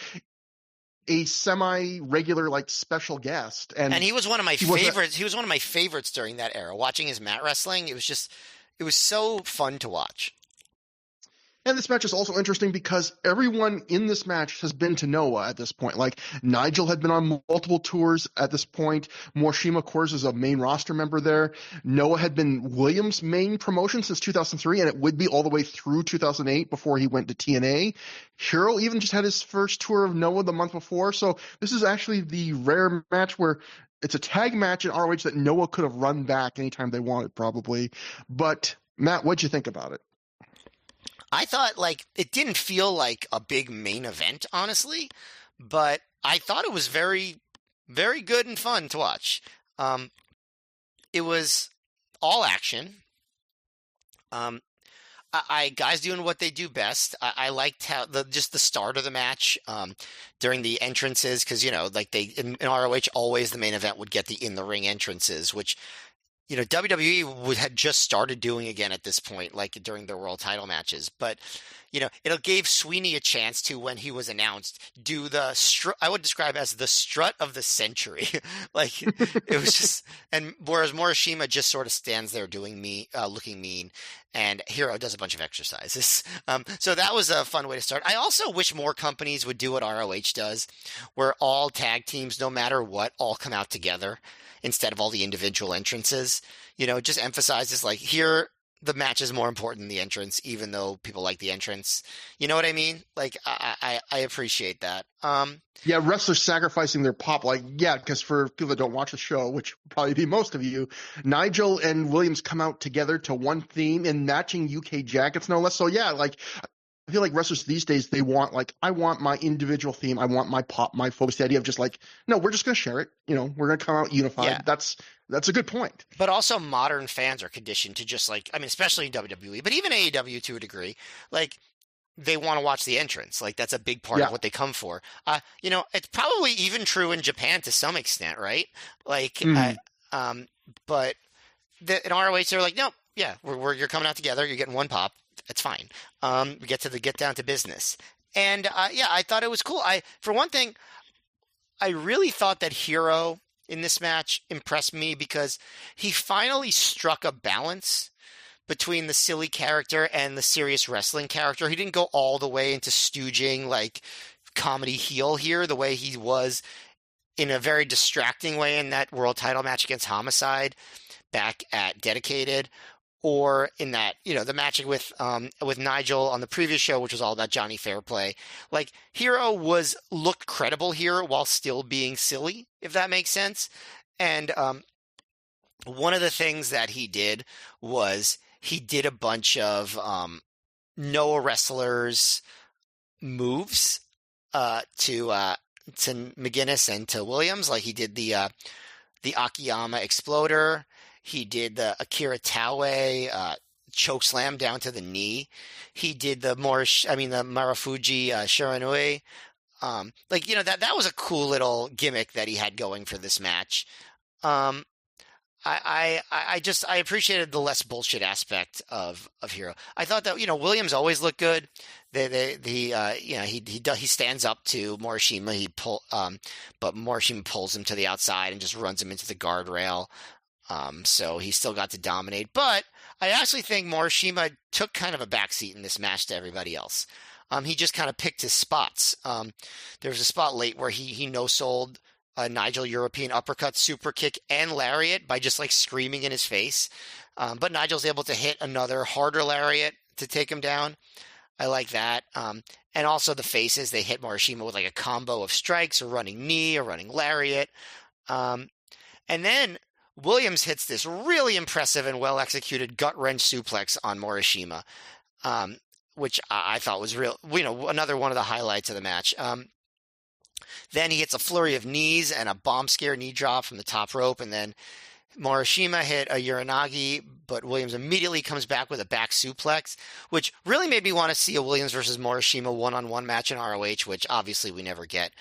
a semi-regular, like, special guest, and he was one of my favorites. He was one of my favorites during that era. Watching his mat wrestling, it was so fun to watch. And this match is also interesting because everyone in this match has been to Noah at this point. Like, Nigel had been on multiple tours at this point. Morishima, of course, is a main roster member there. Noah had been Williams' main promotion since 2003, and it would be all the way through 2008 before he went to TNA. Hero even just had his first tour of Noah the month before. So this is actually the rare match where it's a tag match in ROH that Noah could have run back anytime they wanted, probably. But, Matt, what'd you think about it? I thought, like, it didn't feel like a big main event, honestly, but I thought it was very, very good and fun to watch. It was all action. guys doing what they do best. I liked how just the start of the match during the entrances, because like they in ROH always the main event would get the in the ring entrances, which WWE had just started doing again at this point, like during their world title matches. But it gave Sweeney a chance to, when he was announced, do the I would describe as the strut of the century. Like it was just, and whereas Morishima just sort of stands there doing looking mean, and Hero does a bunch of exercises. So that was a fun way to start. I also wish more companies would do what ROH does, where all tag teams, no matter what, all come out together instead of all the individual entrances. Just emphasizes like here the match is more important than the entrance, even though people like the entrance. You know what I mean? Like I appreciate that. Yeah, wrestlers sacrificing their pop, because for people that don't watch the show, which will probably be most of you, Nigel and Williams come out together to one theme in matching UK jackets, no less. So yeah, I feel like wrestlers these days, they want I want my individual theme. I want my pop, my focus. The idea of just no, we're just going to share it. We're going to come out unified. Yeah. That's a good point. But also modern fans are conditioned to just especially WWE, but even AEW to a degree, they want to watch the entrance. That's a big part of what they come for. It's probably even true in Japan to some extent, right? But in ROH, they're like, nope, yeah, you're coming out together. You're getting one pop. It's fine. We get down to business. And I thought it was cool. For one thing, I really thought that Hero in this match impressed me because he finally struck a balance between the silly character and the serious wrestling character. He didn't go all the way into stooging comedy heel here, the way he was in a very distracting way in that world title match against Homicide back at Dedicated, or in that, the match with Nigel on the previous show, which was all about Johnny Fairplay. Hero looked credible here while still being silly, if that makes sense. And one of the things that he did was he did a bunch of Noah wrestlers moves to McGuinness and to Williams. He did the Akiyama Exploder. He did the Akira Taue choke slam down to the knee. He did the Marufuji Shiranui. That was a cool little gimmick that he had going for this match. I appreciated the less bullshit aspect of Hero. I thought that Williams always looked good. He stands up to Morishima. But Morishima pulls him to the outside and just runs him into the guardrail. So he still got to dominate. But I actually think Morishima took kind of a backseat in this match to everybody else. He just kind of picked his spots. There was a spot late where he no-sold Nigel European uppercut, super kick, and lariat by just screaming in his face. But Nigel's able to hit another harder lariat to take him down. I like that. And also the faces, they hit Morishima with a combo of strikes, a running knee, a running lariat. And then Williams hits this really impressive and well-executed gut-wrench suplex on Morishima, which I thought was another one of the highlights of the match. Then he hits a flurry of knees and a bomb scare knee drop from the top rope, and then Morishima hit a Uranagi, but Williams immediately comes back with a back suplex, which really made me want to see a Williams versus Morishima one-on-one match in ROH, which obviously we never get.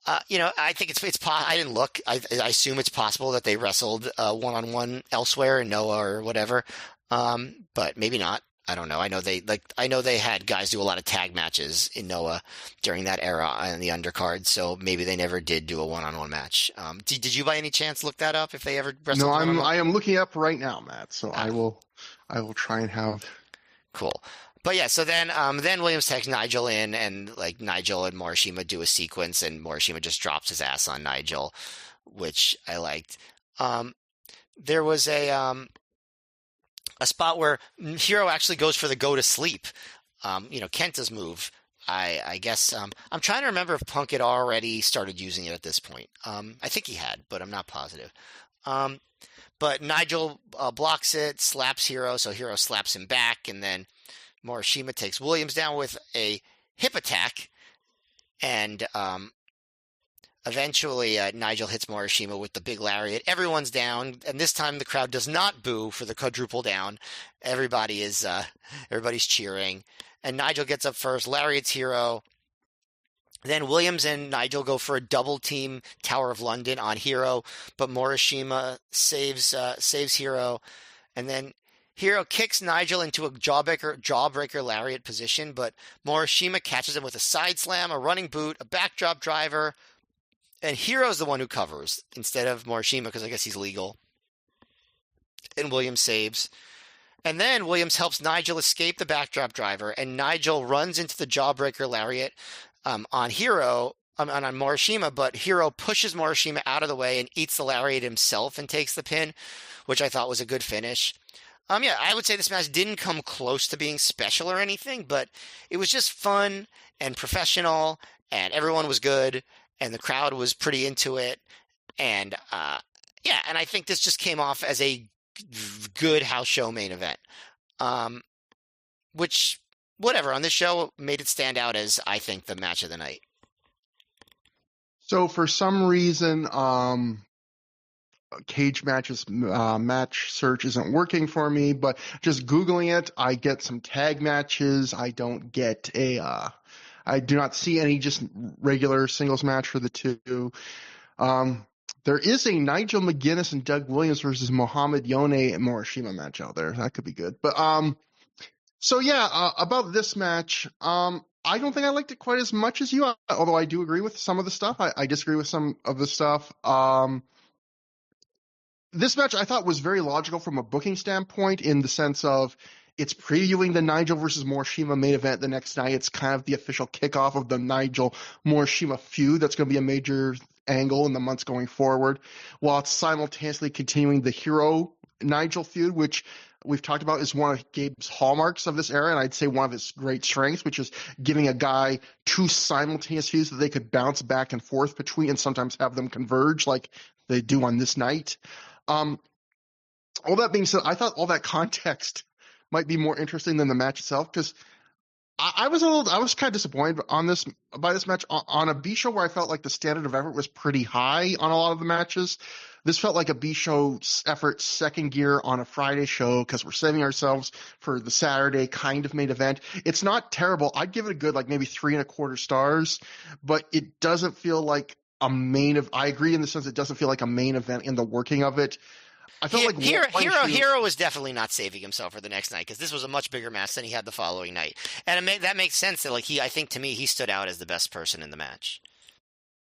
I think it's I didn't look. I assume it's possible that they wrestled one-on-one elsewhere in Noah or whatever, but maybe not. I don't know. I know they had guys do a lot of tag matches in Noah during that era on the undercard, so maybe they never did do a one-on-one match. Did you by any chance look that up if they ever wrestled? No, I am looking up right now, Matt. So I will try and have. Cool. But yeah, so then Williams takes Nigel in, and Nigel and Morishima do a sequence, and Morishima just drops his ass on Nigel, which I liked. There was a spot where Hero actually goes for the go to sleep. Kenta's move. I guess I'm trying to remember if Punk had already started using it at this point. I think he had, but I'm not positive. But Nigel blocks it, slaps Hero, so Hero slaps him back, and then Morishima takes Williams down with a hip attack, and Eventually, Nigel hits Morishima with the big lariat. Everyone's down, and this time the crowd does not boo for the quadruple down. Everybody's cheering, and Nigel gets up first. Lariat's Hero. Then Williams and Nigel go for a double team Tower of London on Hero, but Morishima saves Hero, and then Hero kicks Nigel into a jawbreaker lariat position, but Morishima catches him with a side slam, a running boot, a backdrop driver, and Hero's the one who covers instead of Morishima because I guess he's legal. And Williams saves. And then Williams helps Nigel escape the backdrop driver, and Nigel runs into the jawbreaker lariat on Morishima, but Hero pushes Morishima out of the way and eats the lariat himself and takes the pin, which I thought was a good finish. Yeah, I would say this match didn't come close to being special or anything, but it was just fun and professional, and everyone was good, and the crowd was pretty into it, and and I think this just came off as a good house show main event, which, whatever, on this show made it stand out as, I think, the match of the night. So for some reason, cage matches match search isn't working for me, but just Googling it, I get some tag matches. I don't get I do not see any just regular singles match for the two. There is a Nigel McGuinness and Doug Williams versus Mohamed Yone and Morishima match out there. That could be good. But about this match, I don't think I liked it quite as much as you, although I do agree with some of the stuff. I disagree with some of the stuff. This match I thought was very logical from a booking standpoint in the sense of it's previewing the Nigel versus Morishima main event the next night. It's kind of the official kickoff of the Nigel Morishima feud. That's going to be a major angle in the months going forward, while it's simultaneously continuing the Hero Nigel feud, which we've talked about is one of Gabe's hallmarks of this era, and I'd say one of his great strengths, which is giving a guy two simultaneous feuds that they could bounce back and forth between and sometimes have them converge like they do on this night. All that being said, I thought all that context might be more interesting than the match itself, because I was kind of disappointed by this match on a B show where I felt like the standard of effort was pretty high on a lot of the matches. This felt like a B show effort second gear on a Friday show because we're saving ourselves for the Saturday kind of main event. It's not terrible. I'd give it a good maybe 3.25 stars, but it doesn't feel like a I agree in the sense it doesn't feel like a main event in the working of it. I felt like Hero was definitely not saving himself for the next night because this was a much bigger match than he had the following night, and that makes sense. That I think to me he stood out as the best person in the match.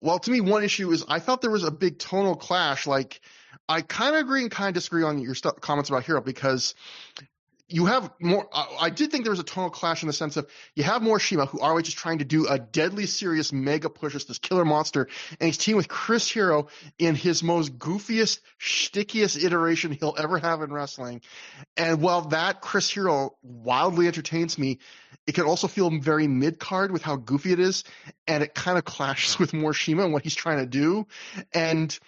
Well, to me, one issue is I thought there was a big tonal clash. I kind of agree and kind of disagree on your comments about Hero because you have more. I did think there was a tonal clash in the sense of you have Morishima, who ROH is trying to do a deadly serious mega push as this killer monster, and he's teamed with Chris Hero in his most goofiest, shtickiest iteration he'll ever have in wrestling. And while that Chris Hero wildly entertains me, it can also feel very mid-card with how goofy it is, and it kind of clashes with Morishima and what he's trying to do. And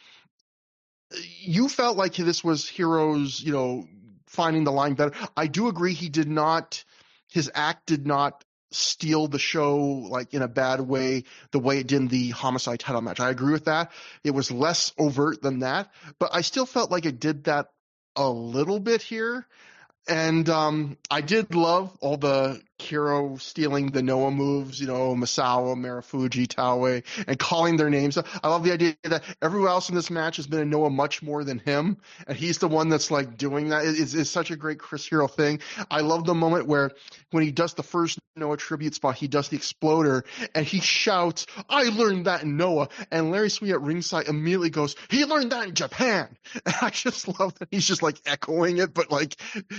you felt like this was Hero's, finding the line better. I do agree his act did not steal the show in a bad way the way it did in the Homicide title match. I agree with that. It was less overt than that, but I still felt like it did that a little bit here. And I did love all the Hero stealing the Noah moves, Masawa, Marufuji, Taue, and calling their names. I love the idea that everyone else in this match has been a Noah much more than him, and he's the one that's doing that. It's such a great Chris Hero thing. I love the moment where when he does the first Noah tribute spot, he does the exploder, and he shouts, "I learned that in Noah," and Larry Sweeney at ringside immediately goes, "He learned that in Japan." And I just love that he's just echoing it, but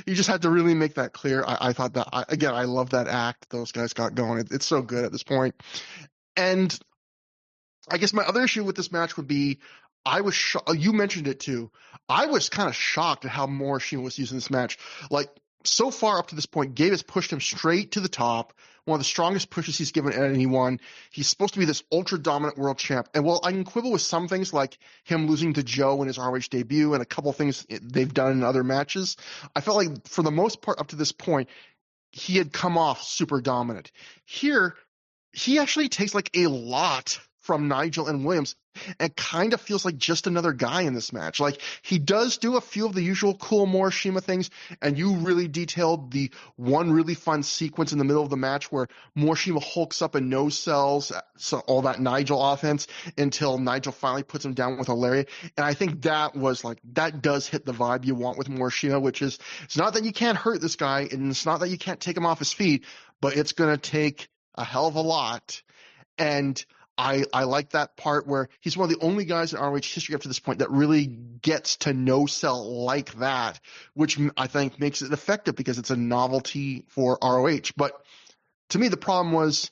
he just had to really make that clear. I thought that, I love that act those guys got going. It's so good at this point. And I guess my other issue with this match would be you mentioned it too. I was kind of shocked at how Morishima was using this match. So far up to this point, Gabe has pushed him straight to the top, one of the strongest pushes he's given anyone. He's supposed to be this ultra-dominant world champ. And while I can quibble with some things like him losing to Joe in his ROH debut and a couple things they've done in other matches, I felt like for the most part up to this point, he had come off super dominant. Here, he actually takes a lot from Nigel and Williams and kind of feels like just another guy in this match. Like, he does do a few of the usual cool Morishima things, and you really detailed the one really fun sequence in the middle of the match where Morishima hulks up and no sells so all that Nigel offense until Nigel finally puts him down with a lariat. And I think that was like, that does hit the vibe you want with Morishima, which is, it's not that you can't hurt this guy, and it's not that you can't take him off his feet, but it's going to take a hell of a lot. And I like that part where he's one of the only guys in ROH history up to this point that really gets to no sell like that, which I think makes it effective because it's a novelty for ROH. But to me, the problem was,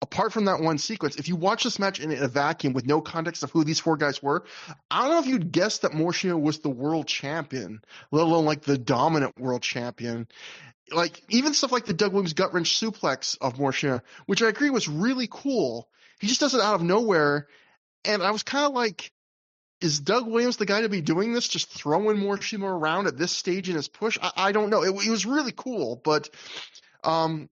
apart from that one sequence, if you watch this match in a vacuum with no context of who these four guys were, I don't know if you'd guess that Morishima was the world champion, let alone like the dominant world champion. Like, even stuff like the Doug Williams gut wrench suplex of Morishima, which I agree was really cool. He just does it out of nowhere. And I was kind of like, is Doug Williams the guy to be doing this? Just throwing Morishima around at this stage in his push? I don't know. It was really cool. But, and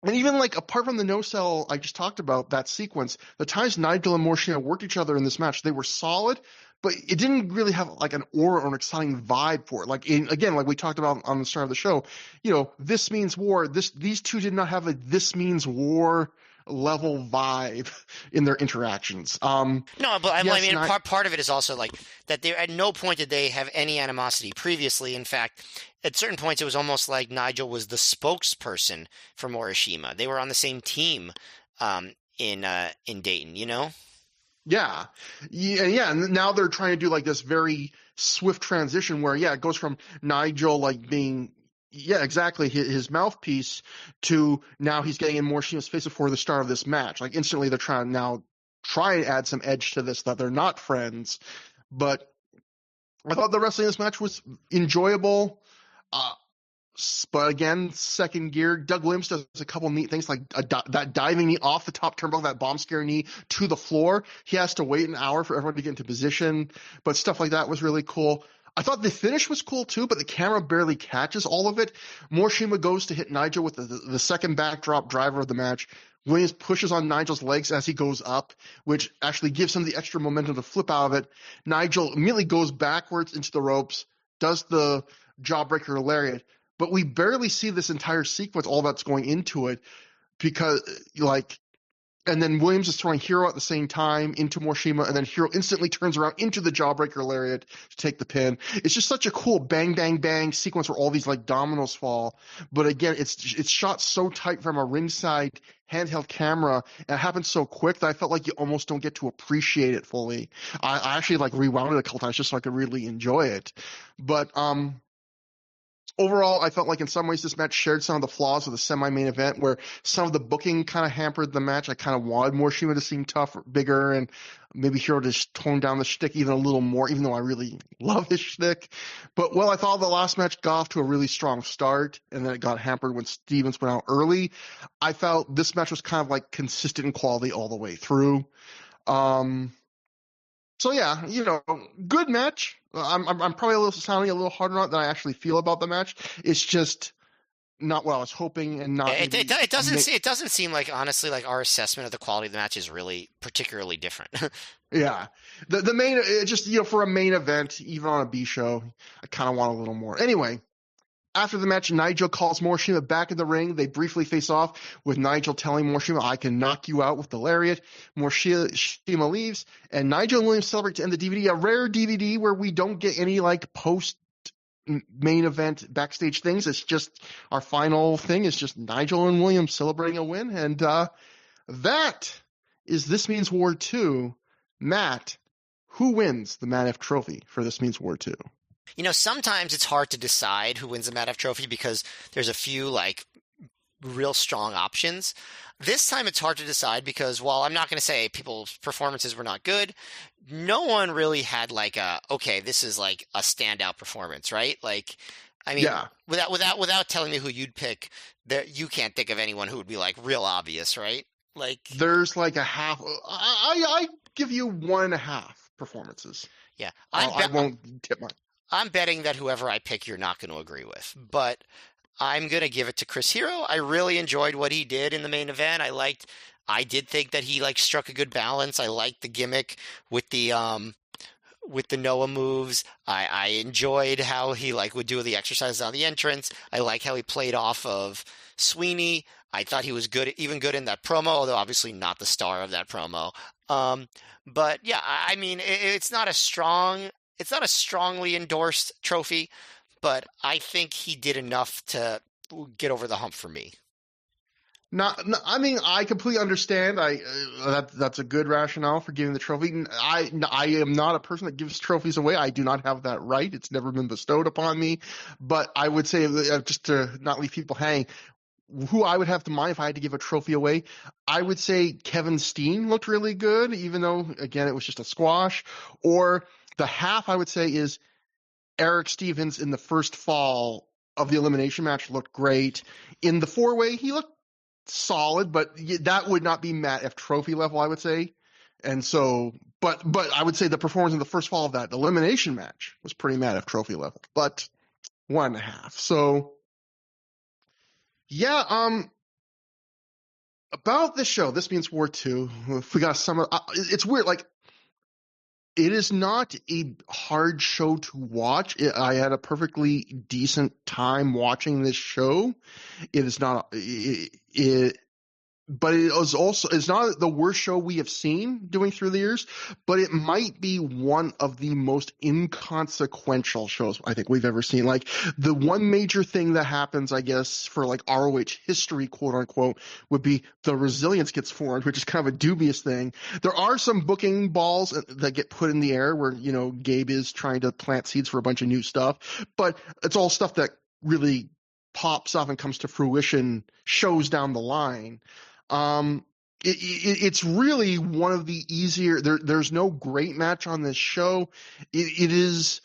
even like, apart from the no-sell I just talked about, that sequence, the times Nigel and Morishima worked each other in this match, they were solid, but it didn't really have like an aura or an exciting vibe for it. Like, again, like we talked about on the start of the show, this means war. These two did not have a this means war level vibe in their interactions. No, but I yes, mean, part of it is also like that. They at no point did they have any animosity previously. In fact, at certain points, it was almost like Nigel was the spokesperson for Morishima. They were on the same team in Dayton. Yeah. And now they're trying to do like this very swift transition where, it goes from Nigel like being, exactly, his mouthpiece to now he's getting in Morishima's face before the start of this match. Like, instantly they're trying to now try and add some edge to this, that they're not friends. But I thought the wrestling in this match was enjoyable. But again, second gear, Doug Williams does a couple neat things like that diving knee off the top turnbuckle, that bomb scare knee to the floor. He has to wait an hour for everyone to get into position, but stuff like that was really cool. I thought the finish was cool too, but the camera barely catches all of it. Morishima goes to hit Nigel with the second backdrop driver of the match. Williams pushes on Nigel's legs as he goes up, which actually gives him the extra momentum to flip out of it. Nigel immediately goes backwards into the ropes, does the jawbreaker lariat, but we barely see this entire sequence, all that's going into it, because and then Williams is throwing Hero at the same time into Morishima, and then Hero instantly turns around into the jawbreaker lariat to take the pin. It's just such a cool bang, bang, bang sequence where all these like dominoes fall. But again, it's shot so tight from a ringside handheld camera, and it happens so quick that I felt like you almost don't get to appreciate it fully. I actually like rewound it a couple times just so I could really enjoy it. But overall, I felt like in some ways this match shared some of the flaws of the semi-main event, where some of the booking kind of hampered the match. I kind of wanted Morishima to seem tougher, bigger, and maybe Hero to tone down the shtick even a little more, even though I really love his shtick. But, I thought the last match got off to a really strong start, and then it got hampered when Stevens went out early. I felt this match was kind of like consistent in quality all the way through. So yeah, good match. I'm probably sounding a little harder on it than I actually feel about the match. It's just not what I was hoping, and not. It doesn't seem like, honestly, like our assessment of the quality of the match is really particularly different. Yeah, the main, it just for a main event, even on a B show, I kind of want a little more. Anyway. After the match, Nigel calls Morishima back in the ring. They briefly face off, with Nigel telling Morishima, "I can knock you out with the lariat." Morishima leaves, and Nigel and Williams celebrate to end the DVD. A rare DVD where we don't get any like post main event backstage things. It's just our final thing is just Nigel and Williams celebrating a win, and that is This Means War 2. Matt, who wins the Matt F Trophy for This Means War 2? Sometimes it's hard to decide who wins the Matt F Trophy because there's a few like real strong options. This time it's hard to decide because while I'm not going to say people's performances were not good, no one really had like this is like a standout performance, right? Like, I mean, yeah. without telling me who you'd pick, you can't think of anyone who would be like real obvious, right? Like, there's like a half. I give you 1.5 performances. Yeah, I won't tip mine. I'm betting that whoever I pick, you're not going to agree with, but I'm going to give it to Chris Hero. I really enjoyed what he did in the main event. I liked I did think that he like struck a good balance. I liked the gimmick with the Noah moves. I enjoyed how he like would do the exercises on the entrance. I like how he played off of Sweeney. I thought he was good, even good in that promo, although obviously not the star of that promo. Um, but yeah, I mean, it's not a strongly endorsed trophy, but I think he did enough to get over the hump for me. I mean, I completely understand. That's a good rationale for giving the trophy. I am not a person that gives trophies away. I do not have that right. It's never been bestowed upon me. But I would say, just to not leave people hanging, who I would have to mind if I had to give a trophy away, I would say Kevin Steen looked really good, even though, again, it was just a squash. Or the half I would say is Eric Stevens in the first fall of the elimination match looked great. In the four-way, he looked solid, but that would not be Matt F. trophy level, I would say. And so, but I would say the performance in the first fall of that elimination match was pretty Matt F. trophy level, but 1.5. So, yeah, about this show, This Means War 2, if we got some, it's weird, like, it is not a hard show to watch. I had a perfectly decent time watching this show. It is not, but it's not the worst show we have seen doing through the years, but it might be one of the most inconsequential shows I think we've ever seen. Like, the one major thing that happens, I guess, for like ROH history, quote unquote, would be the Resilience gets formed, which is kind of a dubious thing. There are some booking balls that get put in the air where, Gabe is trying to plant seeds for a bunch of new stuff, but it's all stuff that really pops off and comes to fruition shows down the line. It's really one of the easier. There's no great match on this show. It is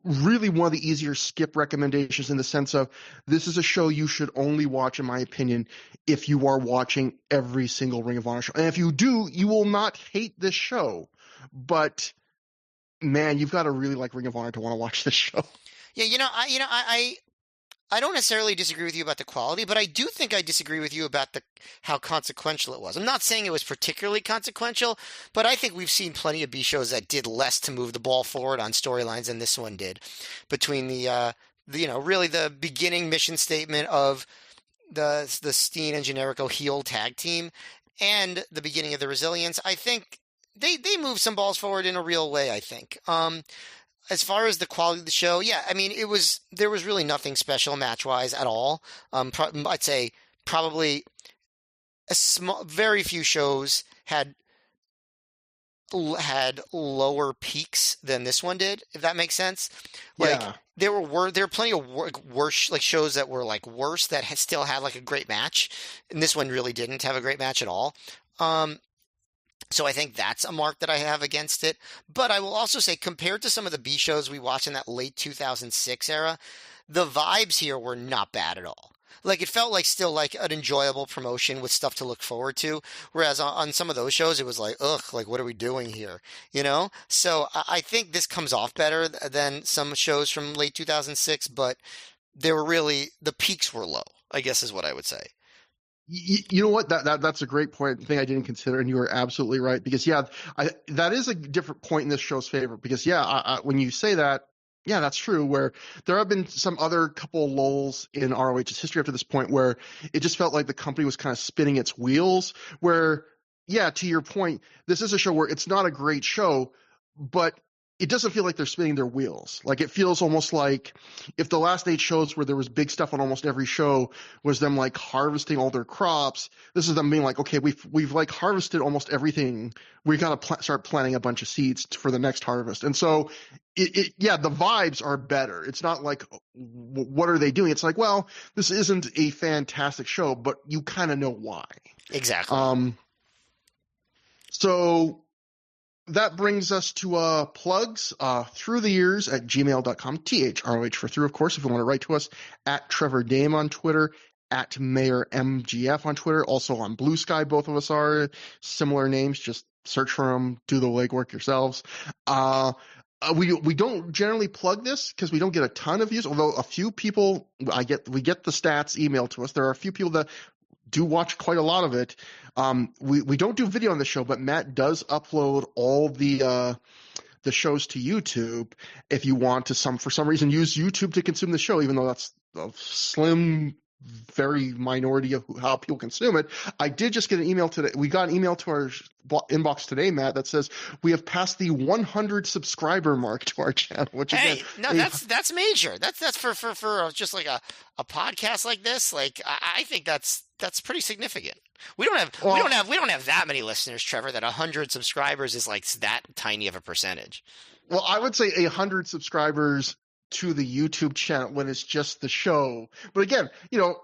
really one of the easier skip recommendations in the sense of this is a show you should only watch, in my opinion, if you are watching every single Ring of Honor show. And if you do, you will not hate this show. But man, you've got to really like Ring of Honor to want to watch this show. Yeah, I don't necessarily disagree with you about the quality, but I do think I disagree with you about how consequential it was. I'm not saying it was particularly consequential, but I think we've seen plenty of B shows that did less to move the ball forward on storylines than this one did. Between really the beginning mission statement of the Steen and Generico heel tag team and the beginning of the Resilience, I think they moved some balls forward in a real way, I think. As far as the quality of the show, yeah, I mean, there was really nothing special match-wise at all. I'd say probably very few shows had lower peaks than this one did, if that makes sense. Like, Yeah. there were plenty of worse like shows that were like worse that still had like a great match, and this one really didn't have a great match at all. So I think that's a mark that I have against it. But I will also say, compared to some of the B shows we watched in that late 2006 era, the vibes here were not bad at all. Like, it felt like still like an enjoyable promotion with stuff to look forward to. Whereas on some of those shows, it was like, ugh, like, what are we doing here? So I think this comes off better than some shows from late 2006, but the peaks were low, I guess is what I would say. You know what? That's a great point. Thing I didn't consider, and you were absolutely right. Because that is a different point in this show's favor. Because when you say that, yeah, that's true. Where there have been some other couple lulls in ROH's history up to this point where it just felt like the company was kind of spinning its wheels. Where, yeah, to your point, this is a show where it's not a great show, but it doesn't feel like they're spinning their wheels. Like, it feels almost like if the last 8 shows where there was big stuff on almost every show was them like harvesting all their crops, this is them being like, okay, we've like harvested almost everything. We got to start planting a bunch of seeds for the next harvest. And so the vibes are better. It's not like, what are they doing? It's like, well, this isn't a fantastic show, but you kind of know why. Exactly. So that brings us to plugs, through the years at gmail.com, THROH for through, of course, if you want to write to us, at Trevor Dame on Twitter, at Mayor MGF on Twitter, also on Blue Sky, both of us are similar names, just search for them, do the legwork yourselves. We don't generally plug this because we don't get a ton of views, although a few people, we get the stats emailed to us. There are a few people that do watch quite a lot of it. We don't do video on the show, but Matt does upload all the shows to YouTube. If you want to for some reason use YouTube to consume the show, even though that's a slim, very minority of how people consume it. I did just get an email today. We got an email to our inbox today, Matt, that says we have passed the 100 subscriber mark to our channel. Which that's major. That's for just like a podcast like this. Like I think that's pretty significant. We don't have that many listeners, Trevor. That 100 subscribers is like that tiny of a percentage. Well, I would say 100 subscribers to the YouTube channel when it's just the show. But again,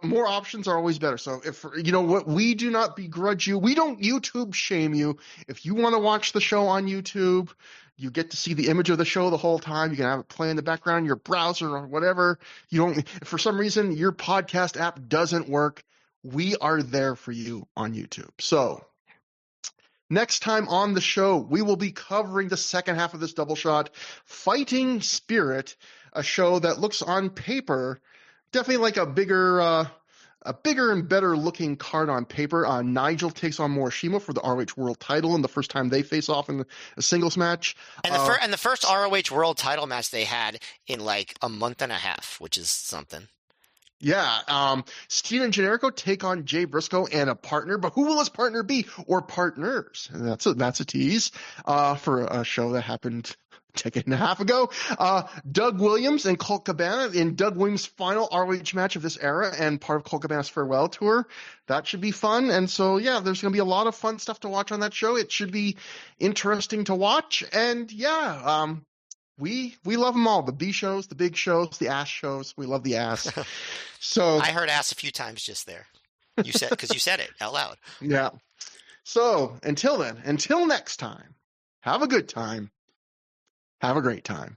more options are always better. So if, what, we do not begrudge you. We don't YouTube shame you. If you want to watch the show on YouTube, you get to see the image of the show the whole time. You can have it play in the background, your browser or whatever. If for some reason your podcast app doesn't work, we are there for you on YouTube. So next time on the show, we will be covering the second half of this double shot, Fighting Spirit, a show that looks on paper definitely like a bigger and better looking card on paper. Nigel takes on Morishima for the ROH World Title, and the first time they face off in a singles match. And the first ROH World Title match they had in like a month and a half, which is something. Yeah, Steen and Generico take on Jay Briscoe and a partner, but who will his partner be, or partners? And that's a tease for a show that happened a decade and a half ago. Doug Williams and Colt Cabana in Doug Williams' final ROH match of this era and part of Colt Cabana's farewell tour. That should be fun. And so, yeah, there's going to be a lot of fun stuff to watch on that show. It should be interesting to watch. And yeah, we love them all. The B shows, the big shows, the ass shows. We love the ass. So I heard ass a few times just there. You said it out loud. Yeah. So until next time, have a good time. Have a great time.